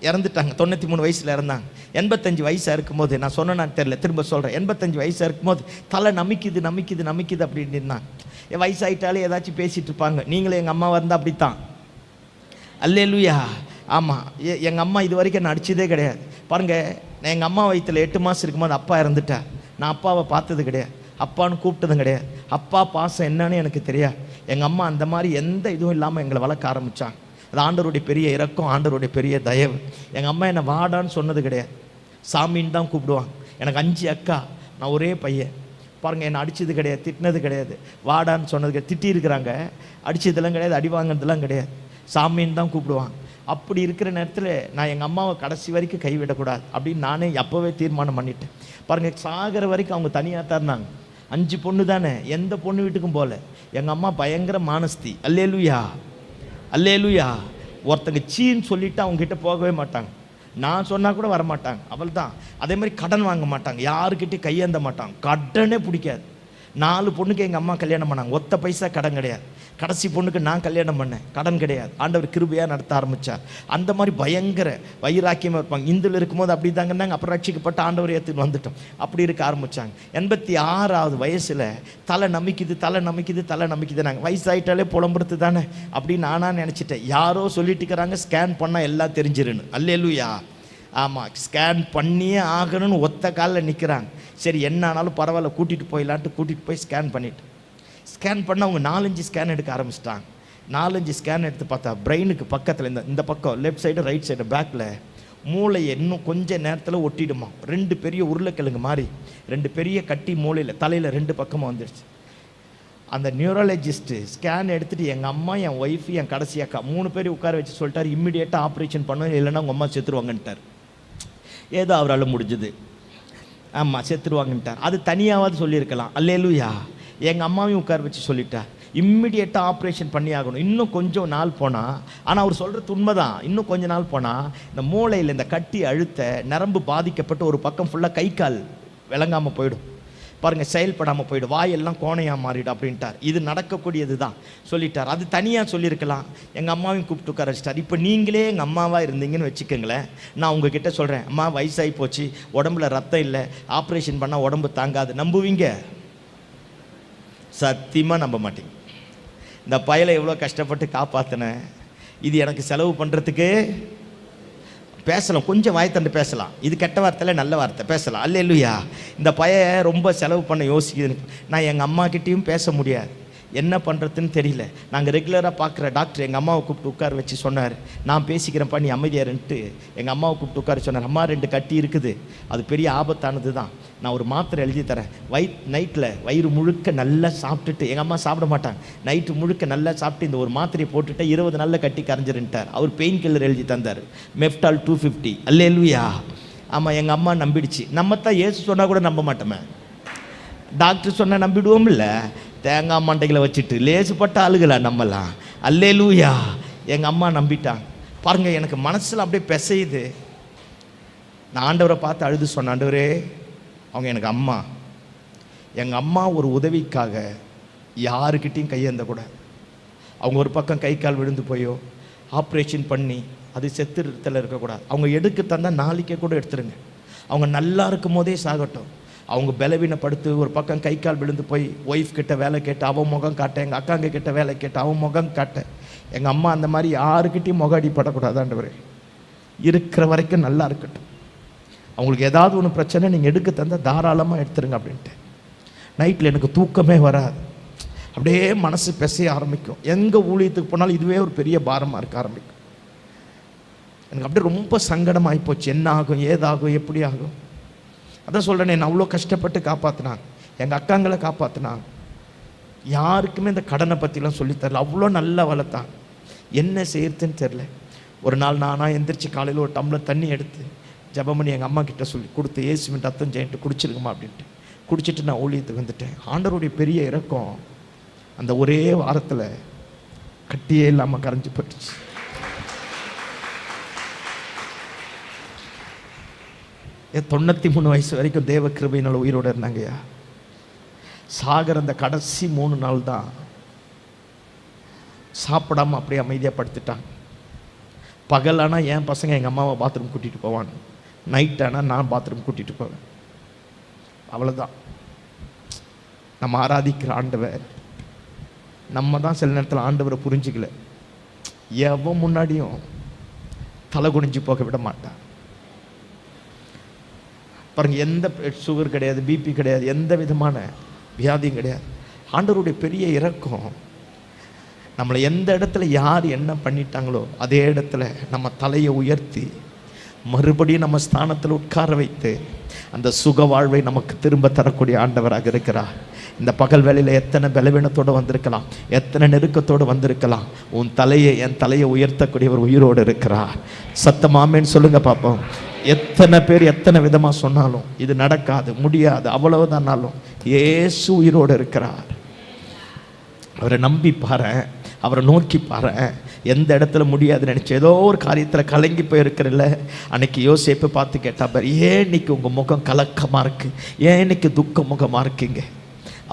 இறந்துட்டாங்க, 93 வயசில் இறந்தாங்க. 85 வயசாக இருக்கும்போது, நான் சொன்னேன்னு தெரியல, திரும்ப சொல்கிறேன், 85 வயசாக இருக்கும்போது தலை நமிக்குது நமிக்குது நமிக்குது அப்படின்னு இருந்தாங்க. என் வயசாகிட்டாலே ஏதாச்சும் பேசிகிட்டு இருப்பாங்க. நீங்களே எங்கள் அம்மா இருந்தால் அப்படித்தான். அல்லேலூயா. ஆமாம், எங்கள் அம்மா இது வரைக்கும் நான் அடித்ததே கிடையாது. பாருங்கள், நான் எங்கள் அம்மா வயிற்றில் 8 மாதம் இருக்கும்போது அப்பா இறந்துட்டேன். நான் அப்பாவை பார்த்தது கிடையாது, அப்பான்னு கூப்பிட்டதும் கிடையாது. அப்பா பாசம் என்னன்னு எனக்கு தெரியாது. எங்கள் அம்மா அந்த மாதிரி எந்த இதுவும் இல்லாமல் எங்களை வளர்க்க ஆரம்பித்தாங்க. அது ஆண்டவருடைய பெரிய இரக்கம், ஆண்டவருடைய பெரிய தயவு. எங்கள் அம்மா என்னை வாடான்னு சொன்னது கிடையாது, சாமின்னு தான் கூப்பிடுவாங்க. எனக்கு 5 அக்கா, நான் ஒரே பையன். பாருங்கள், என்னை அடித்தது கிடையாது, திட்டினது கிடையாது, வாடான்னு சொன்னது கிடையாது. திட்டியிருக்கிறாங்க, அடித்ததெல்லாம் கிடையாது, அடி வாங்கினதுலாம் கிடையாது. சாமின்னு தான் கூப்பிடுவாங்க. அப்படி இருக்கிற நேரத்தில் நான் எங்கள் அம்மாவை கடைசி வரைக்கும் கைவிடக்கூடாது அப்படின்னு நானே அப்போவே தீர்மானம் பண்ணிட்டேன். பாருங்கள், சாகிற வரைக்கும் அவங்க தனியாக தான் இருந்தாங்க. 5 பொண்ணு தானே, எந்த பொண்ணு வீட்டுக்கும் போகல. எங்கள் அம்மா பயங்கர மானஸ்தி. அல்லேலூயா, அல்லேலூயா. ஒருத்தங்க சீன்னு சொல்லிவிட்டு அவங்ககிட்ட போகவே மாட்டாங்க. நான் சொன்னால் கூட வரமாட்டாங்க, அவள் தான். அதே மாதிரி கடன் வாங்க மாட்டாங்க, யாருக்கிட்டே கையேந்த மாட்டாங்க, கடனே பிடிக்காது. 4 பொண்ணுக்கு எங்கள் அம்மா கல்யாணம் பண்ணாங்க, ஒத்த பைசா கடன் கிடையாது. கடைசி பொண்ணுக்கு நான் கல்யாணம் பண்ணேன், கடன் கிடையாது. ஆண்டவர் கிருபையாக நடத்த ஆரம்பித்தார். அந்த மாதிரி பயங்கர வைராக்கியமாக இருப்பாங்க. இந்துல இருக்கும்போது அப்படி தாங்கன்னாங்க, அப்புறம் ரட்சிக்கப்பட்ட ஆண்டவர் ஏற்றுன்னு வந்துட்டோம். அப்படி இருக்க ஆரம்பித்தாங்க. 86வது வயசில் தலை நமிக்குது, தலை நமிக்குது, தலை நமிக்குது. நாங்கள் வயசாயிட்டாலே புலம்புறது தானே அப்படின்னு நானாக நினச்சிட்டேன். யாரோ சொல்லிட்டு இருக்கிறாங்க, ஸ்கேன் பண்ணால் எல்லாம் தெரிஞ்சிருன்னு. அல்லேலூயா. ஆமாம், ஸ்கேன் பண்ணியே ஆகணும்னு ஒத்த காலில் நிற்கிறாங்க. சரி, என்ன ஆனாலும் பரவாயில்ல, கூட்டிகிட்டு போயிடலான்ட்டு கூட்டிகிட்டு போய் ஸ்கேன் பண்ணிவிட்டு ஸ்கேன் பண்ண அவங்க 4-5 ஸ்கேன் எடுக்க ஆரம்பிச்சிட்டாங்க. 4-5 ஸ்கேன் எடுத்து பார்த்தா பிரெயினுக்கு பக்கத்தில் இந்த பக்கம் லெஃப்ட் சைடு ரைட் சைடு பேக்கில் மூளையை இன்னும் கொஞ்சம் நேரத்தில் ஒட்டிடுமா. 2 பெரிய உருளைக்கிழங்கு மாதிரி 2 பெரிய கட்டி மூளையில் தலையில் 2 பக்கமாக வந்துடுச்சு. அந்த நியூரலஜிஸ்ட்டு ஸ்கேன் எடுத்துகிட்டு எங்கள் அம்மா, என் ஒய்ஃபு, என் கடைசி அக்கா 3 பேரையும் உட்கார வச்சு சொல்லிட்டார், இம்மிடியேட்டாக ஆப்ரேஷன் பண்ணுவேன், இல்லைன்னா உங்கள் அம்மா செத்துருவாங்கன்ட்டார். ஏதோ அவரால் முடிஞ்சுது. ஆமாம், செத்துருவாங்கன்ட்டார். அது தனியாவது சொல்லியிருக்கலாம். அல்லேலூயா. எங்கள் அம்மாவையும் உட்கார வச்சு சொல்லிட்டார், இம்மிடியேட்டாக ஆப்ரேஷன் பண்ணி ஆகணும். இன்னும் கொஞ்சம் நாள் போனால், ஆனால் அவர் சொல்கிறது உண்மை தான், இன்னும் கொஞ்சம் நாள் போனால் இந்த மூளையில் இந்த கட்டி அழுத்த நரம்பு பாதிக்கப்பட்டு ஒரு பக்கம் ஃபுல்லாக கை கால் விளங்காமல் போயிடும். பாருங்கள், செயல்படாமல் போயிடும், வாயெல்லாம் கோணையாக மாறிடும் அப்படின்ட்டார். இது நடக்கக்கூடியது தான் சொல்லிட்டார். அது தனியாக சொல்லியிருக்கலாம். எங்கள் அம்மாவையும் கூப்பிட்டு உட்கார வச்சிட்டார். இப்போ நீங்களே எங்கள் அம்மாவாக இருந்தீங்கன்னு வச்சுக்கோங்களேன், நான் உங்ககிட்ட சொல்கிறேன், அம்மா வயசாகி போச்சு, உடம்புல ரத்தம் இல்லை, ஆப்ரேஷன் பண்ணால் உடம்பு தாங்காது, நம்புவீங்க? சத்தியமாக நம்ப மாட்டீங்க. இந்த பயலை எவ்வளோ கஷ்டப்பட்டு காப்பாற்றினேன், இது எனக்கு செலவு பண்ணுறதுக்கு பேசலாம், கொஞ்சம் வாய்த்தண்டு பேசலாம், இது கெட்ட வார்த்தையில் நல்ல வார்த்தை பேசலாம். அல்லேலூயா. இந்த ரொம்ப செலவு பண்ண யோசிக்குது. நான் எங்கள் அம்மாக்கிட்டேயும் பேச முடியாது, என்ன பண்ணுறதுன்னு தெரியல. நாங்கள் ரெகுலராக பார்க்குற டாக்டர் எங்கள் அம்மாவை கூப்பிட்டு உட்கார வச்சு சொன்னார், நான் பேசிக்கிறேன்ப்பா, நீ அமைதியாருன்ட்டு எங்கள் அம்மாவை கூப்பிட்டு உட்கார சொன்னார். அம்மா, 2 கட்டி இருக்குது, அது பெரிய ஆபத்தானது தான், நான் ஒரு மாத்திரை எழுதி தரேன், நைட்டில் வயிறு முழுக்க நல்லா சாப்பிட்டுட்டு, எங்கள் அம்மா சாப்பிட மாட்டாங்க, நைட்டு முழுக்க நல்லா சாப்பிட்டு இந்த ஒரு மாத்திரையை போட்டுட்டு 20 நாளில் கட்டி கரைஞ்சிருன்ட்டார். அவர் பெயின் கில்லர் எழுதி தந்தார், மெஃப்டால் 250. அல்லேலூயா. ஆமாம், எங்கள் அம்மா நம்பிடுச்சு. நம்ம தான் ஏசு சொன்னால் கூட நம்ப மாட்டோமே, டாக்டர் சொன்னால் நம்பிடுவோம் இல்லை, தேங்காய் மண்டைகளை வச்சுட்டு லேசுப்பட்ட ஆளுகளா நம்மலாம். அல்லேலூயா. எங்கள் அம்மா நம்பிட்டாங்க. பாருங்கள், எனக்கு மனசில் அப்படியே பிசையுது. நான் ஆண்டவரை பார்த்து அழுது சொன்னேன், ஆண்டவரே, அவங்க எனக்கு அம்மா, எங்கள் அம்மா ஒரு உதவிக்காக யாருக்கிட்டையும் கையேந்தக்கூடாது. அவங்க ஒரு பக்கம் கை கால் விழுந்து போயோ ஆப்ரேஷன் பண்ணி அது செத்துறத்தில் இருக்கக்கூடாது. அவங்க எடுக்க தந்தால் நாளைக்கே கூட எடுத்துருங்க, அவங்க நல்லா இருக்கும் போதே சாகட்டும். அவங்க பலவீனப்படுத்து ஒரு பக்கம் கை கால் விழுந்து போய் ஒய்ஃப் கிட்ட வேலை கேட்டு அவன் முகம் காட்ட, எங்கள் அக்காங்க கிட்ட வேலை கேட்டு அவன் முகம் காட்ட, எங்கள் அம்மா அந்த மாதிரி யாருக்கிட்டையும் முகம் அடிப்படக்கூடாது. ஆண்டவரே, இருக்கிற வரைக்கும் நல்லா இருக்கட்டும், அவங்களுக்கு ஏதாவது ஒன்று பிரச்சனை நீங்கள் எடுக்க தந்தால் தாராளமாக எடுத்துருங்க அப்படின்ட்டு. நைட்டில் எனக்கு தூக்கமே வராது, அப்படியே மனசு பிசைய ஆரம்பிக்கும். எங்கே ஊழியத்துக்கு போனாலும் இதுவே ஒரு பெரிய பாரமாக இருக்க ஆரம்பிக்கும். எனக்கு அப்படியே ரொம்ப சங்கடமாகி போச்சு, என்ன ஆகும், ஏதாகும், எப்படி ஆகும். அதான் சொல்கிறேன், நான் அவ்வளோ கஷ்டப்பட்டு காப்பாற்றினாங்க, எங்கள் அக்காங்களை காப்பாற்றினாங்க. யாருக்குமே இந்த கடனை பற்றிலாம் சொல்லித்தரல, அவ்வளோ நல்லா வளர்த்தாங்க. என்ன செய்யறதுன்னு தெரில. ஒரு நாள் நானாக எந்திரிச்சு காலையில் ஒரு டம்ளர் தண்ணி எடுத்து ஜெபம் பண்ணி எங்கள் அம்மா கிட்ட சொல்லி கொடுத்து, ஏசுவின் ரத்தம் ஜெயின்ட்டு குடிச்சிருக்குமா அப்படின்ட்டு குடிச்சிட்டு நான் ஊழியத்துக்கு வந்துட்டேன். ஆண்டவருடைய பெரிய இரக்கம் அந்த ஒரே வாரத்தில் கட்டியே இல்லாமல் கரைஞ்சி போயிடுச்சு. ஏன் 93 வயசு வரைக்கும் தேவ கிருபையினால் உயிரோடு இருந்தாங்கய்யா. சாகர அந்த கடைசி 3 நாள் தான் சாப்பிடாமல் அப்படியே அமைதியாக படுத்துட்டாங்க. பகலானால் என் பசங்க எங்கள் அம்மாவை பாத்ரூம் கூட்டிகிட்டு போவான், நைட் ஆனால் நான் பாத்ரூம் கூட்டிகிட்டு போவேன். அவ்வளோதான். நம்ம ஆராதிக்கிற ஆண்டவர், நம்ம தான் சில நேரத்தில் ஆண்டவரை புரிஞ்சிக்கல. எவன் முன்னாடியும் தலை குனிஞ்சு போக விட மாட்டார். பாருங்க, எந்த சுகர் கிடையாது, பிபி கிடையாது, எந்த விதமான வியாதியும் கிடையாது. ஆண்டவருடைய பெரிய இரக்கம், நம்மளை எந்த இடத்துல யார் என்ன பண்ணிட்டாங்களோ அதே இடத்துல நம்ம தலையை உயர்த்தி மறுபடியும் நம்ம ஸ்தானத்தில் உட்கார வைத்து அந்த சுக வாழ்வை நமக்கு திரும்ப தரக்கூடிய ஆண்டவராக இருக்கிறார். இந்த பகல் வேளையில் எத்தனை பலவீனத்தோடு வந்திருக்கலாம், எத்தனை நெருக்கத்தோடு வந்திருக்கலாம், உன் தலையை, என் தலையை உயர்த்தக்கூடியவர் உயிரோடு இருக்கிறார். சத்தமாமேன்னு சொல்லுங்க பார்ப்போம். எத்தனை பேர் எத்தனை விதமாக சொன்னாலும் இது நடக்காது, முடியாது, அவ்வளவுதானாலும் இயேசு உயிரோடு இருக்கிறார். அவரை நம்பி பாரு, அவரை நோக்கி பாரு. எந்த இடத்துல முடியாதுன்னு நினச்சி ஏதோ ஒரு காரியத்தில் கலங்கி போயிருக்கிறல்ல, அன்னைக்கு யோசேப்பு பார்த்து கேட்டா பாரு, ஏன் இன்னைக்கு உங்கள் முகம் கலக்கமாக இருக்குது, ஏன் இன்னைக்கு துக்க முகமாக இருக்கீங்க?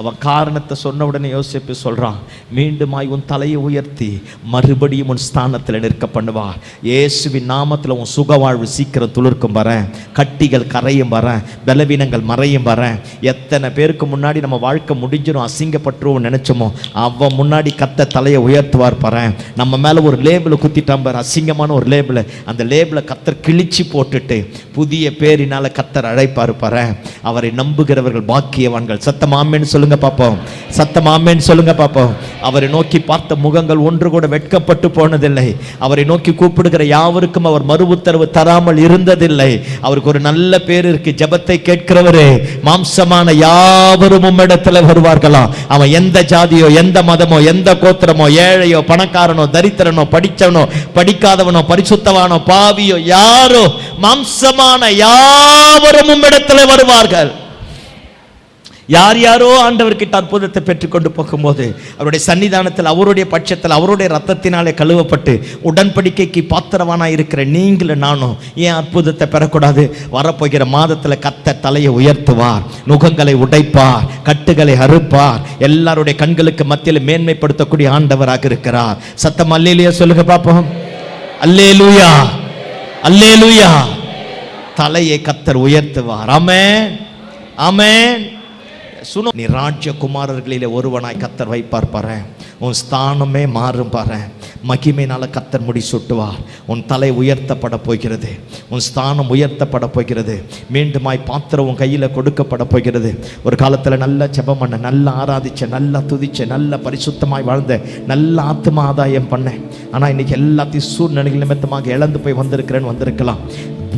அவன் காரணத்தை சொன்ன உடனே யோசேப்பு சொல்கிறான், மீண்டுமாய் உன் தலையை உயர்த்தி மறுபடியும் உன் ஸ்தானத்தில் நிற்க பண்ணுவார். இயேசுவின் நாமத்தில் உன் சுக வாழ்வு சீக்கிரம் துளிர்க்கும் வரேன், கட்டிகள் கரையும் வரேன், பலவீனங்கள் மறையும் வரேன். எத்தனை பேருக்கு முன்னாடி நம்ம வாழ்க்கை முடிஞ்சிடும், அசிங்கப்பட்டுருவோம் நினச்சோமோ, அவன் முன்னாடி கத்த தலையை உயர்த்துவார் பாறேன். நம்ம மேலே ஒரு லேபிளை குத்திட்டான் பாரு, அசிங்கமான ஒரு லேபிளை. அந்த லேபிளை கத்தர் கிழிச்சு போட்டுட்டு புதிய பேரினால் கத்தர் அழைப்பார் பாறேன். அவரை நம்புகிறவர்கள் பாக்கியவான்கள். சத்தமாமேன்னு சொல்லுங்க பாப்போம், சத்தமாமேன்னு சொல்லுங்க பாப்போம். அவரை நோக்கி பார்த்த முகங்கள் ஒன்று கூட வெட்கப்பட்டு போனதில்லை. அவரை நோக்கி கூப்பிடுகிற யாவருக்கும் அவர் மறு உத்தரவு தராமல் இருந்ததில்லை. அவருக்கு ஒரு நல்ல பேர் இருக்கு, ஜெபத்தை கேட்கிறவரே மாம்சமான யாவரும் உம்மிடத்துல வருவார்களாம். அவன் எந்த ஜாதியோ, எந்த மதமோ, எந்த கோத்திரமோ, ஏழையோ, பணக்காரனோ, தரித்திரனோ, படிச்சவனோ, படிக்காதவனோ, பரிசுத்தவானோ, பாவியோ, யாரோ, மாம்சமான யாவரும் உம்மிடத்துல வருவார்கள். யார் யாரோ ஆண்டவர்கிட்ட அற்புதத்தை பெற்றுக்கொண்டு போகும்போது அவருடைய சன்னிதானத்தில், அவருடைய பட்சத்தில், அவருடைய ரத்தத்தினாலே கழுவப்பட்டு உடன்படிக்கைக்கு பாத்திரவானா இருக்கிற நீங்களும் நானும் ஏன் அற்புதத்தை பெறக்கூடாது? வரப்போகிற மாதத்தில் கர்த்தர் தலையை உயர்த்துவார், நுகங்களை உடைப்பார், கட்டுகளை அறுப்பார், எல்லாருடைய கண்களுக்கு மத்தியில் மேன்மைப்படுத்தக்கூடிய ஆண்டவராக இருக்கிறார். சத்தம் அல்லேலூயா சொல்லுங்க பாப்போம். அல்லேலூயா, அல்லேலூயா. தலையை கர்த்தர் உயர்த்துவார். ஆமென், ஆமென். நீ ராஜ்யகுமாரர்களிலே ஒருவனாய் கர்த்தர் வைப்பார் பாரு. உன் ஸ்தானமே மாறும் பாரு. மகிமையினால கர்த்தர் முடி சுட்டுவார். உன் தலை உயர்த்தப்பட போகிறது, உன் ஸ்தானம் உயர்த்தப்பட போகிறது. மீண்டுமாய் பாத்திரம் உன் கையில் கொடுக்கப்பட போகிறது. ஒரு காலத்தில் நல்ல ஜெபம் பண்ண, நல்லா ஆராதிச்ச, நல்லா துதிச்ச, நல்ல பரிசுத்தமாய் வாழ்ந்த, நல்ல ஆத்மா ஆதாயம் பண்ணேன். ஆனால் இன்னைக்கு எல்லாத்தையும் சூழ்நிலைகள் நிமித்தமாக இழந்து போய் வந்திருக்கலாம்.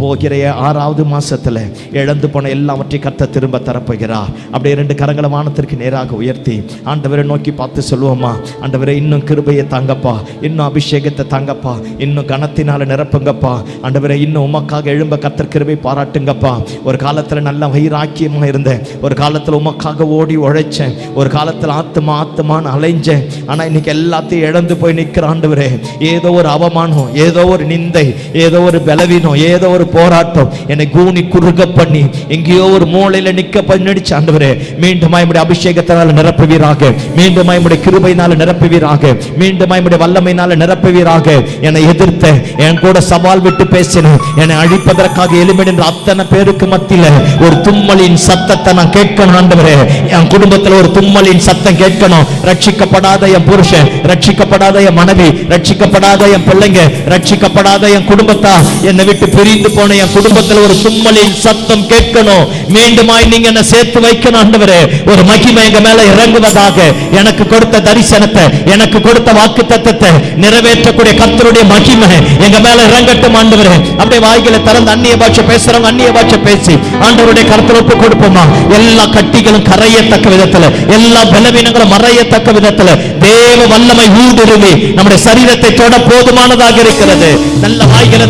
போகிற 6வது மாசத்துல இழந்து போன எல்லாவற்றையும் கர்த்தர் திரும்ப தரப்போகிறார். அப்படியே 2 கரங்களை வானத்திற்கு நேராக உயர்த்தி ஆண்டவரை நோக்கி பார்த்து சொல்லுவோமா, ஆண்டவரே இன்னும் கிருபையை தாங்கப்பா, இன்னும் அபிஷேகத்தை தாங்கப்பா, இன்னும் கனத்தினால நிரப்புங்கப்பா. ஆண்டவரே இன்னும் உமக்காக எழும்ப கர்த்தர் கிருபை பாராட்டுங்கப்பா. ஒரு காலத்துல நல்ல வைராக்கியமா இருந்தேன், ஒரு காலத்துல உமக்காக ஓடி உழைச்சேன், ஒரு காலத்துல ஆத்துமான்னு அலைஞ்சேன். ஆனா இன்னைக்கு எல்லாத்தையும் இழந்து போய் நிற்கிற ஆண்டவரே, ஏதோ ஒரு அவமானம், ஏதோ ஒரு நிந்தை, ஏதோ ஒரு பலவீனம், ஏதோ ஒரு போராட்டம் என்னை கூனி குறுக பண்ணி எங்கேயோ ஒரு மூலையில நிக்க பண்ணிடுச்சு. ஆண்டவரே மீண்டுமாய் உம்முடைய அபிஷேகத்தினால நிரப்புவீராக, மீண்டுமாய் உம்முடைய கிருபையினால நிரப்புவீராக, மீண்டுமாய் உம்முடைய வல்லமையினால நிரப்புவீராக. என்னை எதிர்த்த, என் கூட சவால் விட்டு பேசின, என்னை அழிப்பதற்காக எழும்பின அத்தனை பேருக்கு மத்தியில ஒரு தும்மலின் சத்தத்தை நான் கேட்கணும். ஆண்டவரே என் குடும்பத்தில் ஒரு தும்மலின் சத்தம் கேட்கணும். ரட்சிக்கப்படாத என் புருஷன், ரட்சிக்கப்படாத என் மனைவி, ரட்சிக்கப்படாத என் பிள்ளைங்க, ரட்சிக்கப்படாத என் குடும்பத்தார், என்னை விட்டு பிரிந்து போன என் குடும்பத்தில் ஒரு தும்மலின் சத்தம் கேட்கணும். மீண்டுமாய் நீங்க என்ன சேர்த்து வைக்கணும். ஆண்டவரே ஒரு மகிமை எங்க மேல இறங்குவதாக. எனக்கு கொடுத்த தரிசனத்தை, எனக்கு கொடுத்த வாக்கு தத்தத்தை நிறைவேற்றக்கூடிய கர்த்தருடைய மகிமை எங்க மேல இறங்கட்டும். ஆண்டவரே அப்படியே வாய்களை திறந்து அந்நிய பாஷை பேசுறவங்க அந்நிய பாஷை பேசி ஆண்டவருடைய கர்த்தருக்கு ஒப்பு கொடுப்போமா. எல்லா கட்டிகளும் கரையத்தக்க விதத்துல, எல்லா பலவீனங்களும் மறையத்தக்க விதத்துல தேவ வல்லமை ஊடுருவி நம்முடைய சரீரத்தை தொட போதுமானதாக இருக்கிறது. நல்ல வாய்களை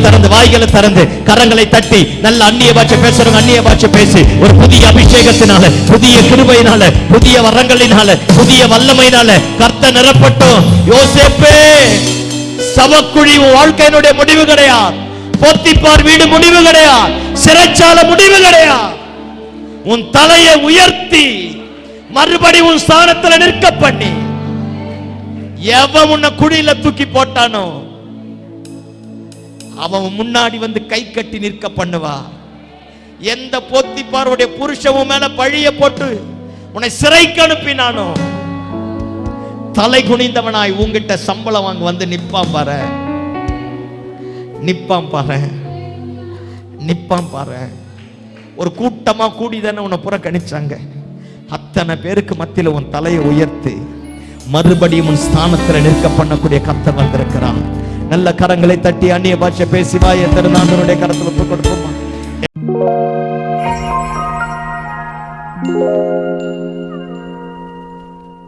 திறந்து கரங்களை தட்டி நல்ல அந்நிய பாஷை பேசுறவங்க அந்நிய பாஷை பேசி ஒரு புதிய அபிஷேகத்தினால, புதிய கிருபையினால, புதிய வரங்களினால, புதிய வல்லமையினால கர்த்தர் நிரப்பட்டும். யோசேப்பே, சவக்குழி வாழ்க்கையினுடைய முடிவு கிடையாது, போத்திபார் வீடு முடிவு கிடையாது, சிறைச்சாலை முடிவு கிடையாது. உன் தலையை உயர்த்தி மறுபடி உன் ஸ்தானத்தில் நிற்க பண்ணி, எவன் உன்னை குழியில தூக்கி போட்டானோ அவன் முன்னாடி வந்து கை கட்டி நிற்க பண்ணுவா. எந்த போத்திபாருடைய புருஷன் மேல பழிய போட்டு உன்னை சிறைக்கு அனுப்பினானோ, தலை குனிந்தவனாய் உங்கிட்ட சம்பளம் வாங்க வந்து நிப்பான் பாரு. நிப்பான் பாரு, நிப்பான் பாரு. ஒரு கூட்டமா கூடி தானே உன்னை புறக்கணிச்சாங்க. அத்தனை பேருக்கு மத்தியில் உன் தலையை உயர்த்தி மறுபடியும் உன் ஸ்தானத்தில் நிற்க பண்ணக்கூடிய கர்த்தர் வந்திருக்கிறான். நல்ல கரங்களை தட்டி அந்நிய பாஷை பேசி வாயை திறந்து ஆண்டவருடைய கரத்தில் ஒப்புக் கொடுத்து